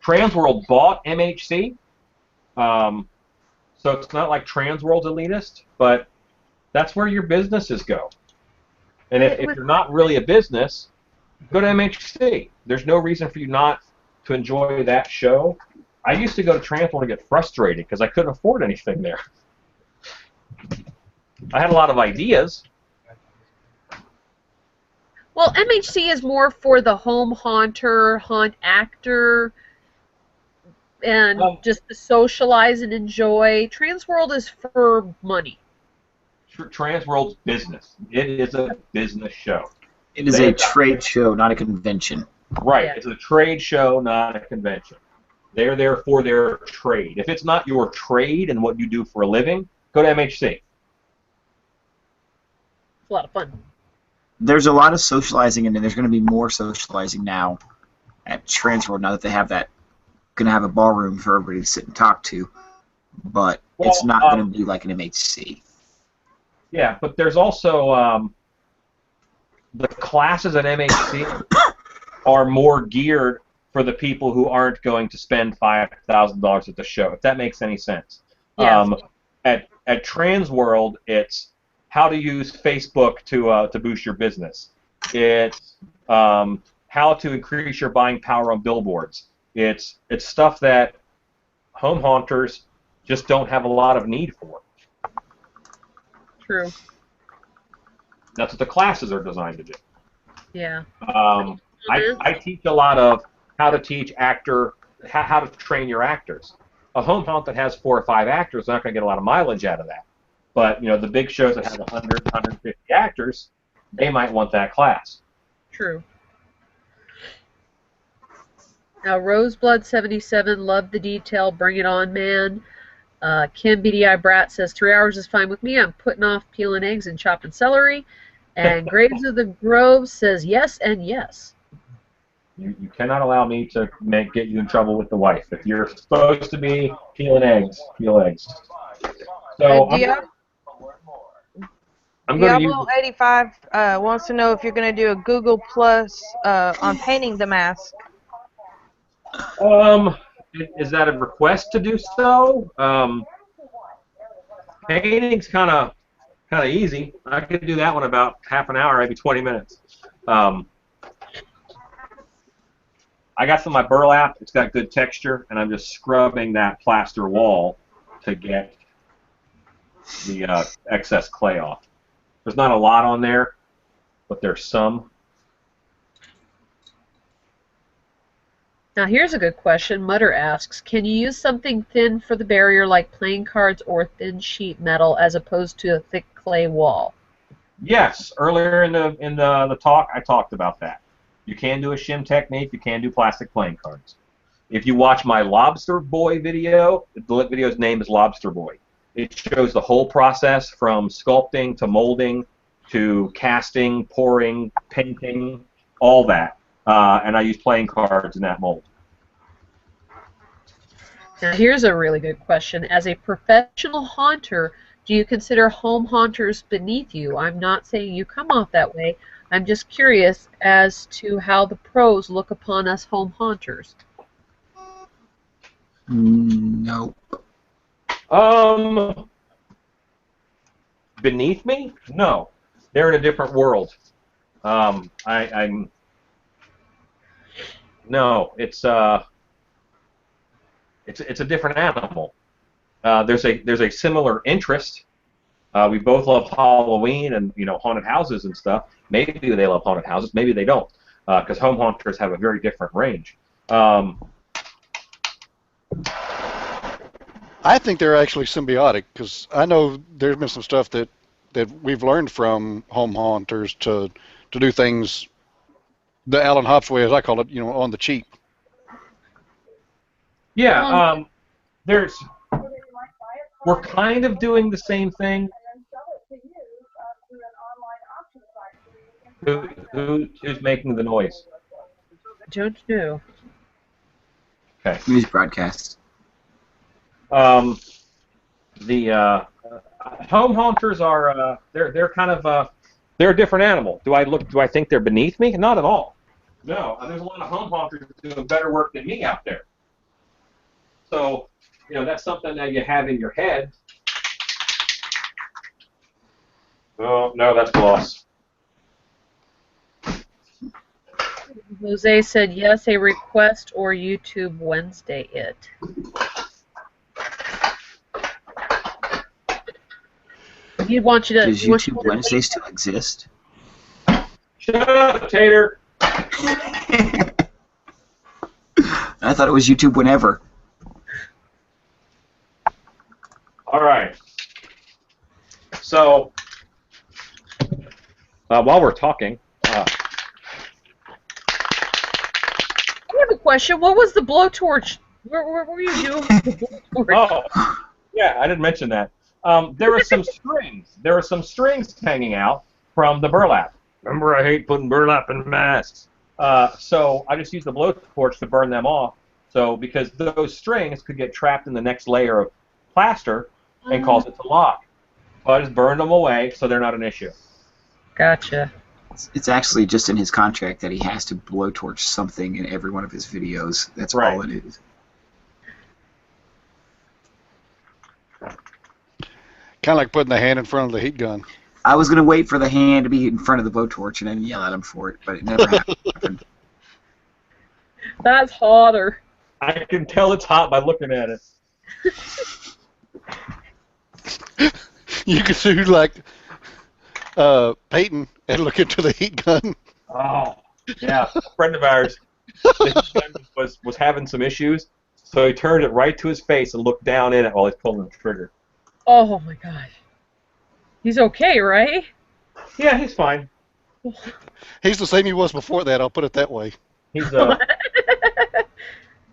Transworld bought MHC, so it's not like Transworld's elitist, but that's where your businesses go. And if you're not really a business, go to MHC. There's no reason for you not to enjoy that show. I used to go to Transworld and get frustrated because I couldn't afford anything there. I had a lot of ideas. Well, MHC is more for the home haunter, haunt actor, and just to socialize and enjoy. Transworld is for money. Transworld's business. It is a business show. It is a trade show, not a convention. Right. Yeah. It's a trade show, not a convention. They're there for their trade. If it's not your trade and what you do for a living, go to MHC. It's a lot of fun. There's a lot of socializing, and there's going to be more socializing now at Transworld, now that they have that, going to have a ballroom for everybody to sit and talk to, but it's not going to be like an MHC. Yeah, but there's also the classes at MHC are more geared for the people who aren't going to spend $5,000 at the show, if that makes any sense. Yes. At Transworld, it's how to use Facebook to boost your business. It's how to increase your buying power on billboards. It's stuff that home haunters just don't have a lot of need for. True. That's what the classes are designed to do. Yeah. I teach a lot of how to teach how to train your actors. A home haunt that has 4 or 5 actors is not going to get a lot of mileage out of that. But the big shows that have 100, 150 actors, they might want that class. True. Now, Roseblood77, love the detail, bring it on, man. Kim BDI Brat says 3 hours is fine with me. I'm putting off peeling eggs and chopping celery. And Graves of the Grove says yes and yes. You cannot allow me to get you in trouble with the wife. If you're supposed to be peeling eggs, peel eggs. So I'm going to use. Diablo 85 wants to know if you're going to do a Google Plus on painting the mask. Is that a request to do so? Painting's kind of easy. I could do that one about half an hour, maybe 20 minutes. I got some of my burlap. It's got good texture, and I'm just scrubbing that plaster wall to get the excess clay off. There's not a lot on there, but there's some. Now here's a good question. Mutter asks, can you use something thin for the barrier like playing cards or thin sheet metal as opposed to a thick clay wall? Yes, earlier in the talk I talked about that. You can do a shim technique, you can do plastic playing cards. If you watch my Lobster Boy video, the video's name is Lobster Boy. It shows the whole process from sculpting to molding to casting, pouring, painting, all that. And I use playing cards in that mold. Now here's a really good question. As a professional haunter, do you consider home haunters beneath you? I'm not saying you come off that way. I'm just curious as to how the pros look upon us home haunters. Nope. Beneath me? No, they're in a different world. I'm no, it's a different animal. There's a similar interest. We both love Halloween and haunted houses and stuff. Maybe they love haunted houses, maybe they don't, because home haunters have a very different range. I think they're actually symbiotic because I know there's been some stuff that we've learned from home haunters to do things the Alan Hops way, as I call it, on the cheap. Yeah, we're kind of doing the same thing. Who's making the noise? Don't know. Okay. News broadcast. The home haunters are they're kind of they're a different animal. Do I think they're beneath me? Not at all. No, there's a lot of home haunters doing better work than me out there. So that's something that you have in your head. Oh no, that's gloss. Jose said yes, a request or YouTube Wednesday it. He'd want you to. Does YouTube Wednesday still exist? Shut up, Tater. I thought it was YouTube whenever. All right. So while we're talking, I have a question. What was the blowtorch? What were you doing with the blowtorch? oh, yeah, I didn't mention that. There were some strings. There were some strings hanging out from the burlap. Remember, I hate putting burlap in masks. So I just used the blowtorch to burn them off. So because those strings could get trapped in the next layer of plaster and cause it to lock. So I just burned them away so they're not an issue. Gotcha. It's actually just in his contract that he has to blowtorch something in every one of his videos. That's Right. all it is. Kind of like putting the hand in front of the heat gun. I was going to wait for the hand to be in front of the blowtorch and then yell at him for it, but it never happened. That's hotter. I can tell it's hot by looking at it. You could sue like Peyton and look into the heat gun. Oh, yeah. A friend of ours was having some issues, so he turned it right to his face and looked down in it while he's pulling the trigger. Oh my gosh. He's okay, right? Yeah, he's fine. He's the same he was before that. I'll put it that way.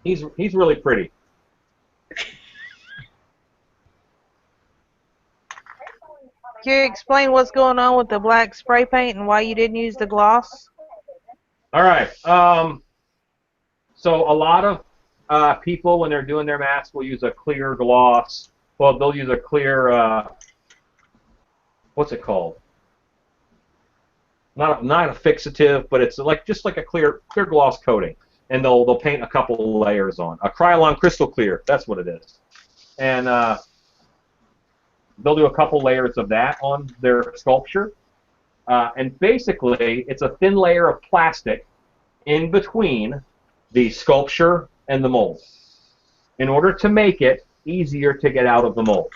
He's he's really pretty. Can you explain what's going on with the black spray paint and why you didn't use the gloss? All right. So a lot of people, when they're doing their masks, will use a clear gloss. Well, they'll use a clear. What's it called? Not a fixative, but it's just like a clear gloss coating, and they'll paint a couple layers on a Krylon crystal clear. That's what it is, and they'll do a couple layers of that on their sculpture, and basically it's a thin layer of plastic in between the sculpture and the mold, in order to make it easier to get out of the mold.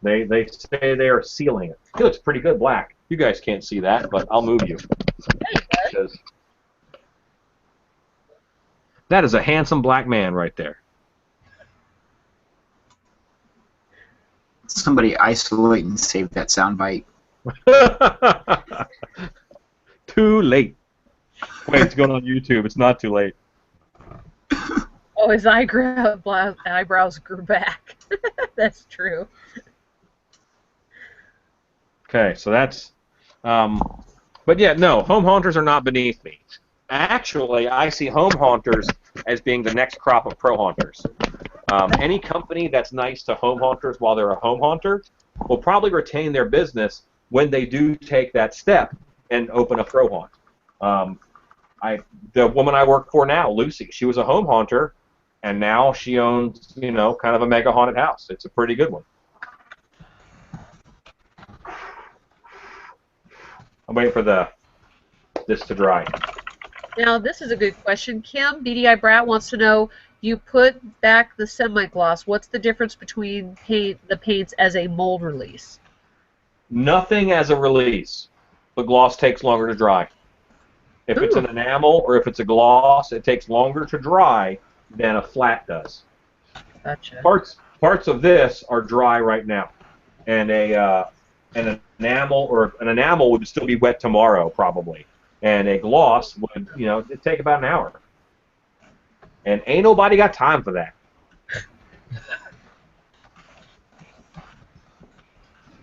They say they are sealing it. It looks pretty good black. You guys can't see that, but I'll move you. Because that is a handsome black man right there. Somebody isolate and save that soundbite. Too late. Wait, it's going on YouTube. It's not too late. Oh, his eyebrows grew back. That's true. Okay, so that's... but yeah, no, home haunters are not beneath me. Actually, I see home haunters as being the next crop of pro haunters. Any company that's nice to home haunters while they're a home haunter will probably retain their business when they do take that step and open a pro haunt. The woman I work for now, Lucy, she was a home haunter, and now she owns, you know, kind of a mega haunted house. It's a pretty good one. I'm waiting for this to dry. Now, this is a good question. Kim, BDI Brat wants to know, you put back the semi-gloss. What's the difference between the paints as a mold release? Nothing as a release. The gloss takes longer to dry. If it's an enamel or if it's a gloss, it takes longer to dry than a flat does. Gotcha. Parts of this are dry right now, and an enamel would still be wet tomorrow probably, and a gloss would, you know, it'd take about an hour. And ain't nobody got time for that.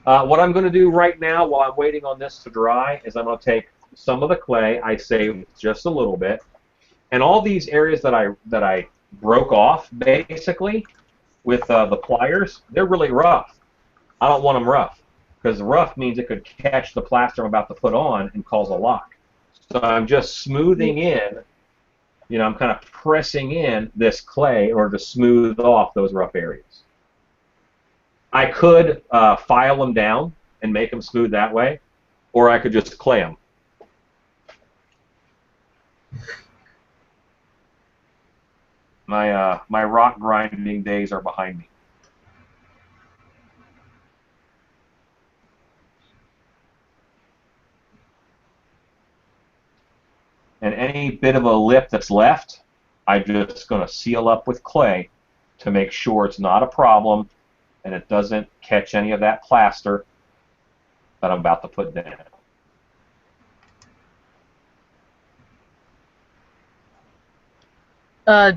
What I'm going to do right now while I'm waiting on this to dry is I'm going to take some of the clay, I saved just a little bit, and all these areas that I broke off basically with the pliers, they're really rough. I don't want them rough, because rough means it could catch the plaster I'm about to put on and cause a lock. So I'm just smoothing in, you know, I'm kind of pressing in this clay in order to smooth off those rough areas. I could file them down and make them smooth that way, or I could just clay them. My rock grinding days are behind me. And any bit of a lip that's left, I'm just going to seal up with clay to make sure it's not a problem and it doesn't catch any of that plaster that I'm about to put down.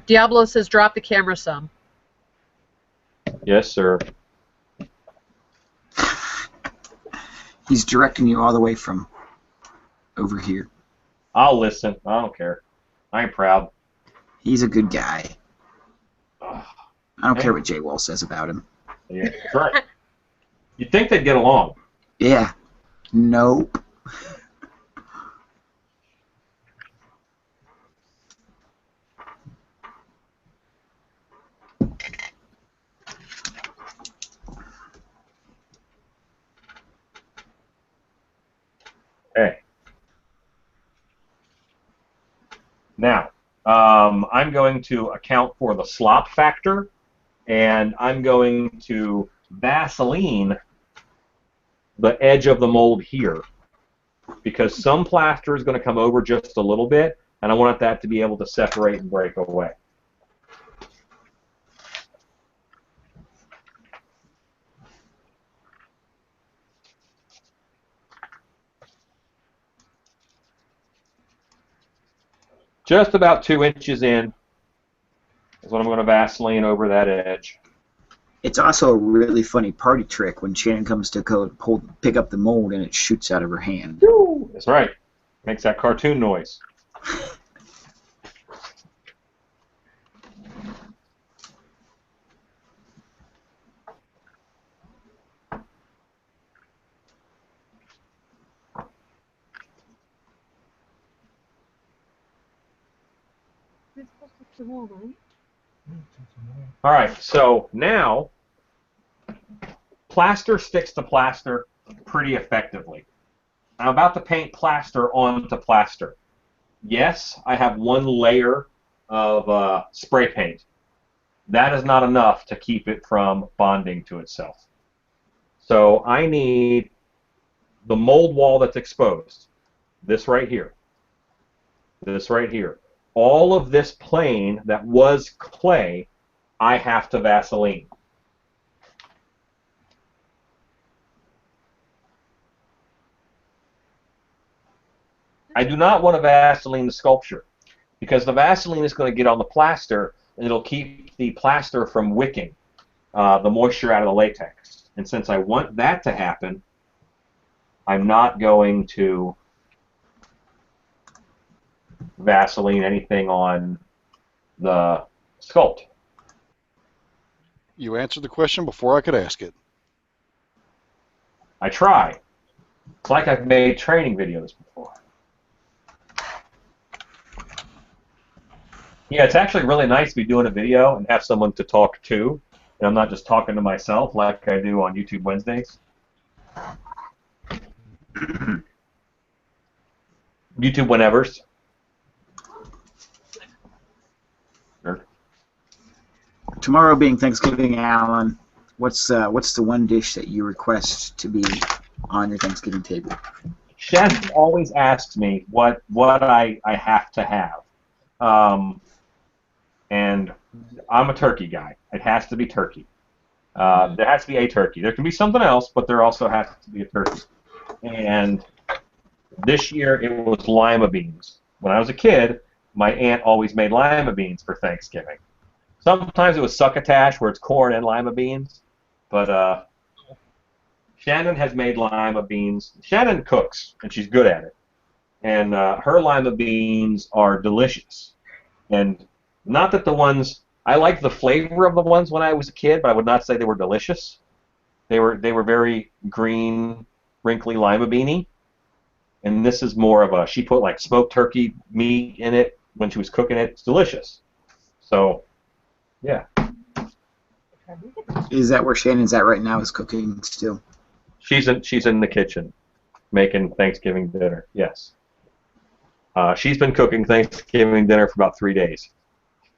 Diablo says drop the camera some. Yes, sir. He's directing you all the way from over here. I'll listen. I don't care. I ain't proud. He's a good guy. Ugh. I don't care what Jay Wall says about him. Yeah, that's right. You'd think they'd get along. Yeah. Nope. Okay. Now, I'm going to account for the slop factor, and I'm going to Vaseline the edge of the mold here, because some plaster is going to come over just a little bit, and I want that to be able to separate and break away. Just about 2 inches in is what I'm going to Vaseline over that edge. It's also a really funny party trick when Shannon comes to pick up the mold and it shoots out of her hand. Woo! That's right. Makes that cartoon noise. All right, so now plaster sticks to plaster pretty effectively. I'm about to paint plaster onto plaster. Yes, I have one layer of spray paint. That is not enough to keep it from bonding to itself. So I need the mold wall that's exposed. This right here. This right here. All of this plane that was clay, I have to Vaseline. I do not want to Vaseline the sculpture, because the Vaseline is going to get on the plaster and it'll keep the plaster from wicking the moisture out of the latex. And since I want that to happen, I'm not going to Vaseline anything on the sculpt. You answered the question before I could ask it. I try. It's like I've made training videos before. Yeah, it's actually really nice to be doing a video and have someone to talk to. And I'm not just talking to myself like I do on YouTube Wednesdays. YouTube whenevers. Sure. Tomorrow being Thanksgiving, Alan, what's the one dish that you request to be on your Thanksgiving table? Chef always asks me what I have to have. And I'm a turkey guy. It has to be turkey. There has to be a turkey. There can be something else, but there also has to be a turkey. And this year it was lima beans. When I was a kid, my aunt always made lima beans for Thanksgiving. Sometimes it was succotash, where it's corn and lima beans. But Shannon has made lima beans. Shannon cooks, and she's good at it. And her lima beans are delicious. And not that the ones I liked the flavor of the ones when I was a kid, but I would not say they were delicious. They were very green, wrinkly lima beany. And this is more of a, she put like smoked turkey meat in it when she was cooking it. It's delicious. So, yeah. Is that where Shannon's at right now? Is cooking still? She's in the kitchen making Thanksgiving dinner. Yes. She's been cooking Thanksgiving dinner for about 3 days.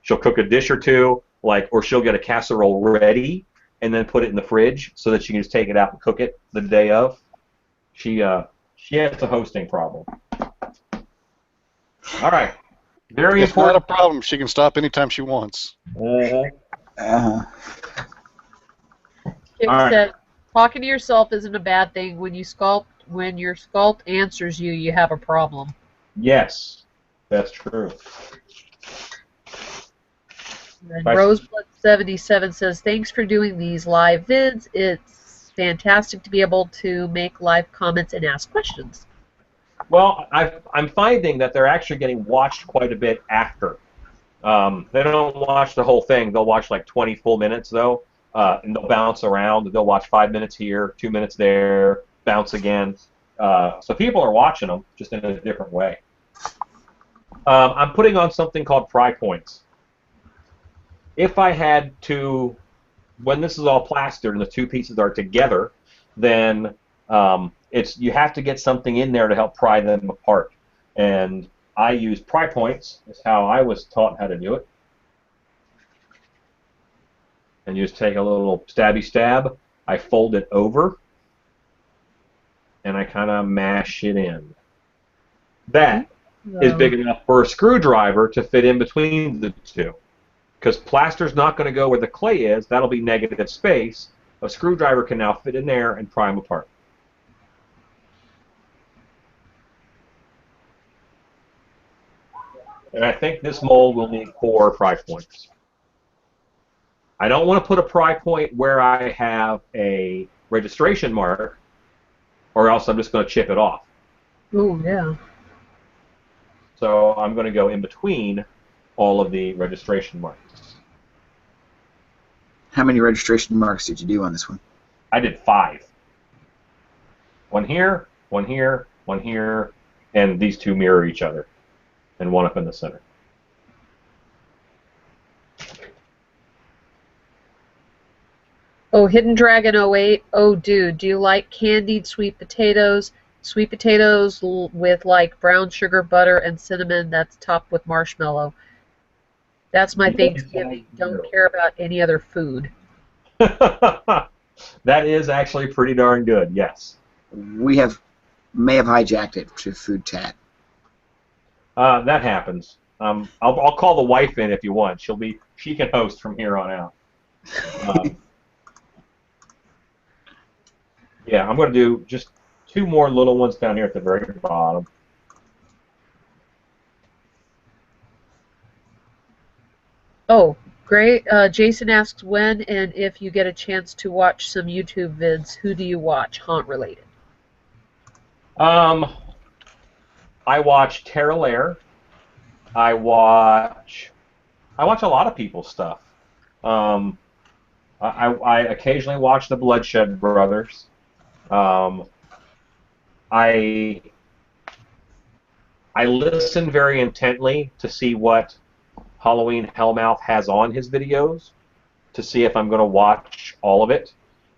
She'll cook a dish or two, or she'll get a casserole ready and then put it in the fridge so that she can just take it out and cook it the day of. She has a hosting problem. All right. Very It's important. not a problem. She can stop anytime she wants. Kim All right. said, talking to yourself isn't a bad thing. When your sculpt answers you, you have a problem. Yes, that's true. And Right. Roseblood77 says, thanks for doing these live vids. It's fantastic to be able to make live comments and ask questions. Well, I'm finding that they're actually getting watched quite a bit after. They don't watch the whole thing. They'll watch like 20 full minutes, though, and they'll bounce around. They'll watch 5 minutes here, 2 minutes there, bounce again. So people are watching them, just in a different way. I'm putting on something called pry points. If I had to, when this is all plastered and the two pieces are together, then you have to get something in there to help pry them apart. And I use pry points. Is how I was taught how to do it. And you just take a little stabby stab. I fold it over, and I kind of mash it in. That is big enough for a screwdriver to fit in between the two. Because plaster's not going to go where the clay is. That'll be negative space. A screwdriver can now fit in there and pry them apart. And I think this mold will need 4 pry points. I don't want to put a pry point where I have a registration mark, or else I'm just going to chip it off. Oh, yeah. So I'm going to go in between all of the registration marks. How many registration marks did you do on this one? I did 5. 1 here, 1 here, 1 here, and these 2 mirror each other, and 1 up in the center. Oh, Hidden Dragon 08. Oh, dude, do you like candied sweet potatoes? Sweet potatoes with like brown sugar, butter, and cinnamon that's topped with marshmallow. That's my Thanksgiving. Don't care about any other food. That is actually pretty darn good, yes. We may have hijacked it to Food Tat. That happens. I'll call the wife in if you want. She can host from here on out. Yeah, I'm going to do just 2 more little ones down here at the very bottom. Oh, great. Jason asks when and if you get a chance to watch some YouTube vids, who do you watch, haunt related? I watch Tara Lair. I watch a lot of people's stuff. I occasionally watch the Bloodshed Brothers. I listen very intently to see what Halloween Hellmouth has on his videos to see if I'm going to watch all of it.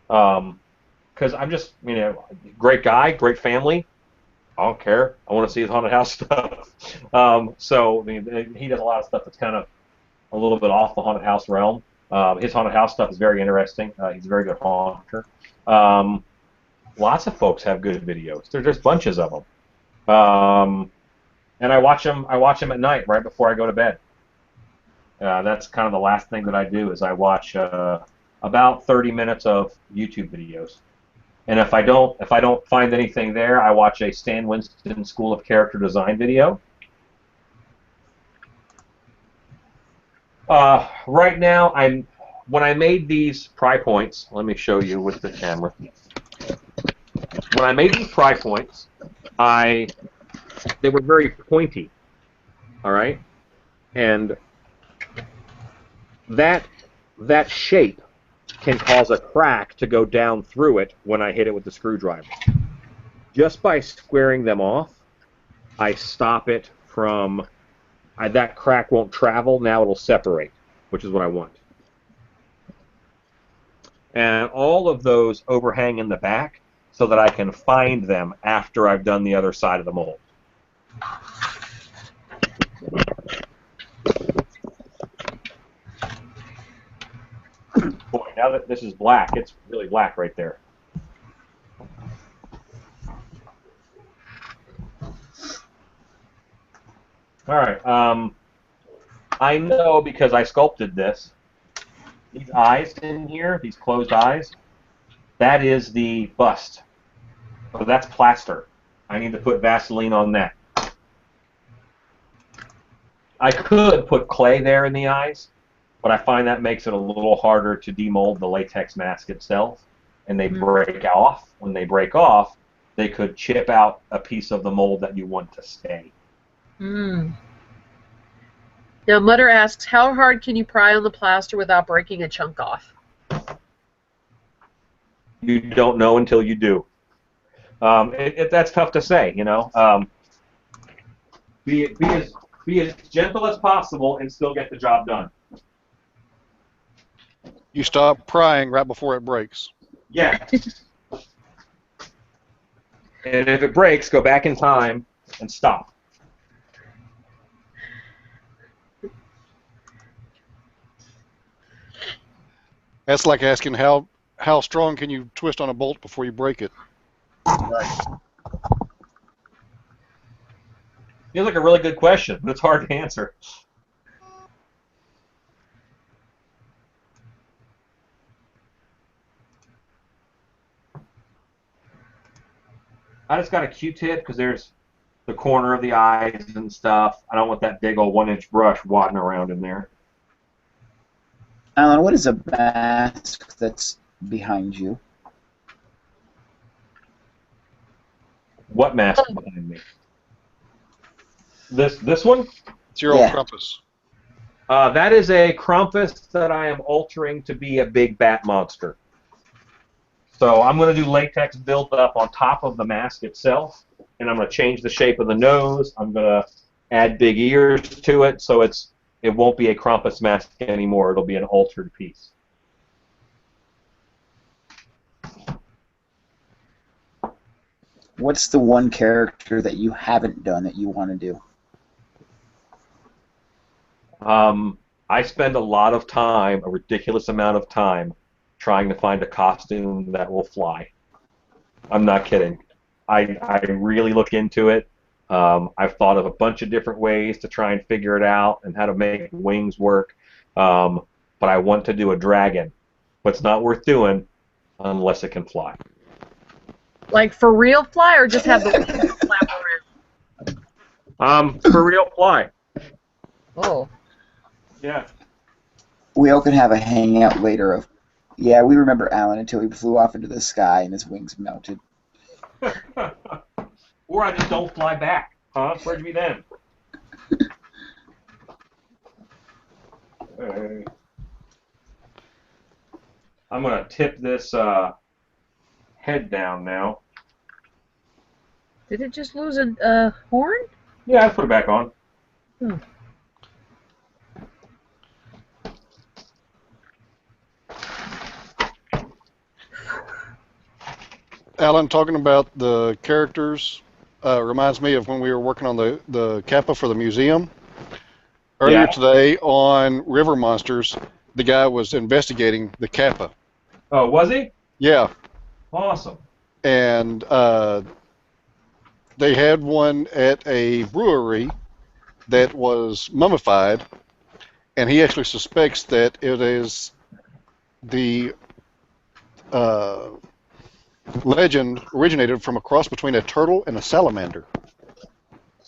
Because I'm just, great guy, great family. I don't care. I want to see his haunted house stuff. So he does a lot of stuff that's kind of a little bit off the haunted house realm. His haunted house stuff is very interesting. He's a very good haunter. Lots of folks have good videos. There's just bunches of them. And I watch them at night right before I go to bed. That's kind of the last thing that I do is I watch about 30 minutes of YouTube videos. And if I don't find anything there, I watch a Stan Winston School of Character Design video. Right now, when I made these pry points, let me show you with the camera. When I made these pry points, they were very pointy. All right, and that shape can cause a crack to go down through it when I hit it with the screwdriver. Just by squaring them off, I stop it from, that crack won't travel, now it'll separate, which is what I want. And all of those overhang in the back so that I can find them after I've done the other side of the mold. Boy, now that this is black, it's really black right there. All right. I know because I sculpted this. These eyes in here, these closed eyes, that is the bust. So that's plaster. I need to put Vaseline on that. I could put clay there in the eyes, but I find that makes it a little harder to demold the latex mask itself, and they break off. When they break off, they could chip out a piece of the mold that you want to stay. Mm. Now, Mutter asks, how hard can you pry on the plaster without breaking a chunk off? You don't know until you do. That's tough to say, Be as gentle as possible and still get the job done. You stop prying right before it breaks. Yeah. And if it breaks, go back in time and stop. That's like asking how strong can you twist on a bolt before you break it. Right. Feels like a really good question, but it's hard to answer. I just got a Q-tip because there's the corner of the eyes and stuff. I don't want that big old 1-inch brush wadding around in there. Alan, what is a mask that's behind you? What mask is behind me? This one? It's your old Krampus. That is a Krampus that I am altering to be a big bat monster. So I'm going to do latex build-up on top of the mask itself, and I'm going to change the shape of the nose. I'm going to add big ears to it, so it won't be a Krampus mask anymore. It'll be an altered piece. What's the one character that you haven't done that you want to do? I spend a lot of time, a ridiculous amount of time, trying to find a costume that will fly. I'm not kidding. I really look into it. I've thought of a bunch of different ways to try and figure it out and how to make wings work. But I want to do a dragon. But it's not worth doing unless it can fly. Like for real fly, or just have the wings flap around? For real fly. Oh. Yeah. We all could have a hangout later of, yeah, we remember Alan until he flew off into the sky and his wings melted. Or I just don't fly back. Huh? Where'd you be then? I'm going to tip this head down now. Did it just lose a horn? Yeah, I put it back on. Hmm. Alan, talking about the characters reminds me of when we were working on the Kappa for the museum. Earlier today on River Monsters, the guy was investigating the Kappa. Oh, was he? Yeah. Awesome. And they had one at a brewery that was mummified, and he actually suspects that it is the legend originated from a cross between a turtle and a salamander.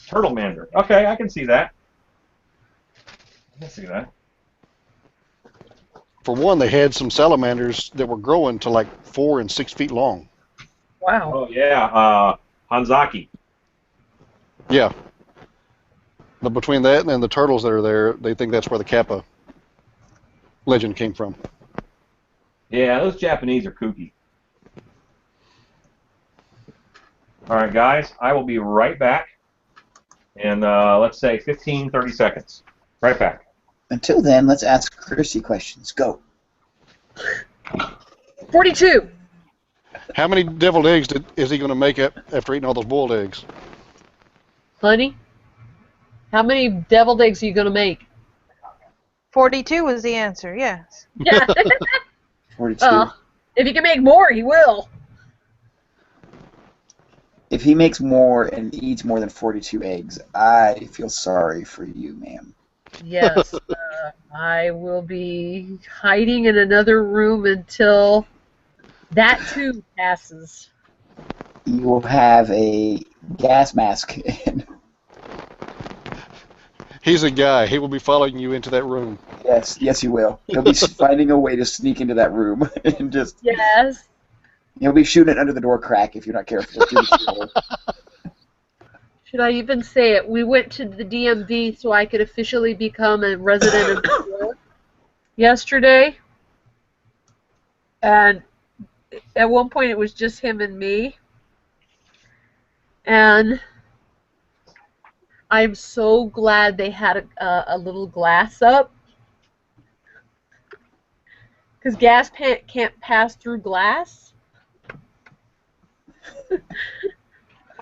Turtlemander. Okay, I can see that. I can see that. For one, they had some salamanders that were growing to like 4 and 6 feet long. Wow. Oh, yeah. Hanzaki. Yeah. But between that and then the turtles that are there, they think that's where the Kappa legend came from. Yeah, those Japanese are kooky. All right, guys, I will be right back in, let's say, 15, 30 seconds. Right back. Until then, let's ask Chrissy questions. Go. 42. How many deviled eggs is he going to make after eating all those boiled eggs? Honey, how many deviled eggs are you going to make? 42 was the answer, yes. Yeah. 42. If he can make more, he will. If he makes more and eats more than 42 eggs, I feel sorry for you, ma'am. Yes. I will be hiding in another room until that too passes. You will have a gas mask in. He's a guy. He will be following you into that room. Yes, he will. He'll be finding a way to sneak into that room and just. Yes. He'll be shooting it under the door crack if you're not careful. Should I even say it? We went to the DMV so I could officially become a resident of New York yesterday. And at one point it was just him and me. And I'm so glad they had a little glass up. Because gas can't pass through glass.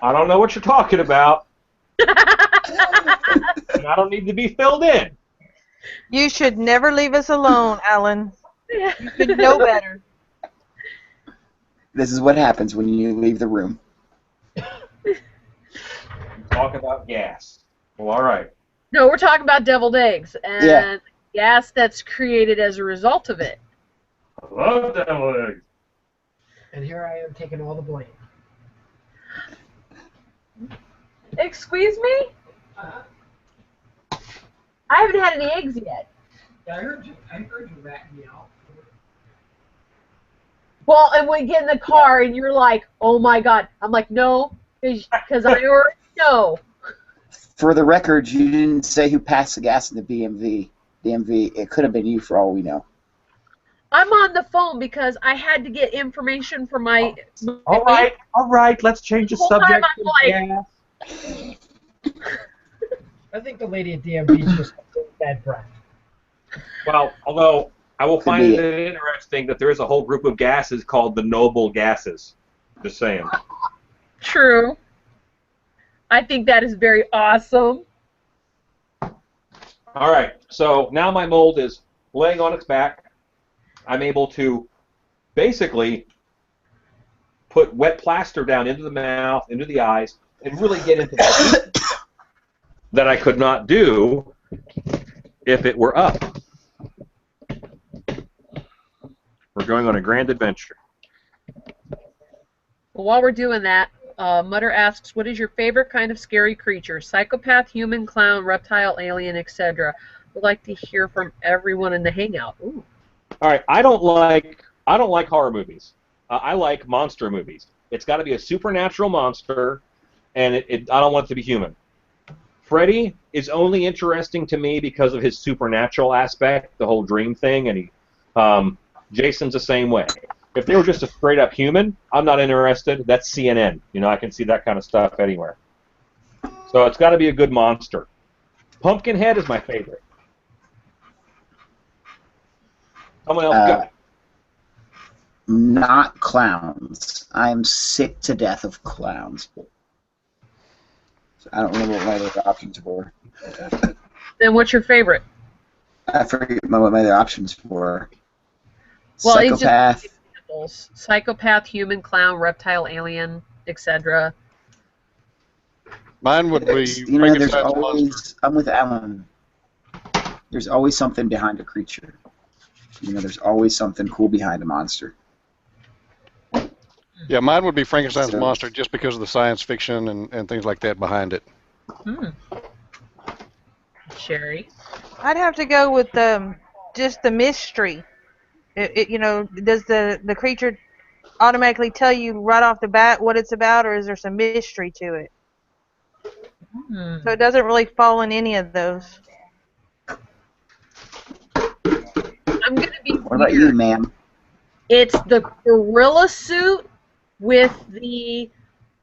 I don't know what you're talking about. And I don't need to be filled in. You should never leave us alone, Alan. You should know better. This is what happens when you leave the room. Talk about gas. Well, all right. No, we're talking about deviled eggs and gas that's created as a result of it. I love deviled eggs. And here I am taking all the blame. Excuse me? I haven't had any eggs yet. Yeah, I heard you ratting me out. Well, and we get in the car and you're like, oh my God. I'm like, no, because I already know. For the record, you didn't say who passed the gas in the DMV. It could have been you for all we know. I'm on the phone because I had to get information from my... All right, let's change the subject. I think the lady at DMV just had bad breath. Well, although I will find it interesting that there is a whole group of gases called the noble gases. Just saying. True. I think that is very awesome. All right, so now my mold is laying on its back. I'm able to basically put wet plaster down into the mouth, into the eyes, and really get into the that I could not do if it were up. We're going on a grand adventure. Well, while we're doing that, Mutter asks, what is your favorite kind of scary creature? Psychopath, human, clown, reptile, alien, etc. Would like to hear from everyone in the hangout. Ooh. All right, I don't like horror movies. I like monster movies. It's got to be a supernatural monster, and I don't want it to be human. Freddy is only interesting to me because of his supernatural aspect, the whole dream thing, and Jason's the same way. If they were just a straight-up human, I'm not interested. That's CNN. You know, I can see that kind of stuff anywhere. So it's got to be a good monster. Pumpkinhead is my favorite. Someone else go. Not clowns. I'm sick to death of clowns. So I don't remember what my other options were. Then what's your favorite? I forget what my other options were. Well, it's just Psychopath. examples. Psychopath, human, clown, reptile, alien, etc. Mine would be There's Frankenstein's always. monster. I'm with Alan. There's always something behind a creature. There's always something cool behind a monster. Yeah, mine would be Frankenstein's So- monster just because of the science fiction and things like that behind it. Sherry? I'd have to go with just the mystery. Does the creature automatically tell you right off the bat what it's about, or is there some mystery to it? So it doesn't really fall in any of those. I'm going to be What about you, ma'am? It's the gorilla suit with the,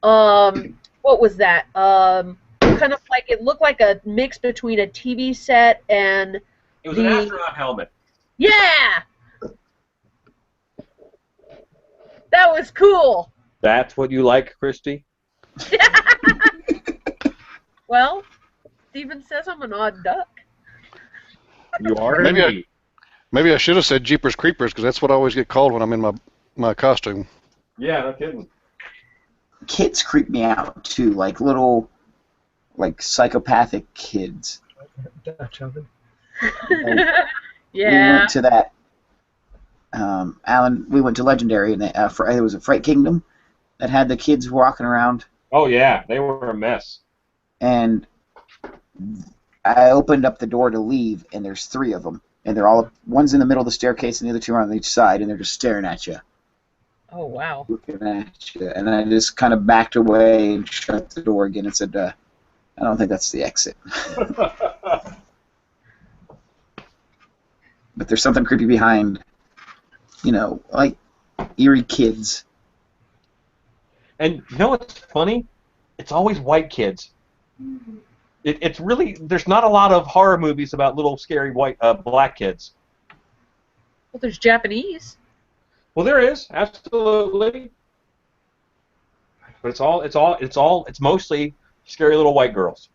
what was that? Kind of like, it looked like a mix between a TV set and It was an astronaut helmet. Yeah! That was cool. That's what you like, Christy? Well, Steven says I'm an odd duck. You are Maybe indeed. Maybe I should have said Jeepers Creepers because that's what I always get called when I'm in my costume. Yeah, no kidding. Kids creep me out too, like little, psychopathic kids. Dutch oven. We Yeah. went to that. Alan, we went to Legendary, and there was a Fright Kingdom that had the kids walking around. Oh, yeah, they were a mess. And I opened up the door to leave, and there's 3 of them, and they're all one's in the middle of the staircase, and the other 2 are on each side, and they're just staring at you, Oh, wow. looking at you. And I just kind of backed away and shut the door again and said, "I don't think that's the exit." But there's something creepy behind, like eerie kids. And you know what's funny? It's always white kids. It's really, there's not a lot of horror movies about little scary black kids. Well, there's Japanese. Well, there is, absolutely. But it's mostly scary little white girls.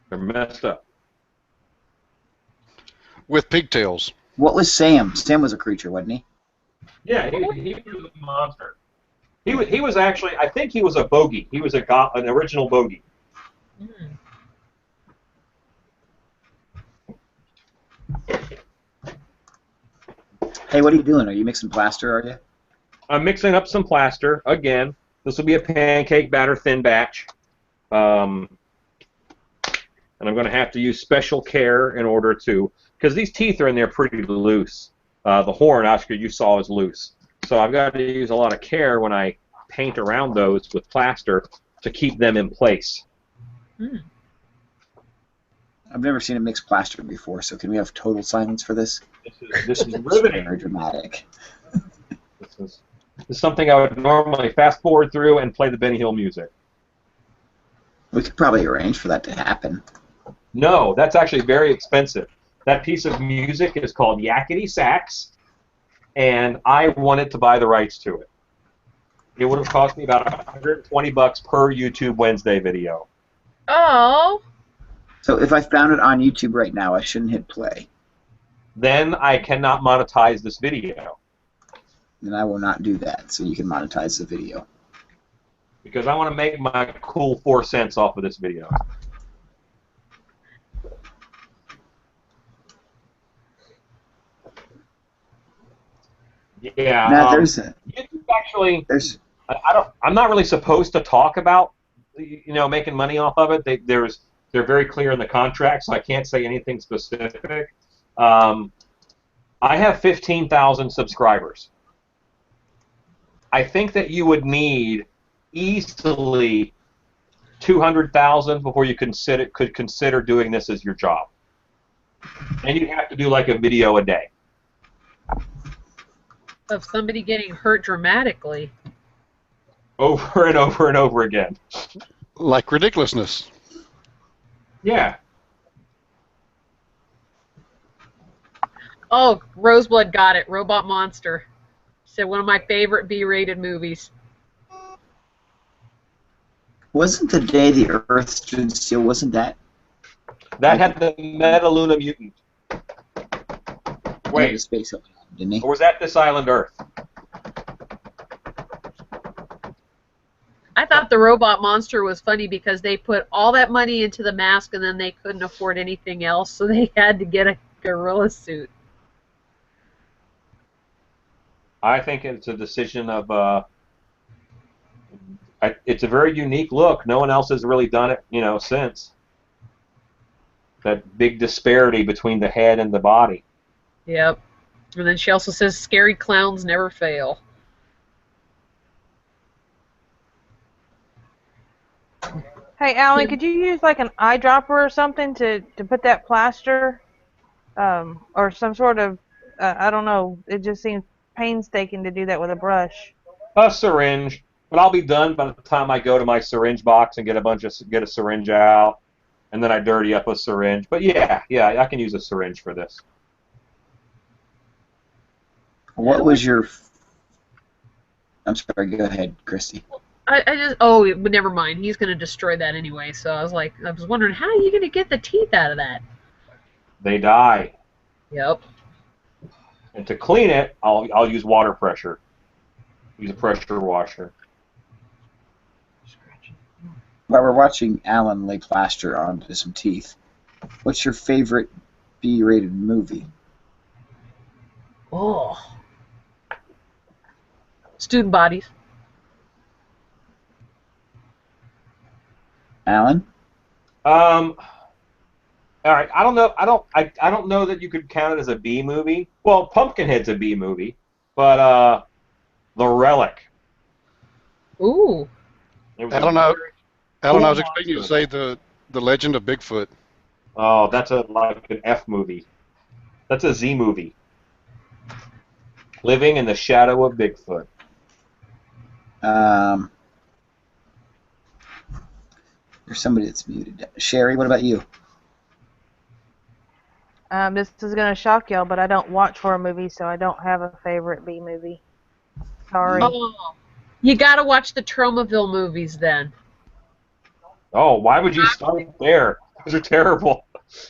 They're messed up. With pigtails. What was Sam? Sam was a creature, wasn't he? Yeah, he was a monster. He was actually, I think he was a bogey. He was an original bogey. Hey, what are you doing? Are you mixing plaster, are you? I'm mixing up some plaster. Again, this will be a pancake batter thin batch. And I'm going to have to use special care in order to, because these teeth are in there pretty loose. The horn, Oscar, you saw is loose. So I've got to use a lot of care when I paint around those with plaster to keep them in place. I've never seen a mixed plaster before, so can we have total silence for this? This is riveting. Very dramatic. This is something I would normally fast forward through and play the Benny Hill music. We could probably arrange for that to happen. No, that's actually very expensive. That piece of music is called Yakety Sax, and I wanted to buy the rights to it. It would have cost me about $120 per YouTube Wednesday video. Oh. So if I found it on YouTube right now, I shouldn't hit play. Then I cannot monetize this video Then I will not do that, so you can monetize the video. because I want to make my cool 4 cents off of this video. Yeah. Now YouTube actually. there's I'm not really supposed to talk about, making money off of it. They're very clear in the contract, so I can't say anything specific. I have 15,000 subscribers. I think that you would need easily 200,000 before you could consider doing this as your job. And you'd have to do like a video a day. Of somebody getting hurt dramatically. Over and over and over again. Like ridiculousness. Yeah. Oh, Roseblood got it. Robot monster. Said one of my favorite B-rated movies. Wasn't the day the Earth stood still? Wasn't that? That had the Metaluna mutant. Wait, Wait, space alien, didn't he? or was that This Island Earth? I thought the robot monster was funny because they put all that money into the mask and then they couldn't afford anything else, so they had to get a gorilla suit. I think it's a decision of. It's a very unique look. No one else has really done it, since. That big disparity between the head and the body. Yep. And then she also says, scary clowns never fail. Hey, Alan, could you use like an eyedropper or something to put that plaster, or some sort of, I don't know. It just seems painstaking to do that with a brush. A syringe, but I'll be done by the time I go to my syringe box and get a syringe out, and then I dirty up a syringe. But yeah, I can use a syringe for this. What was your? I'm sorry. Go ahead, Christy. But never mind. He's going to destroy that anyway. So I was wondering, how are you going to get the teeth out of that? They die. Yep. And to clean it, I'll use water pressure. Use a pressure washer. While we're watching Alan lay plaster onto some teeth, what's your favorite B-rated movie? Oh. Student Bodies. Alan? All right. I don't know. I don't know that you could count it as a B movie. Well, Pumpkinhead's a B movie, but The Relic. Ooh. Alan, I was expecting you to say the Legend of Bigfoot. Oh, that's like an F movie. That's a Z movie. Living in the Shadow of Bigfoot. There's somebody that's muted. Sherry, what about you? This is gonna shock y'all, but I don't watch horror movies, so I don't have a favorite B movie. Sorry. Oh. You got to watch the Tromaville movies then. Oh, why would you start there? Those are terrible.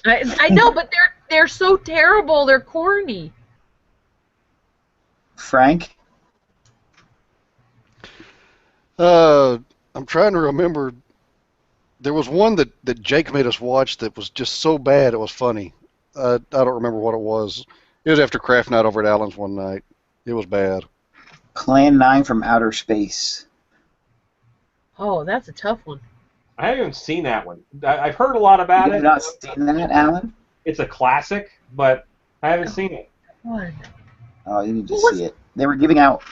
I know, but they're so terrible. They're corny. Frank? I'm trying to remember. There was one that Jake made us watch that was just so bad it was funny. I don't remember what it was. It was after craft night over at Allen's one night. It was bad. Plan 9 from Outer Space. Oh, that's a tough one. I haven't even seen that one. I've heard a lot about You it. have not seen that, Alan? It's a classic, but I haven't seen it. One. Oh, you need to see it. They were giving out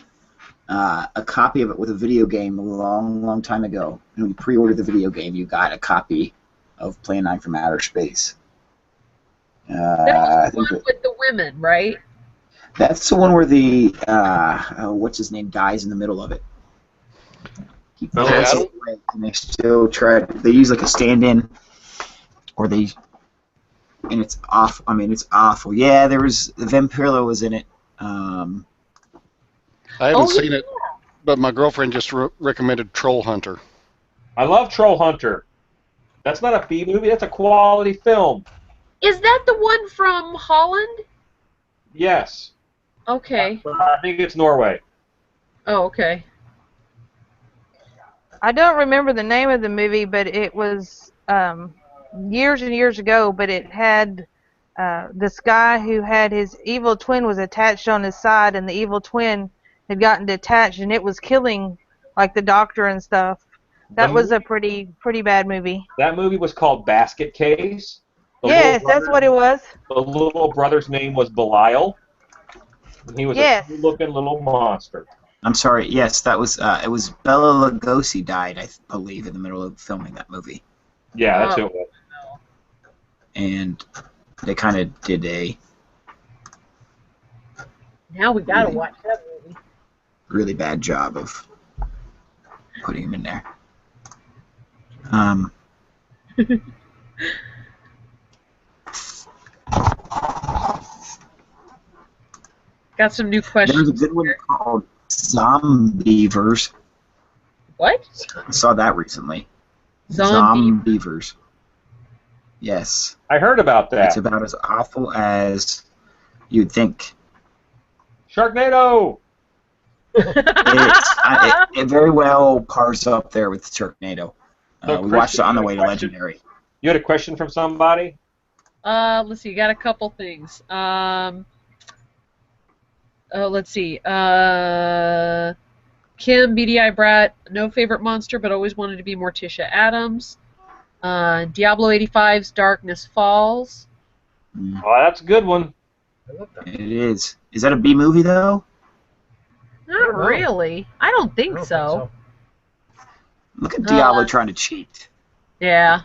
a copy of it with a video game a long, long time ago. And when you pre-ordered the video game, you got a copy of Plan 9 from Outer Space. That was the one with the women, right? That's the one where the what's his name dies in the middle of it. He passes away, and they still try. They use like a stand-in, and it's off. I mean, it's awful. Yeah, there was Vampirlo was in it. I haven't seen it, but my girlfriend just recommended Troll Hunter. I love Troll Hunter. That's not a B movie. That's a quality film. Is that the one from Holland? Yes. Okay. I think it's Norway. Oh, okay. I don't remember the name of the movie, but it was years and years ago. But it had this guy who had his evil twin was attached on his side, and the evil twin had gotten detached, and it was killing like the doctor and stuff. That was a pretty bad movie. That movie was called Basket Case. Yes, that's what it was. The little brother's name was Belial. And he was a cool-looking little monster. I'm sorry. Yes, that was. It was Bela Lugosi died, I believe, in the middle of filming that movie. Yeah, that's who it was. And they kind of did a. Now we gotta watch that movie. Really bad job of putting him in there. Got some new questions. There's a good one called Zombievers. What? I saw that recently. Zombie. Zombievers. Yes. I heard about that. It's about as awful as you'd think. Sharknado! It very well pars up there with Sharknado. So, We watched it on the Christian, way to Legendary. You had a question from somebody? Let's see. Got a couple things. Let's see. Kim, BDI Brat, no favorite monster, but always wanted to be Morticia Adams. Diablo 85's Darkness Falls. Oh, that's a good one. I love that. It is. Is that a B movie though? Not don't know. really. I don't I think don't so. Look at Diablo trying to cheat. Yeah.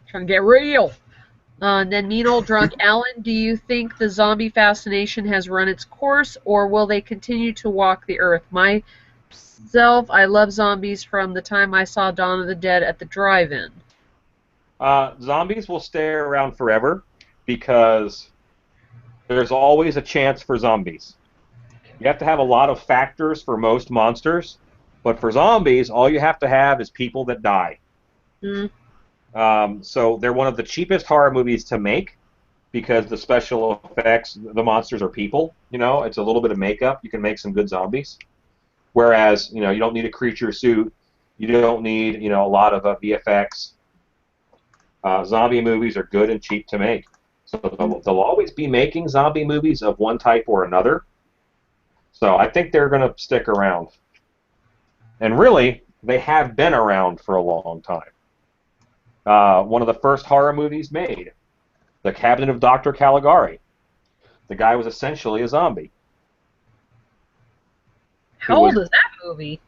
Trying to get real. And then Mean Old Drunk Alan, do you think the zombie fascination has run its course, or will they continue to walk the earth? Myself, I love zombies from the time I saw Dawn of the Dead at the drive-in. Zombies will stay around forever because there's always a chance for zombies. You have to have a lot of factors for most monsters, but for zombies, all you have to have is people that die. Mm. So they're one of the cheapest horror movies to make because the special effects, the monsters are people. You know, it's a little bit of makeup. You can make some good zombies. Whereas, you know, you don't need a creature suit. You don't need, you know, a lot of VFX. Zombie movies are good and cheap to make. So they'll always be making zombie movies of one type or another. So I think they're going to stick around. And really, they have been around for a long time. One of the first horror movies made, The Cabinet of Dr. Caligari. The guy was essentially a zombie. How old is that movie?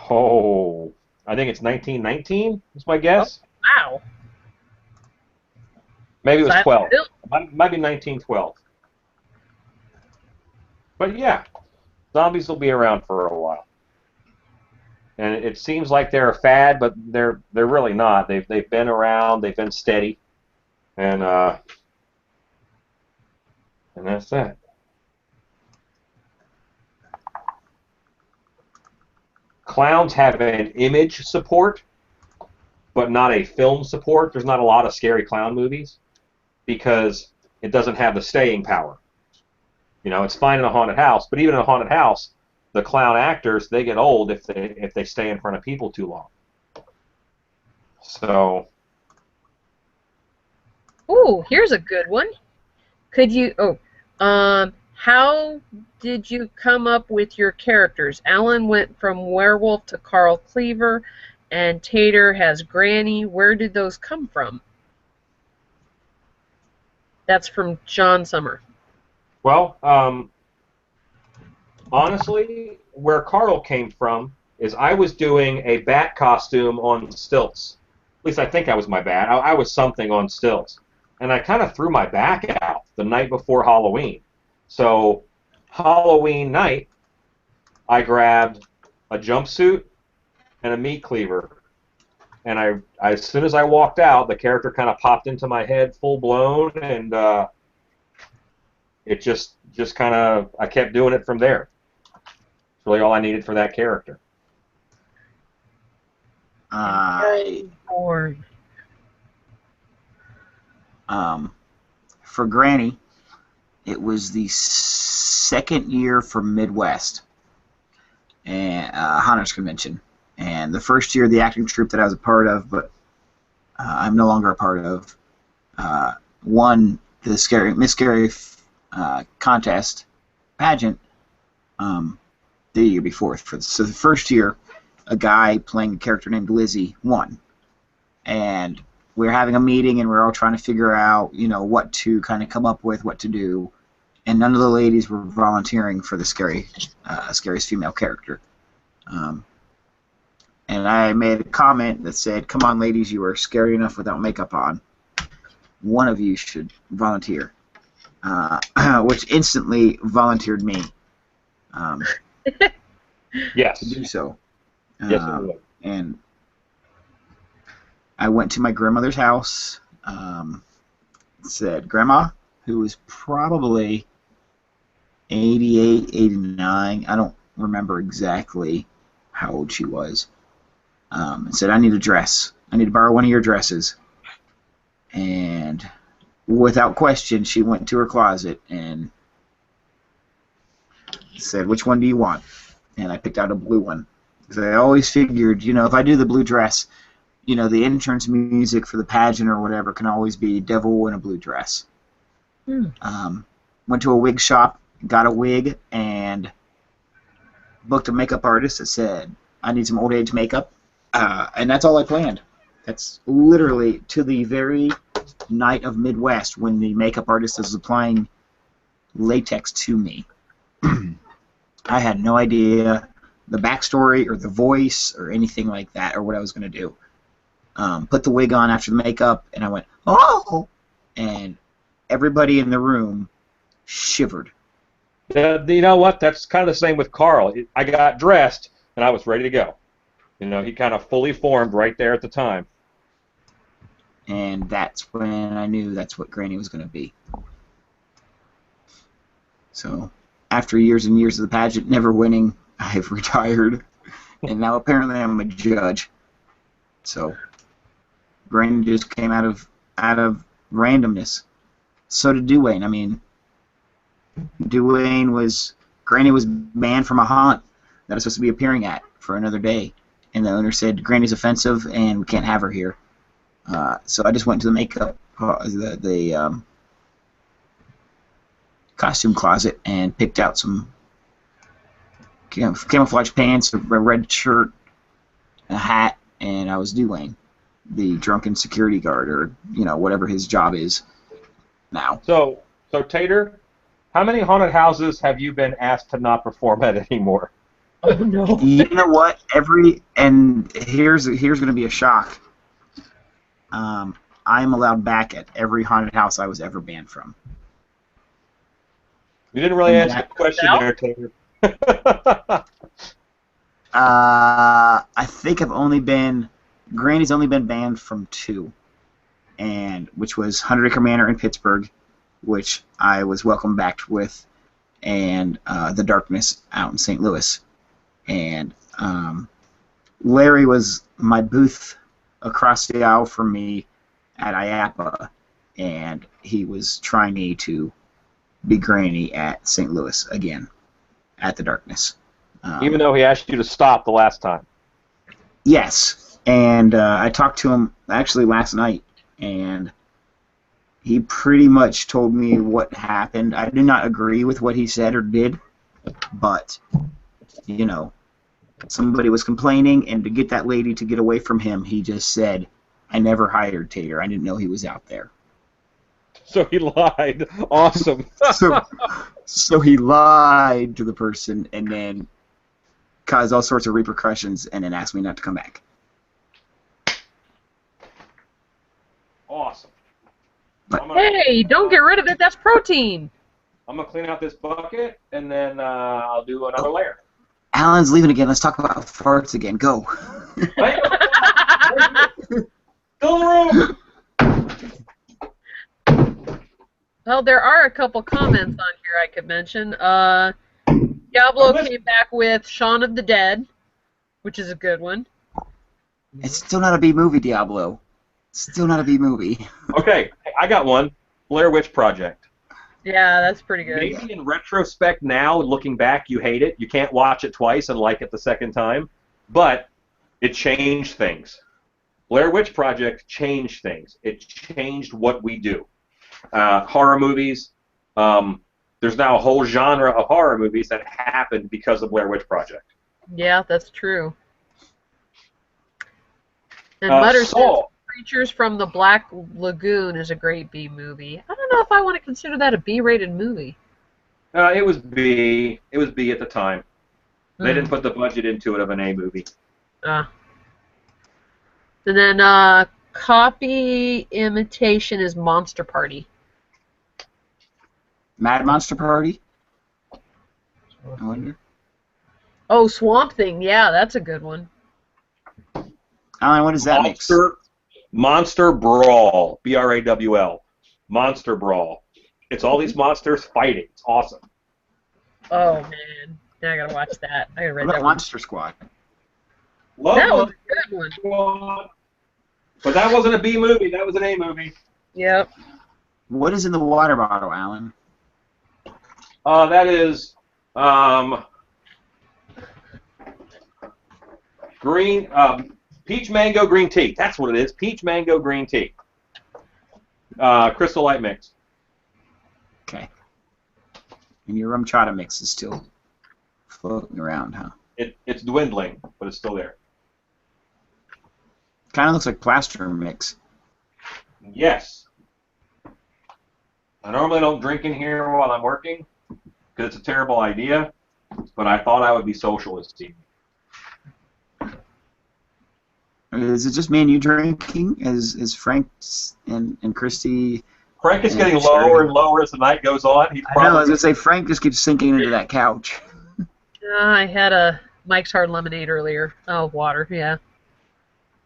Oh, I think it's 1919, is my guess. Oh, wow. Maybe it was Silent 12. Hill. Might be 1912. But yeah, zombies will be around for a while. And it seems like they're a fad, but they're really not. They've been around. They've been steady, and that's that. Clowns have an image support, but not a film support. There's not a lot of scary clown movies because it doesn't have the staying power. You know, it's fine in a haunted house, but even in a haunted house, the clown actors, they get old if they stay in front of people too long. So. Ooh, here's a good one. Could you? How did you come up with your characters? Alan went from werewolf to Carl Cleaver, and Tater has Granny. Where did those come from? That's from John Summer. Well, honestly, where Carl came from is I was doing a bat costume on stilts. At least I think I was my bat. I was something on stilts. And I kind of threw my back out the night before Halloween. So Halloween night, I grabbed a jumpsuit and a meat cleaver. And as soon as I walked out, the character kind of popped into my head full blown, and it just kind of, I kept doing it from there. It's really all I needed for that character. For Granny, it was the second year for Midwest and Hunters Convention, and the first year the acting troupe that I was a part of, but I'm no longer a part of, won the Miss Scary contest pageant the year before. So the first year, a guy playing a character named Lizzie won, and we were having a meeting and we were all trying to figure out, you know, what to kind of come up with, what to do, and none of the ladies were volunteering for the scariest female character. And I made a comment that said, "Come on, ladies, you are scary enough without makeup on. One of you should volunteer," which instantly volunteered me. Yes. To do so. Yes, it would. And I went to my grandmother's house, said, "Grandma," who was probably 88, 89. I don't remember exactly how old she was. And said, I need a dress. I need to borrow one of your dresses. And without question, she went to her closet and said, which one do you want? And I picked out a blue one. Because I always figured, if I do the blue dress, the entrance music for the pageant or whatever can always be Devil in a Blue Dress. Went to a wig shop, got a wig, and booked a makeup artist that said, I need some old age makeup. And that's all I planned. That's literally to the very night of Midwest when the makeup artist was applying latex to me. I had no idea the backstory or the voice or anything like that or what I was going to do. Put the wig on after the makeup, and I went, oh! And everybody in the room shivered. You know what? That's kind of the same with Carl. I got dressed, and I was ready to go. He kind of fully formed right there at the time. And that's when I knew that's what Granny was going to be. So, after years and years of the pageant never winning, I've retired, and now apparently I'm a judge. So, Granny just came out of randomness. So did Duane. I mean, Granny was banned from a haunt that I was supposed to be appearing at for another day, and the owner said Granny's offensive and we can't have her here. So I just went to the makeup, the costume closet, and picked out some camouflage pants, a red shirt, a hat, and I was Duane, the drunken security guard, or whatever his job is now. So Tater, how many haunted houses have you been asked to not perform at anymore? Oh no! You know what? Here's going to be a shock. I'm allowed back at every haunted house I was ever banned from. You didn't really answer the question there, Tater. I think Granny's only been banned from 2, which was 100 Acre Manor in Pittsburgh, which I was welcomed back with, and The Darkness out in St. Louis. And Larry was my booth across the aisle from me at IAPA, and he was trying me to be Granny at St. Louis again, at The Darkness. Even though he asked you to stop the last time. Yes, and I talked to him actually last night, and he pretty much told me what happened. I do not agree with what he said or did, but, somebody was complaining, and to get that lady to get away from him, he just said, I never hired Tater. I didn't know he was out there. So he lied. Awesome. So he lied to the person and then caused all sorts of repercussions and then asked me not to come back. Awesome. Hey, don't get rid of it. That's protein. I'm going to clean out this bucket, and then I'll do another layer. Alan's leaving again. Let's talk about farts again. Go. Wait. Fill the room. Well, there are a couple comments on here I could mention. Diablo came back with Shaun of the Dead, which is a good one. It's still not a B movie, Diablo. Still not a B movie. Okay, I got one. Blair Witch Project. Yeah, that's pretty good. Maybe in retrospect now, looking back, you hate it. You can't watch it twice and like it the second time. But it changed things. Blair Witch Project changed things. It changed what we do. Horror movies. There's now a whole genre of horror movies that happened because of Blair Witch Project. Yeah, that's true. And Mutter says Creatures from the Black Lagoon is a great B movie. I don't know if I want to consider that a B-rated movie. It was B. It was B at the time. They didn't put the budget into it of an A movie. And then copy imitation is Monster Party. Mad Monster Party? I wonder. Oh, Swamp Thing. Yeah, that's a good one. Alan, what does that make? Monster Brawl. B-R-A-W-L. Monster Brawl. It's all these monsters fighting. It's awesome. Oh man, now I gotta watch that. I gotta What read about that one. Monster Squad? Love That was Monster a good one. Squad. But that wasn't a B movie. That was an A movie. Yep. What is in the water bottle, Alan? That is green peach mango green tea. That's what it is. Peach mango green tea. Crystal Light mix. Okay. And your rum chata mix is still floating around, huh? It's dwindling, but it's still there. Kind of looks like plaster mix. Yes. I normally don't drink in here while I'm working because it's a terrible idea, but I thought I would be social this evening. Is it just me and you drinking? Is Frank and Christy? Frank is and getting Sherry- lower and lower as the night goes on. He's I know. I was probably gonna say Frank just keeps sinking into that couch. I had a Mike's Hard Lemonade earlier. Oh, water. Yeah.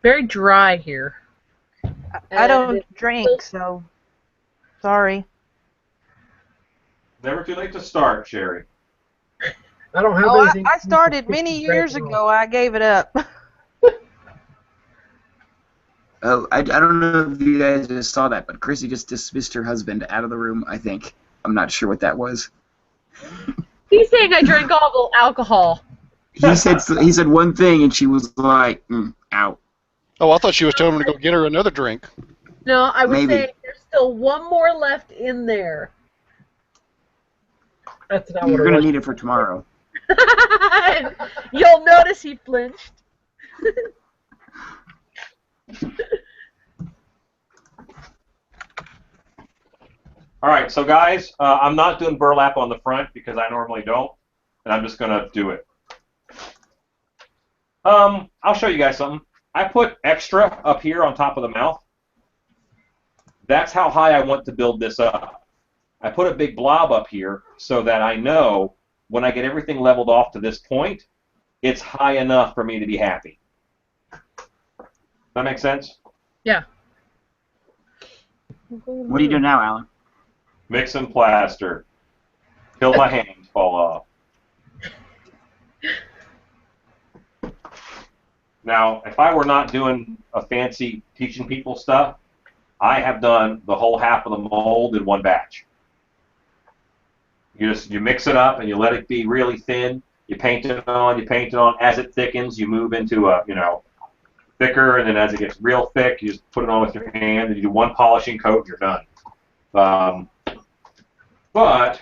Very dry here. I don't drink, so sorry. never too late to start, Sherry. I don't have Oh, anything. I started many years ago. I gave it up. Oh, I don't know if you guys just saw that, but Chrissy just dismissed her husband out of the room, I think. I'm not sure what that was. He's saying I drank all the alcohol. He said one thing, and she was like, out. Oh, I thought she was telling him to go get her another drink. No, I was Maybe. saying there's still one more left in there. That's not You're what it going to was. need it for tomorrow. You'll notice he flinched. All right, so guys, I'm not doing burlap on the front because I normally don't, and I'm just going to do it. I'll show you guys something. I put extra up here on top of the mouth. That's how high I want to build this up. I put a big blob up here so that I know when I get everything leveled off to this point, it's high enough for me to be happy. That make sense? Yeah. What are you doing now, Alan? Mix and plaster. Till my hands fall off. Now, if I were not doing a fancy teaching people stuff, I have done the whole half of the mold in one batch. You mix it up and you let it be really thin. You paint it on. You paint it on. As it thickens, you move into a thicker, and then as it gets real thick, you just put it on with your hand, and you do one polishing coat, and you're done. But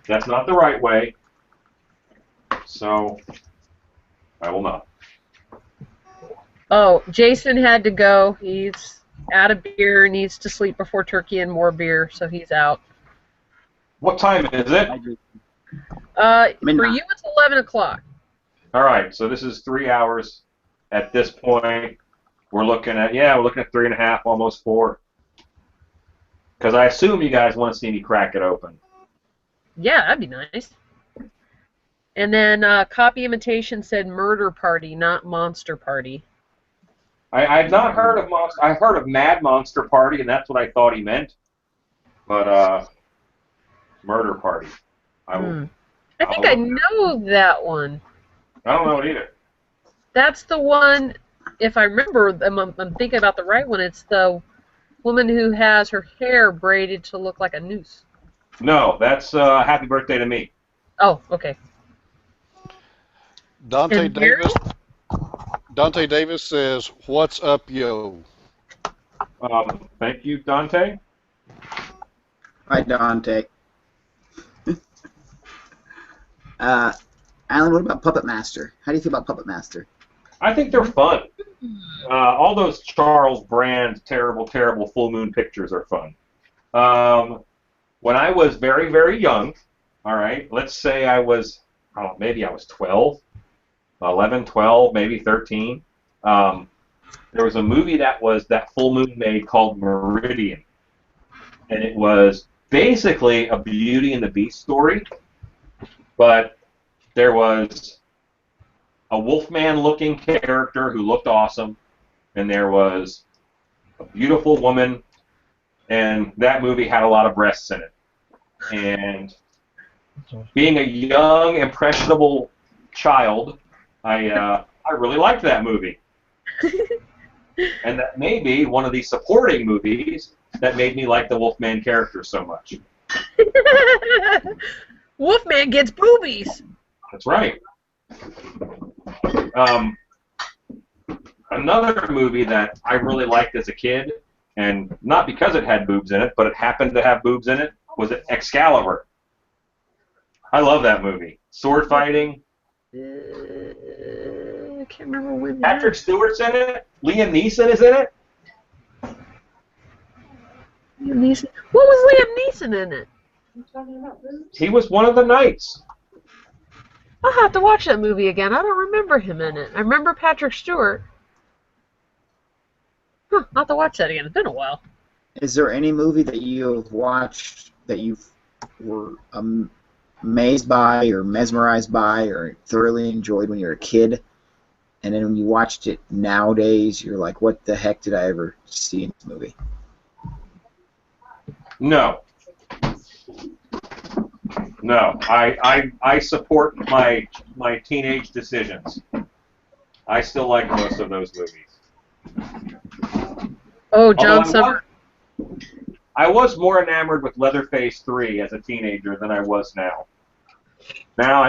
that's not the right way, so I will not. Oh, Jason had to go. He's out of beer, needs to sleep before turkey and more beer, so he's out. What time is it? For Midnight. you, it's 11 o'clock. All right, so this is 3 hours at this point. We're looking at 3.5, almost 4. Because I assume you guys want to see me crack it open. Yeah, that'd be nice. And then Copy Imitation said Murder Party, not Monster Party. I've not heard of Monster. I've heard of Mad Monster Party, and that's what I thought he meant. But Murder Party. I think I know that one. I don't know it either. That's the one, if I remember, I'm thinking about the right one, it's the woman who has her hair braided to look like a noose. No, that's Happy Birthday to Me. Oh, okay. Dante And Gary? Davis. Dante Davis says, "What's up, yo?" Thank you, Dante. Hi, Dante. Alan, what about Puppet Master? How do you feel about Puppet Master? I think they're fun. All those Charles Brand terrible full moon pictures are fun. When I was very, very young, all right, let's say I was, maybe I was 12, 11, 12, maybe 13. There was a movie that Full Moon made called Meridian, and it was basically a Beauty and the Beast story, but there was a Wolfman-looking character who looked awesome, and there was a beautiful woman, and that movie had a lot of breasts in it. And Being a young, impressionable child, I really liked that movie. And that may be one of the supporting movies that made me like the Wolfman character so much. Wolfman gets boobies. That's right. Another movie that I really liked as a kid, and not because it had boobs in it, but it happened to have boobs in it, was Excalibur. I love that movie. Sword fighting. I can't remember when. Patrick Stewart's in it. Liam Neeson is in it. Liam Neeson. What was Liam Neeson in it? He was one of the knights. I'll have to watch that movie again. I don't remember him in it. I remember Patrick Stewart. I'll have to watch that again. It's been a while. Is there any movie that you have watched that you were amazed by or mesmerized by or thoroughly enjoyed when you were a kid, and then when you watched it nowadays, you're like, what the heck did I ever see in this movie? No. No. I support my teenage decisions. I still like most of those movies. Oh, John Summer. I was more enamored with Leatherface 3 as a teenager than I was now. Now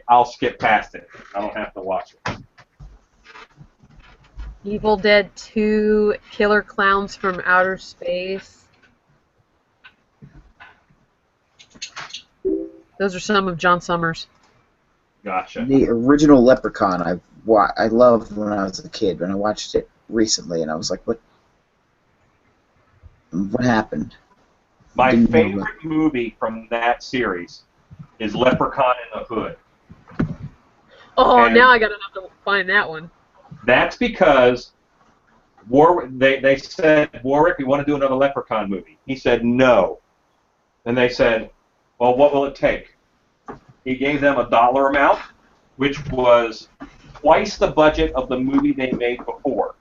I'll skip past it. I don't have to watch it. Evil Dead 2, Killer Clowns from Outer Space. Those are some of John Summers. Gotcha. The original Leprechaun I loved when I was a kid, and I watched it recently, and I was like, what happened? My favorite movie from that series is Leprechaun in the Hood. Oh, And now I gotta have to find that one. That's because they said, Warwick, we want to do another Leprechaun movie. He said no. And they said, well, what will it take? He gave them a dollar amount, which was twice the budget of the movie they made before.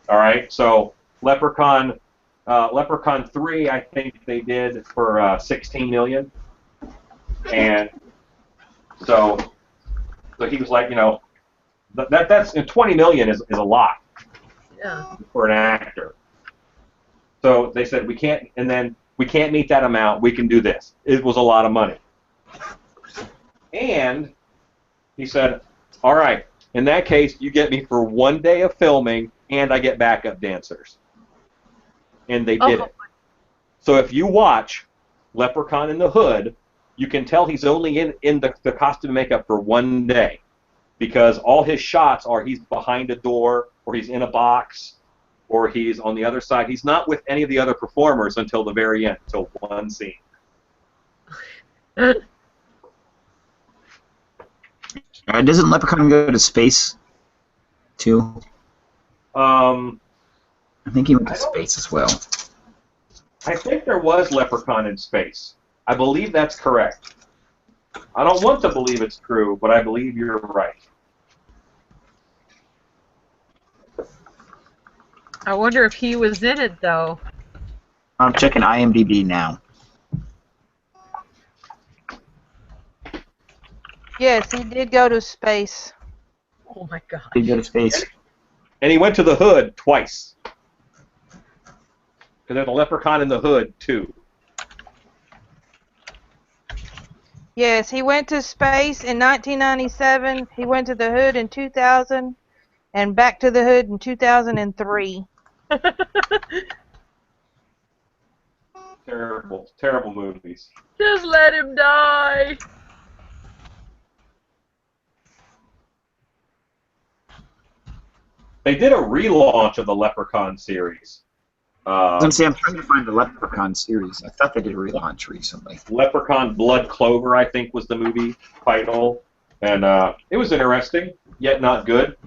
All right, so Leprechaun 3, I think they did for $16 million, and so he was like, that's $20 million is a lot for an actor. So they said we can't meet that amount. We can do this. It was a lot of money, and he said, all right, in that case, you get me for 1 day of filming, and I get backup dancers. And they did it. So if you watch Leprechaun in the Hood, you can tell he's only in the costume and makeup for 1 day, because all his shots are he's behind a door, or he's in a box, or he's on the other side. He's not with any of the other performers until the very end, until one scene. Doesn't Leprechaun go to space, too? I think he went to space as well. I think there was Leprechaun in space. I believe that's correct. I don't want to believe it's true, but I believe you're right. I wonder if he was in it, though. I'm checking IMDb now. Yes, he did go to space. Oh, my God. Did he go to space? And he went to the Hood twice. Because there's a Leprechaun in the Hood, too. Yes, he went to space in 1997. He went to the Hood in 2000, and back to the Hood in 2003. Terrible, terrible movies. Just let him die. They did a relaunch of the Leprechaun series. I'm trying to find the Leprechaun series. I thought they did a relaunch recently. Leprechaun Blood Clover, I think, was the movie title. And it was interesting, yet not good.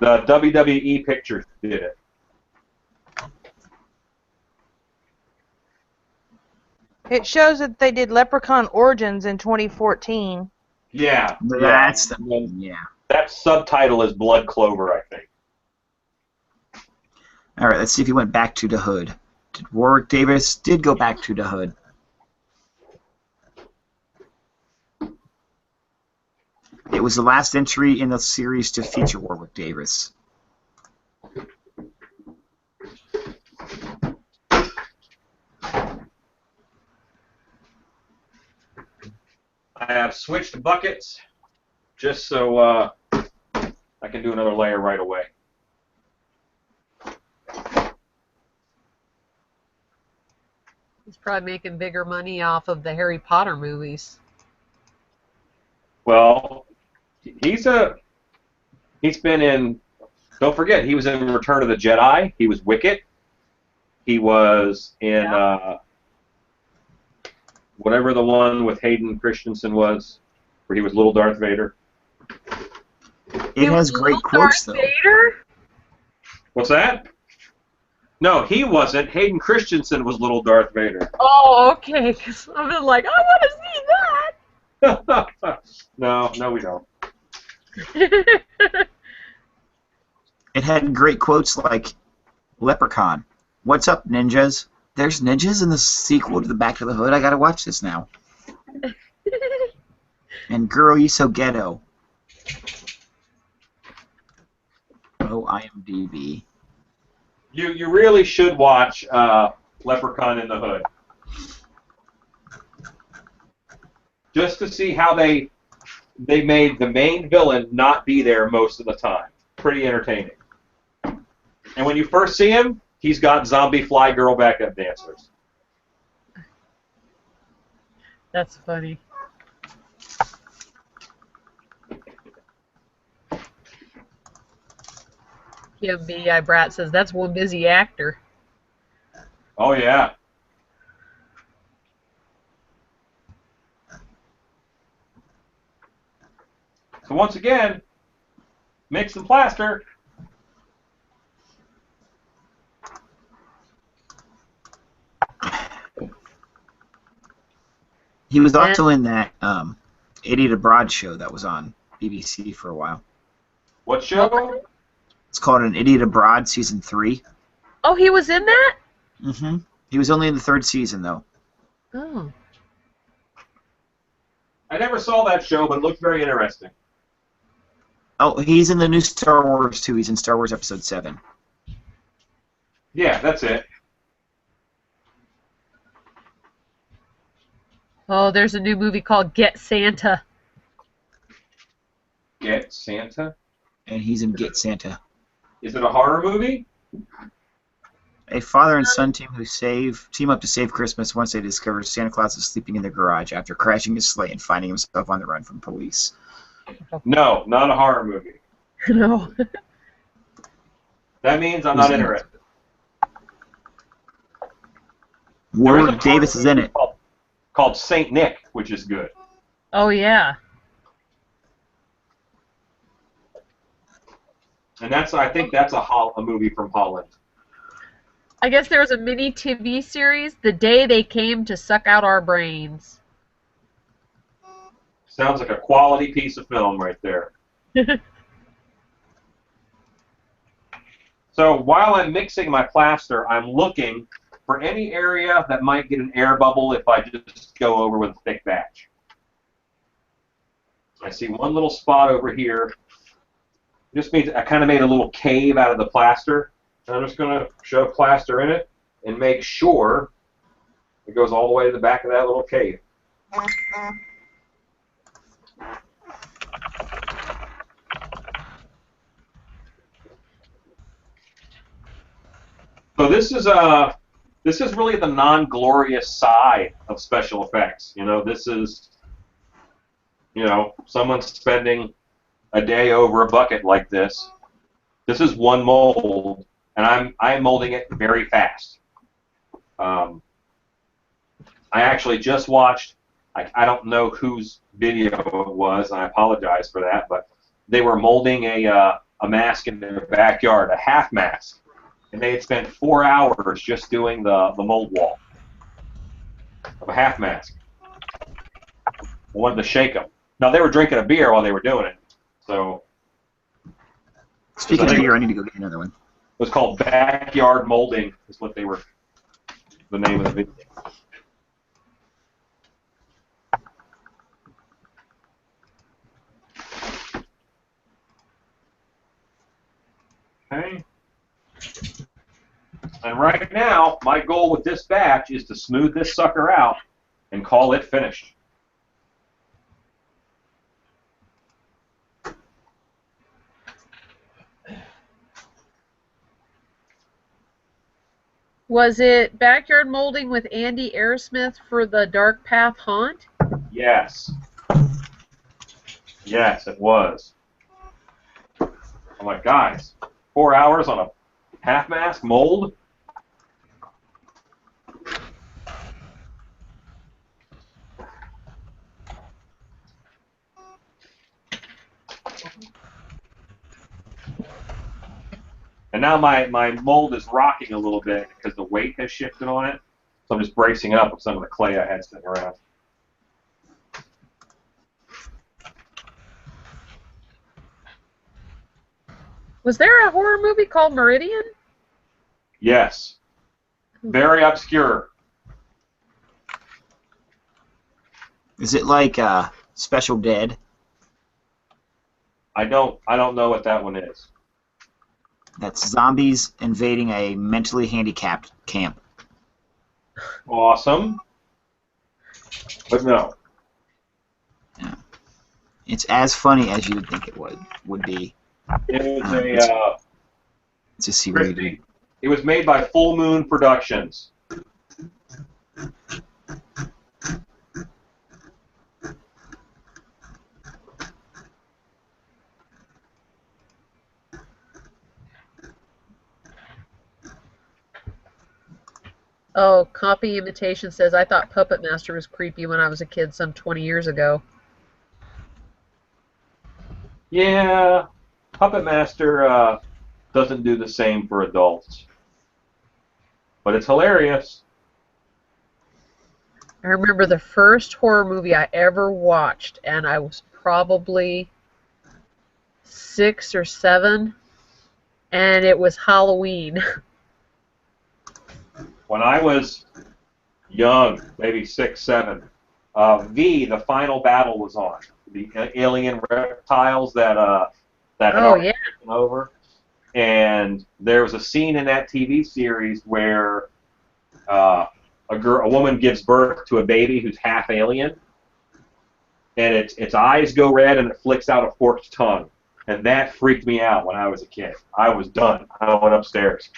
The WWE Pictures did it. It shows that they did Leprechaun Origins in 2014. Yeah. That's the one, yeah. That subtitle is Blood Clover, I think. All right, let's see if he went back to the Hood. Warwick Davis did go back to the Hood. It was the last entry in the series to feature Warwick Davis. I have switched buckets just so I can do another layer right away. He's probably making bigger money off of the Harry Potter movies. Well, he's been in. Don't forget, he was in Return of the Jedi. He was Wicket. He was in whatever the one with Hayden Christensen was, where he was little Darth Vader. It has great quotes, though. Vader? What's that? No, he wasn't. Hayden Christensen was little Darth Vader. Oh, okay. Because I've been like, I want to see that. No, we don't. It had great quotes like, Leprechaun, what's up, ninjas? There's ninjas in the sequel to The Back to the Hood. I gotta watch this now. And girl, you so ghetto. Oh, IMDb. You really should watch Leprechaun in the Hood. Just to see how they made the main villain not be there most of the time. Pretty entertaining. And when you first see him, he's got zombie fly girl backup dancers. That's funny. Kim B.I. Brat says, that's one busy actor. Oh, yeah. So once again, mix and plaster. He was also in that Idiot Abroad show that was on BBC for a while. What show? It's called An Idiot Abroad, Season 3. Oh, he was in that? Mm-hmm. He was only in the 3rd season, though. Oh. I never saw that show, but it looked very interesting. Oh, he's in the new Star Wars, too. He's in Star Wars Episode 7. Yeah, that's it. Oh, there's a new movie called Get Santa. Get Santa? And he's in Get Santa. Is it a horror movie? A father and son team up to save Christmas once they discover Santa Claus is sleeping in their garage after crashing his sleigh and finding himself on the run from police. No, not a horror movie. No. That means I'm not interested. Warwick Davis is in it. Called Saint Nick, which is good. Oh, yeah. And I think that's a movie from Holland. I guess there was a mini TV series, The Day They Came to Suck Out Our Brains. Sounds like a quality piece of film right there. So while I'm mixing my plaster, I'm looking for any area that might get an air bubble if I just go over with a thick batch. I see one little spot over here. Just means I kind of made a little cave out of the plaster. And I'm just going to shove plaster in it and make sure it goes all the way to the back of that little cave. So this is really the non-glorious side of special effects. You know, this is, you know, someone spending a day over a bucket like this. This is one mold, and I'm molding it very fast. I actually just watched, I don't know whose video it was, and I apologize for that, but they were molding a mask in their backyard, a half mask. And they had spent 4 hours just doing the mold wall of a half mask. I wanted to shake them. Now, they were drinking a beer while they were doing it. So, Speaking of beer, I need to go get another one. It was called Backyard Molding, is what they were, the name of the video. Okay. And right now, my goal with this batch is to smooth this sucker out and call it finished. Was it backyard molding with Andy Airsmith for the Dark Path Haunt? Yes. Yes, it was. I'm like, guys, 4 hours on a half mask mold? And now my mold is rocking a little bit because the weight has shifted on it. So I'm just bracing up with some of the clay I had sitting around. Was there a horror movie called Meridian? Yes. Very obscure. Is it like Special Dead? I don't know what that one is. That's zombies invading a mentally handicapped camp. Awesome. But no. Yeah. It's as funny as you would think it would be. It was Let's just see what you do. it was made by Full Moon Productions. Oh, Copy Imitation says, I thought Puppet Master was creepy when I was a kid some 20 years ago. Yeah, Puppet Master doesn't do the same for adults. But it's hilarious. I remember the first horror movie I ever watched, and I was probably 6 or 7, and it was Halloween. When I was young, maybe 6, 7, the final battle was on. The alien reptiles that had already taken over. And there was a scene in that TV series where a woman gives birth to a baby who's half alien, and its eyes go red and it flicks out a forked tongue. And that freaked me out when I was a kid. I was done. I went upstairs.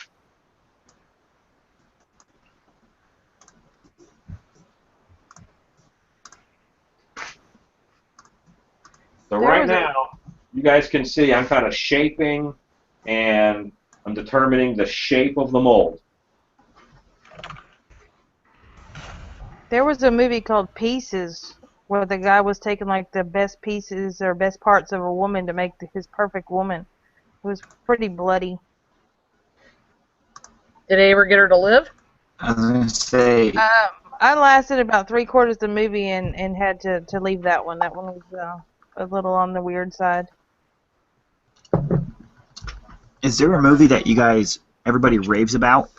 So right now, you guys can see I'm kind of shaping and I'm determining the shape of the mold. There was a movie called Pieces where the guy was taking like the best pieces or best parts of a woman to make his perfect woman. It was pretty bloody. Did they ever get her to live? I was going to say... I lasted about 3/4 of the movie and had to leave that one. That one was a little on the weird side. Is there a movie that everybody raves about,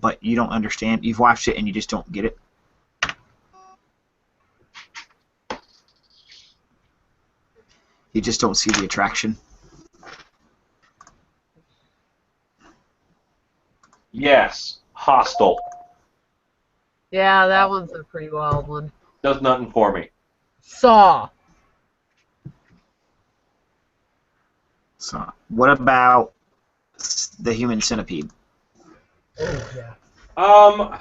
but you don't understand? You've watched it and you just don't get it? You just don't see the attraction? Yes, Hostel. Yeah, that one's a pretty wild one. Does nothing for me. Saw. So, what about the Human Centipede? I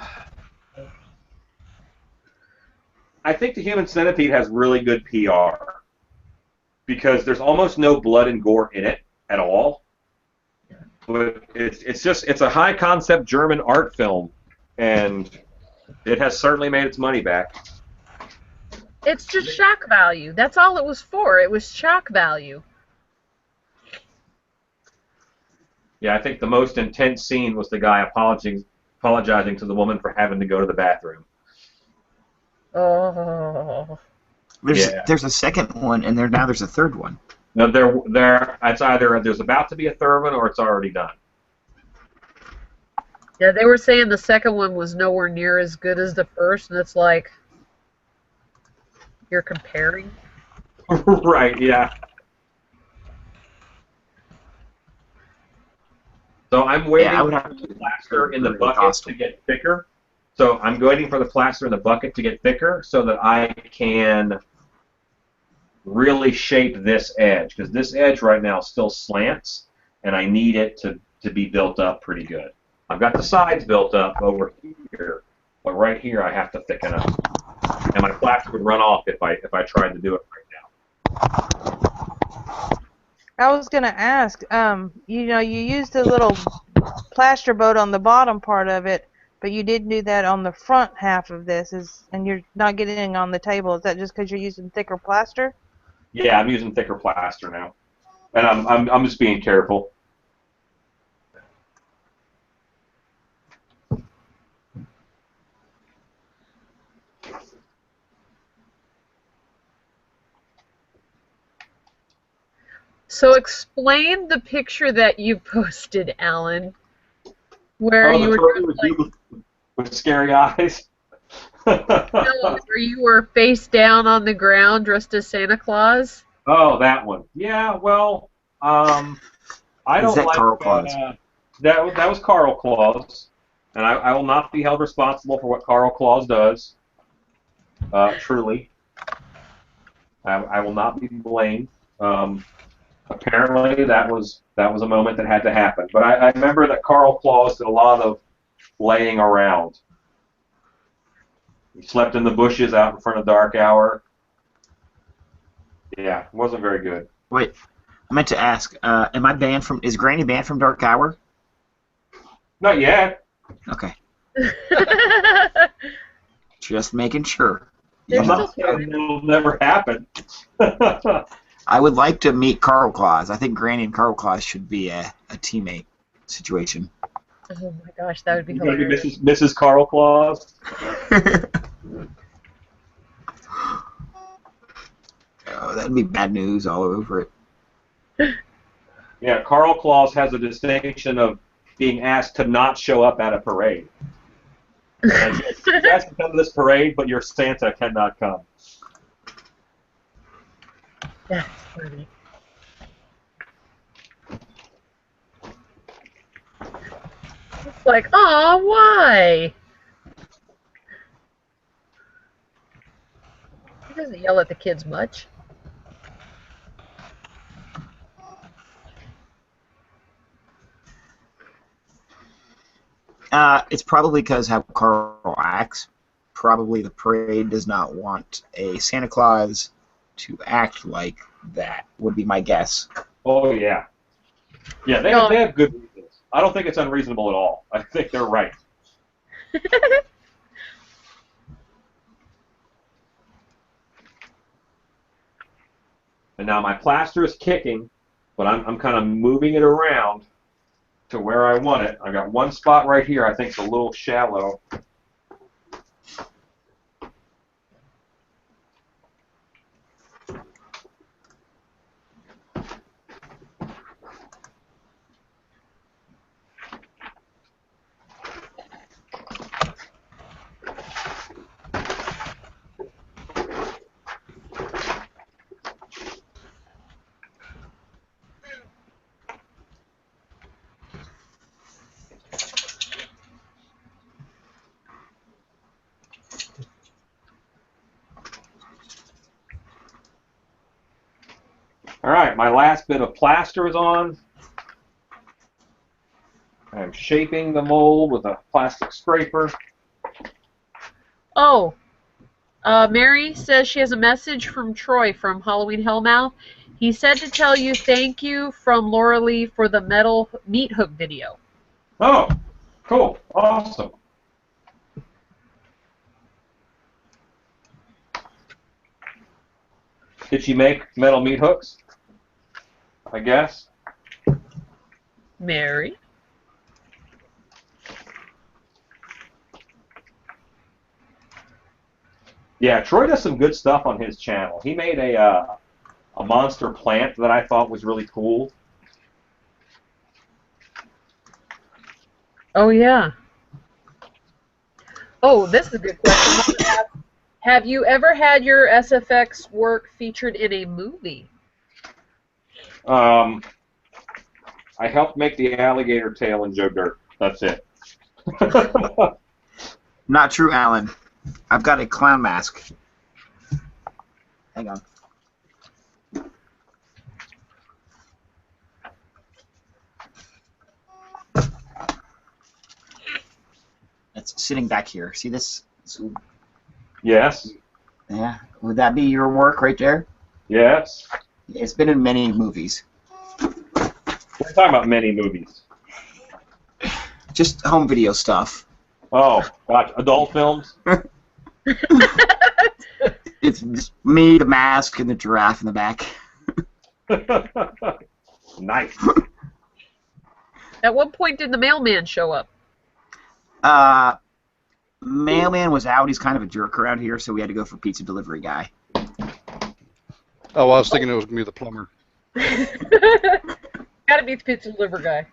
think the Human Centipede has really good PR because there's almost no blood and gore in it at all. But it's a high concept German art film, and it has certainly made its money back. It's just shock value. That's all it was for. It was shock value. Yeah, I think the most intense scene was the guy apologizing to the woman for having to go to the bathroom. Oh. There's a second one, and now there's a third one. No, it's either there's about to be a third one or it's already done. Yeah, they were saying the second one was nowhere near as good as the first, and it's like, you're comparing? Right, yeah. So I'm waiting Yeah, I would for have the to plaster in the really bucket hostile. to get thicker. So I'm waiting for the plaster in the bucket to get thicker so that I can really shape this edge, because this edge right now still slants, and I need it to be built up pretty good. I've got the sides built up over here, but right here I have to thicken up. And my plaster would run off if I tried to do it right now. I was gonna ask, you know, you used a little plaster boat on the bottom part of it, but you didn't do that on the front half of this, and you're not getting on the table. Is that just because you're using thicker plaster? Yeah, I'm using thicker plaster now, and I'm just being careful. So explain the picture that you posted, Alan, where Oh, you the were turtle dressed with like you with scary eyes. no, where you were face down on the ground dressed as Santa Claus. Oh, that one. Yeah, well, I Is don't that like Carl Claus? that was Carl Claus, and I will not be held responsible for what Carl Claus does. Truly, I will not be blamed. Apparently, that was a moment that had to happen. But I remember that Carl Claus did a lot of laying around. He slept in the bushes out in front of dark hour. Yeah, it wasn't very good. Wait, I meant to ask. Am I banned from? Is Granny banned from Dark Hour? Not yet. Okay, just making sure. There's I'm still not saying it'll never happen. I would like to meet Carl Claus. I think Granny and Carl Claus should be a teammate situation. Oh my gosh, that would be You're going to be hilarious. Mrs. Carl Claus. Oh, that'd be bad news all over it. Yeah, Carl Claus has a distinction of being asked to not show up at a parade. Like, you're asked to come to this parade, but your Santa cannot come. That's funny. It's like, oh, why? He doesn't yell at the kids much. It's probably because how Carl acts. Probably the parade does not want a Santa Claus to act like that, would be my guess. Oh, yeah. Yeah, they have good reasons. I don't think it's unreasonable at all. I think they're right. And now my plaster is kicking, but I'm kind of moving it around to where I want it. I got one spot right here I think it's a little shallow. All right, my last bit of plaster is on. I'm shaping the mold with a plastic scraper. Oh, Mary says she has a message from Troy from Halloween Hellmouth. He said to tell you thank you from Laura Lee for the metal meat hook video. Oh, cool. Awesome. Did she make metal meat hooks? I guess. Mary? Yeah, Troy does some good stuff on his channel. He made a monster plant that I thought was really cool. Oh, yeah. Oh, this is a good question. Have you ever had your SFX work featured in a movie? I I helped make the alligator tail in Joe Dirt. That's it. Not true, Alan. I've got a clown mask. Hang on. It's sitting back here. See this? Yes. Yeah. Would that be your work right there? Yes. It's been in many movies. We're talking about many movies. Just home video stuff. Oh, gosh. Adult films? It's just me, the mask, and the giraffe in the back. Nice. At what point did the mailman show up? Mailman was out. He's kind of a jerk around here, so we had to go for pizza delivery guy. Oh, I was thinking it was going to be the plumber. Gotta be the pizza delivery guy.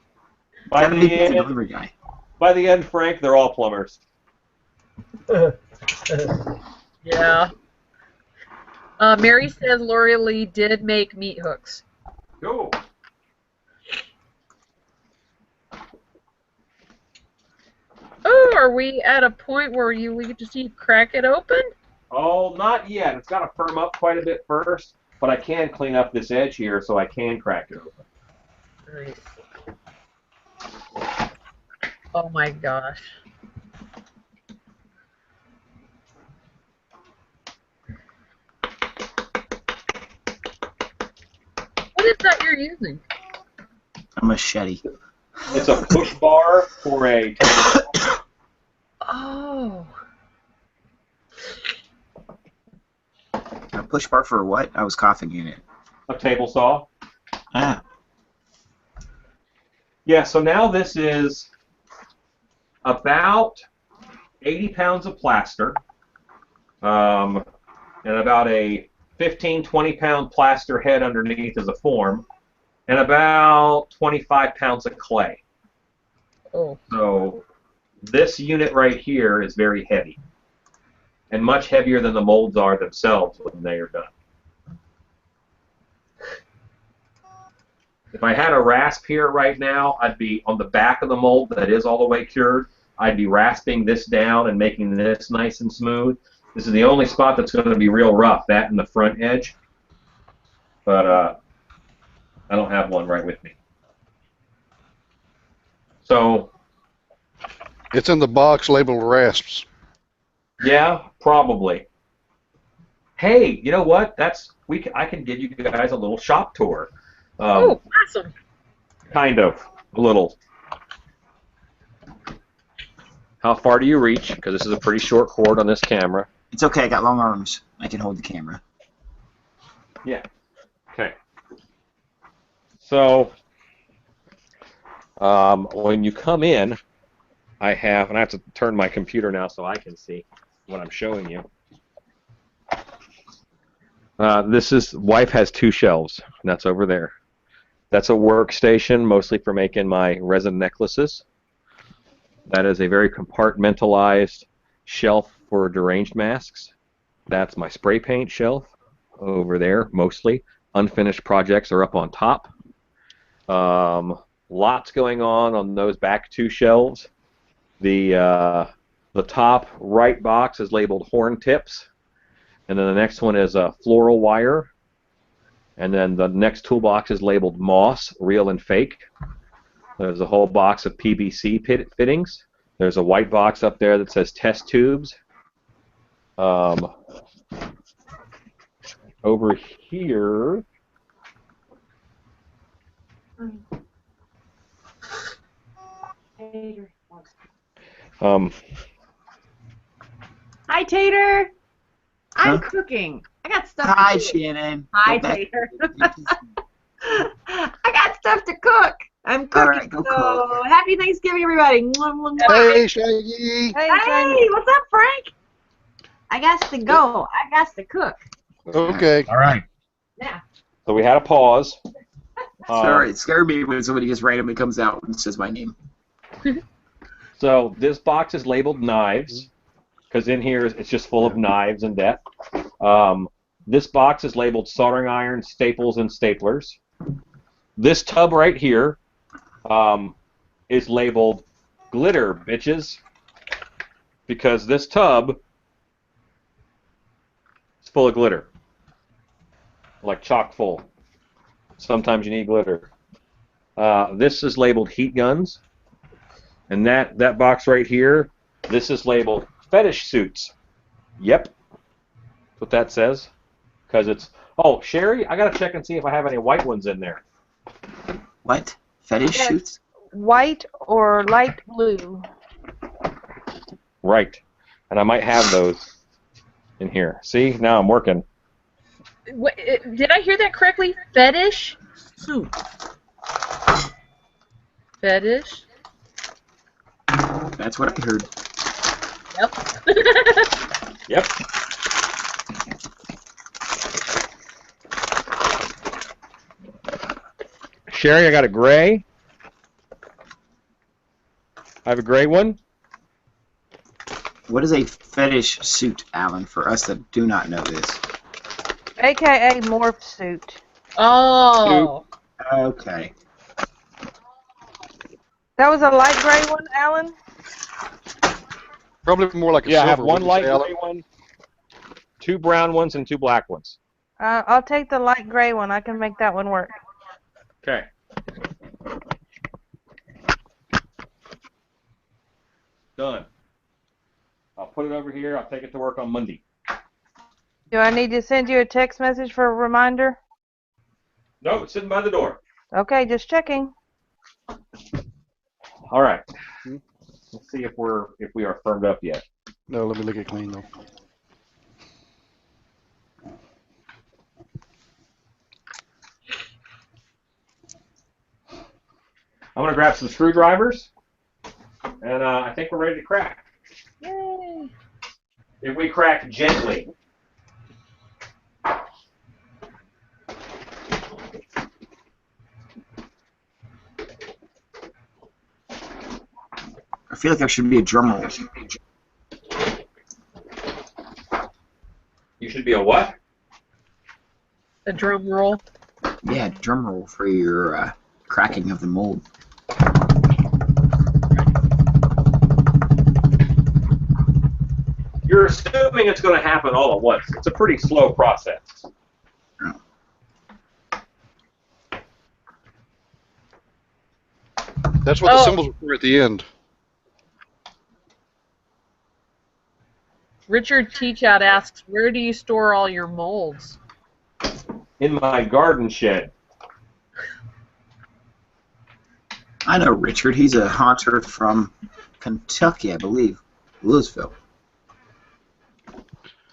By Pizza delivery guy. by the end, Frank, they're all plumbers. Yeah. Mary says Lori Lee did make meat hooks. Cool. Oh, are we at a point where we get to see crack it open? Oh, not yet. It's got to firm up quite a bit first, but I can clean up this edge here so I can crack it open. Nice. Oh my gosh. What is that you're using? A machete. It's a push bar for a table. Oh. A push bar for what? I was coughing in it. A table saw. Ah. Yeah, so now this is about 80 pounds of plaster, and about a 15, 20-pound plaster head underneath as a form, and about 25 pounds of clay. Oh. So this unit right here is very heavy, and much heavier than the molds are themselves when they are done. If I had a rasp here right now, I'd be on the back of the mold that is all the way cured. I'd be rasping this down and making this nice and smooth. This is the only spot that's going to be real rough, that and the front edge. But I don't have one right with me. So It's in the box labeled rasps. yeah, probably. Hey, you know what? I can give you guys a little shop tour. Oh, awesome. Kind of. A little. How far do you reach? Because this is a pretty short cord on this camera. It's okay, I got long arms. I can hold the camera. Yeah. Okay. So, when you come in, I have to turn my computer now so I can see what I'm showing you. Wife has 2 shelves, and that's over there. That's a workstation, mostly for making my resin necklaces. That is a very compartmentalized shelf for deranged masks. That's my spray paint shelf over there, mostly. Unfinished projects are up on top. Lots going on those back 2 shelves. The top right box is labeled horn tips, and then the next one is floral wire, and then the next toolbox is labeled moss, real and fake. There's a whole box of PVC fittings. There's a white box up there that says test tubes. Over here, Hi, Tater. I'm Huh? cooking. I got stuff Hi, to do. Shannon. Hi, Go back. Tater. I got stuff to cook. I'm cooking. All right, go so happy Thanksgiving, everybody. Mwah, mwah, mwah. Hey, Shaggy. Hey, what's up, Frank? I got to go. I got to cook. Okay. All right. Yeah. so we had a pause. Sorry, it scared me when somebody just randomly comes out and says my name. So this box is labeled knives, because in here it's just full of knives and that. This box is labeled soldering irons, staples, and staplers. This tub right here is labeled glitter, bitches, because this tub is full of glitter, like chock full. Sometimes you need glitter. This is labeled heat guns, and that box right here, this is labeled fetish suits. Yep, that's what that says, because it's. Oh, Sherry, I gotta check and see if I have any white ones in there. What? Fetish Yes. shoots? White or light blue. Right, and I might have those in here. See, now I'm working. Did I hear that correctly? Fetish suit. Fetish. That's what I heard. Yep. Yep. Sherry, I got a gray. I have a gray one. What is a fetish suit, Alan, for us that do not know this? AKA morph suit. Oh. Okay. That was a light gray one, Alan? Probably more like a Yeah, I silver. have one wouldn't you light say, Alan? gray one, 2 brown ones, and 2 black ones. I'll take the light gray one. I can make that one work. Okay. Done. I'll put it over here. I'll take it to work on Monday. Do I need to send you a text message for a reminder? Nope, it's sitting by the door. Okay, just checking. All right. Let's see if we are firmed up yet. No, let me look it clean though. I'm gonna grab some screwdrivers, and I think we're ready to crack. Yay. If we crack gently. I feel like there should be a drum roll. You should be a what? A drum roll. Yeah, drum roll for your cracking of the mold. You're assuming it's going to happen all at once. It's a pretty slow process. That's what the symbols were at the end. Richard Teachout asks, where do you store all your molds? In my garden shed. I know Richard. He's a haunter from Kentucky, I believe. Louisville.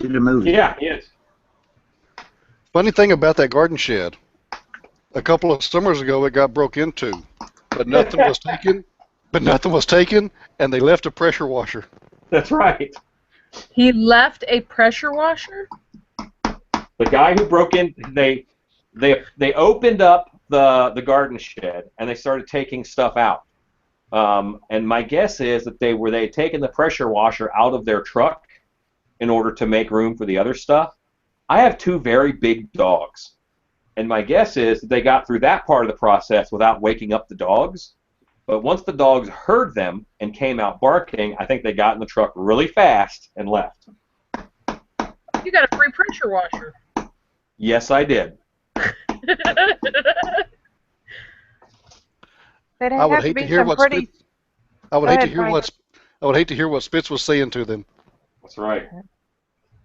Did a movie. Yeah, he is. Funny thing about that garden shed, a couple of summers ago it got broke into, but nothing was taken. And they left a pressure washer. That's right. He left a pressure washer? The guy who broke in, they opened up the garden shed and they started taking stuff out. And my guess is that they had taken the pressure washer out of their truck in order to make room for the other stuff. I have 2 very big dogs, and my guess is that they got through that part of the process without waking up the dogs. But once the dogs heard them and came out barking, I think they got in the truck really fast and left. You got a free pressure washer. Yes, I did. I would hate to hear what pretty... Spitz, I would Go hate to ahead, hear Frank. what I would hate to hear what Spitz was saying to them. That's right.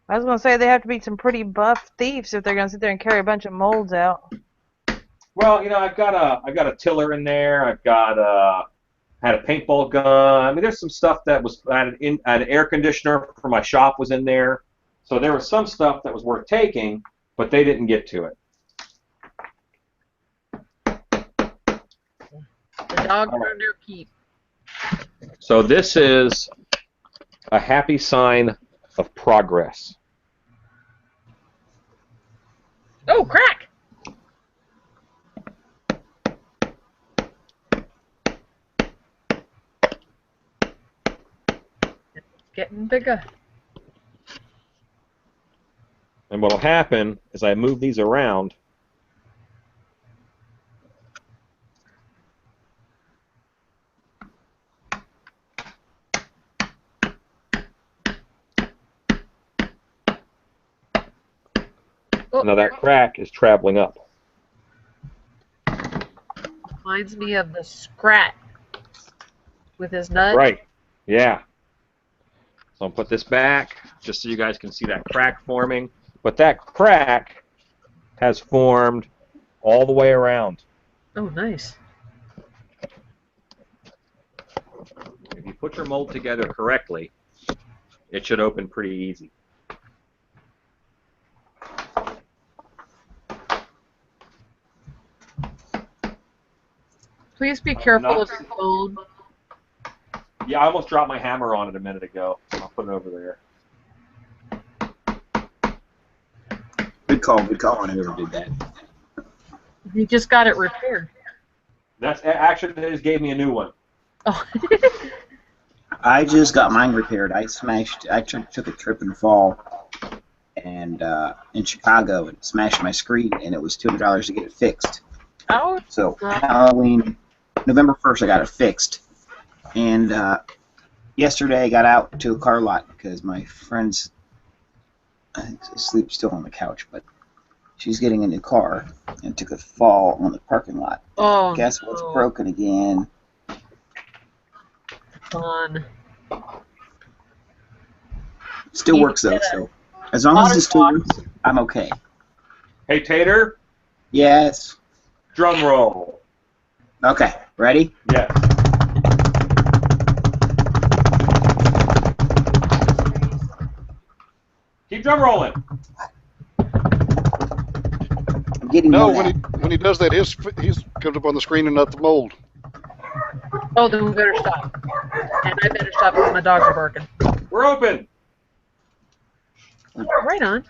I was going to say they have to be some pretty buff thieves if they're going to sit there and carry a bunch of molds out. Well, you know, I've got a tiller in there. I've got had a paintball gun. I mean, there's some stuff that was an air conditioner for my shop was in there. So there was some stuff that was worth taking, but they didn't get to it. The dogs earned their keep. So this is a happy sign of progress. Oh, crack! It's getting bigger. And what will happen is I move these around. Oh, Now that crack is traveling up. reminds me of the Scrat with his nut. Right. Yeah. So I'll put this back just so you guys can see that crack forming. But that crack has formed all the way around. Oh, nice. If you put your mold together correctly, it should open pretty easy. Please be careful of your phone. Yeah, I almost dropped my hammer on it a minute ago. I'll put it over there. Good call on whoever did that. You just got it repaired. That's actually, they just gave me a new one. Oh. I just got mine repaired. I took a trip in the fall, and in Chicago, and smashed my screen, and it was $200 to get it fixed. Oh. So Halloween, November 1st, I got it fixed, and yesterday I got out to a car lot because my friend's asleep still on the couch, but she's getting a new car and took a fall on the parking lot. Oh. Guess what's broken again? Fun. Still works though, so as long as it still works, I'm okay. Hey, Tater, Yes. drum roll. Okay. Ready? Yes. Keep drum rolling. I'm getting No, one when he does that, he's comes up on the screen and not the mold. Oh, then we better stop. And I better stop because my dogs are barking. We're open. Right on.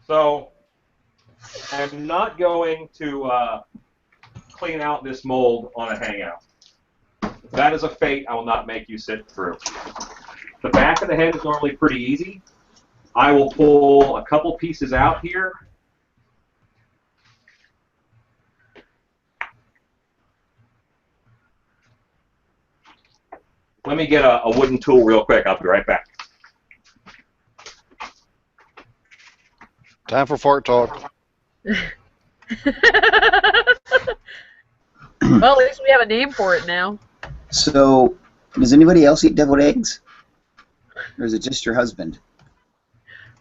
So I'm not going to clean out this mold on a hangout. That is a fate I will not make you sit through. The back of the head is normally pretty easy. I will pull a couple pieces out here. Let me get a wooden tool real quick. I'll be right back. Time for fart talk. Well, at least we have a name for it now. So, does anybody else eat deviled eggs? Or is it just your husband?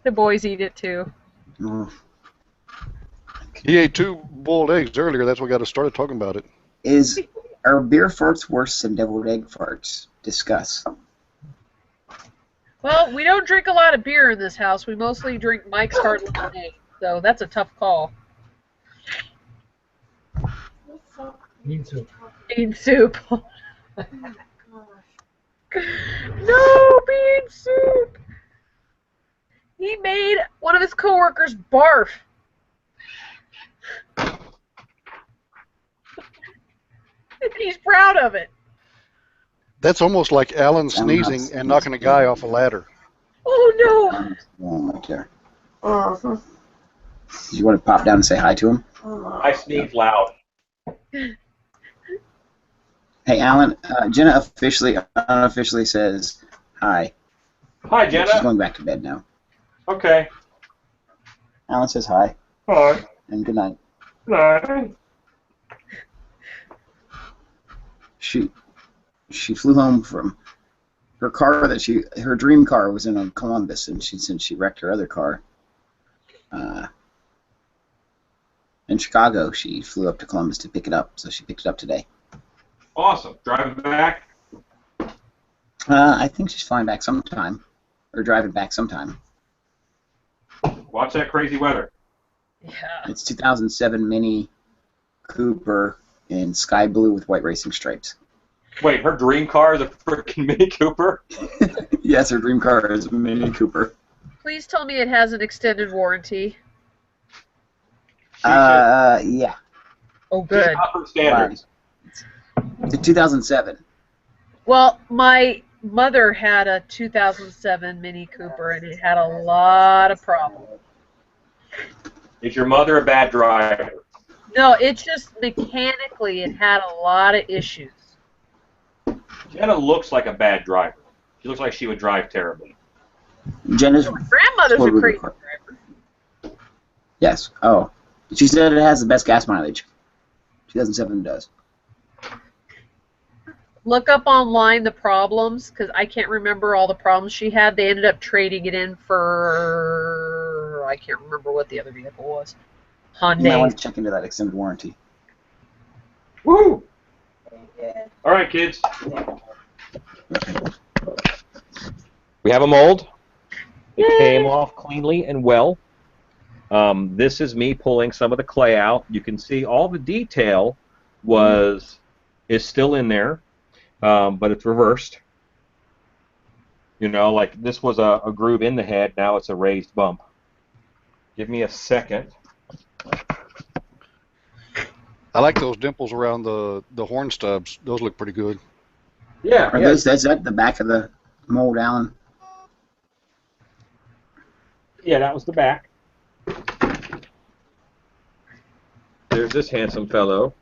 The boys eat it too. Oh. He ate 2 boiled eggs earlier. That's what got us started talking about it. Are beer farts worse than deviled egg farts? Discuss. Well, we don't drink a lot of beer in this house. We mostly drink Mike's Hard Lemonade, so that's a tough call. Bean soup. Bean soup. No, bean soup. He made one of his coworkers barf. He's proud of it. That's almost like Alan sneezing and knocking a guy off a ladder. Oh no. Right there. Do you want to pop down and say hi to him? I sneeze loud. Hey, Alan, Jenna unofficially says hi. Hi, She's Jenna. going back to bed now. Okay. Alan says hi Hi. and good night. Hi. She flew home from her car her dream car was in Columbus, and since she wrecked her other car in Chicago, she flew up to Columbus to pick it up. So she picked it up today. Awesome. Driving back? I think she's flying back sometime, or driving back sometime. Watch that crazy weather. Yeah. It's 2007 Mini Cooper in sky blue with white racing stripes. Wait, her dream car is a freaking Mini Cooper? Yes, her dream car is a Mini Cooper. Please tell me it has an extended warranty. Yeah. Oh, good. Upper standards. It's 2007. Well, my mother had a 2007 Mini Cooper, and it had a lot of problems. Is your mother a bad driver? No, it's just mechanically it had a lot of issues. Jenna looks like a bad driver. She looks like she would drive terribly. Jenna's Grandmother's a crazy driver. Yes. Oh, she said it has the best gas mileage. 2007 does. Look up online the problems, because I can't remember all the problems she had. They ended up trading it in for, I can't remember what the other vehicle was. You might want Hyundai. to check into that extended warranty. Woo! All right, kids. We have a mold. It came off cleanly and well. This is me pulling some of the clay out. You can see all the detail is still in there, but it's reversed. You know, like this was a groove in the head. Now it's a raised bump. Give me a second. I like those dimples around the horn stubs. Those look pretty good. Yeah. Are those, that's at the back of the mold, Alan? Yeah, that was the back. There's this handsome fellow.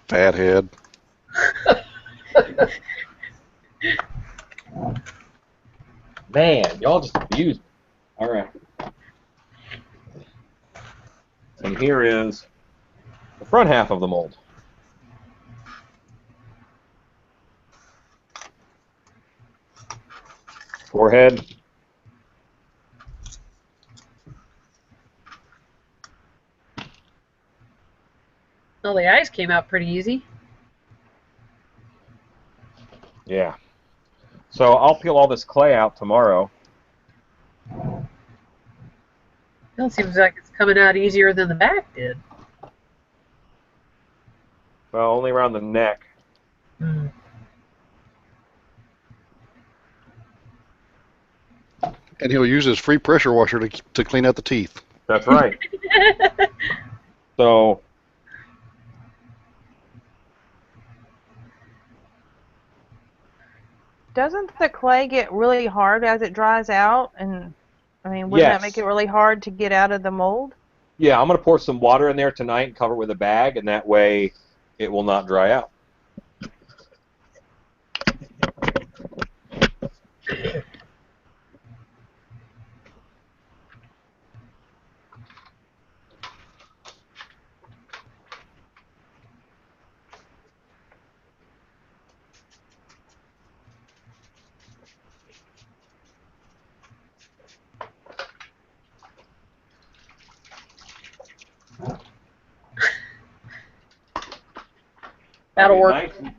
Fat head. Man, y'all just abuse me. All right. And here is the front half of the mold. Forehead. Well, the eyes came out pretty easy. Yeah. So I'll peel all this clay out tomorrow. It seems like it's coming out easier than the back did. Well, only around the neck. Hmm. And he'll use his free pressure washer to clean out the teeth. That's right. So Doesn't the clay get really hard as it dries out? And I mean, wouldn't that make it really hard to get out of the mold? yeah, I'm going to pour some water in there tonight and cover it with a bag, and that way it will not dry out. That'll work. Nice,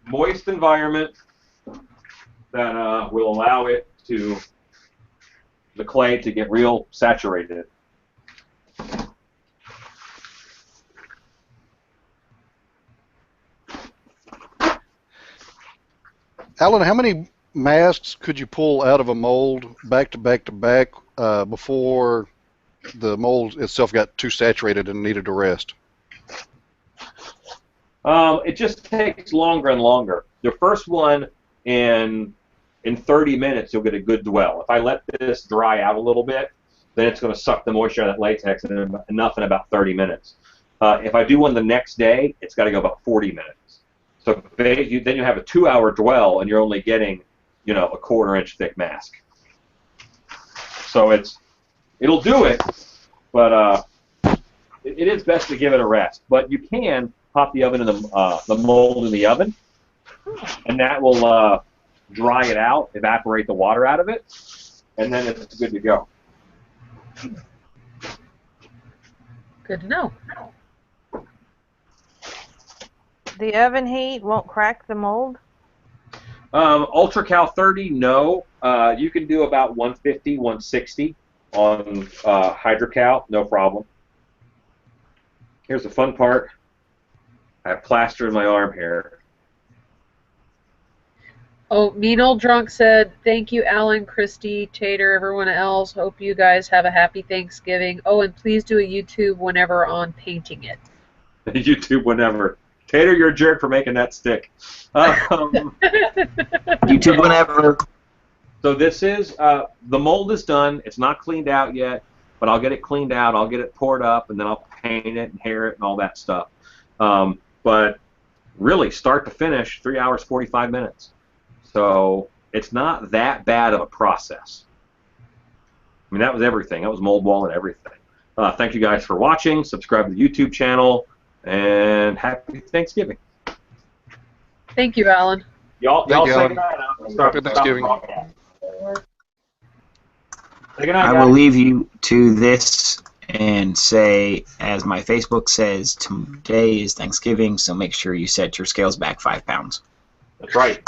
moist environment that will allow the clay to get real saturated. Alan, how many masks could you pull out of a mold back to back to back before the mold itself got too saturated and needed to rest? It just takes longer and longer. The first one, in 30 minutes, you'll get a good dwell. If I let this dry out a little bit, then it's going to suck the moisture out of that latex enough in about 30 minutes. If I do one the next day, it's got to go about 40 minutes. So then you have a 2-hour dwell, and you're only getting, a 1/4 inch thick mask. So it'll do it, but it is best to give it a rest. But you can pop the oven in the mold in the oven, and that will dry it out, evaporate the water out of it, and then it's good to go. Good to know. The oven heat won't crack the mold? Ultra Cal 30, no. You can do about 150, 160 on Hydrocal, no problem. Here's the fun part. I have plaster in my arm here. Oh, Mean Old Drunk said, thank you, Alan, Christy, Tater, everyone else. Hope you guys have a happy Thanksgiving. Oh, and please do a YouTube whenever on painting it. YouTube whenever. Tater, you're a jerk for making that stick. YouTube whenever. So this is, the mold is done. It's not cleaned out yet, but I'll get it cleaned out. I'll get it poured up, and then I'll paint it and hair it and all that stuff. But really, start to finish, 3 hours, 45 minutes. So it's not that bad of a process. I mean, that was everything. That was mold wall and everything. Thank you guys for watching. Subscribe to the YouTube channel, and happy Thanksgiving. Thank you, Alan. Y'all Thank you, say Alan. goodnight. Happy Thanksgiving. Say goodnight, I will guys. leave you to this and say, as my Facebook says, today is Thanksgiving, so make sure you set your scales back 5 pounds. That's right.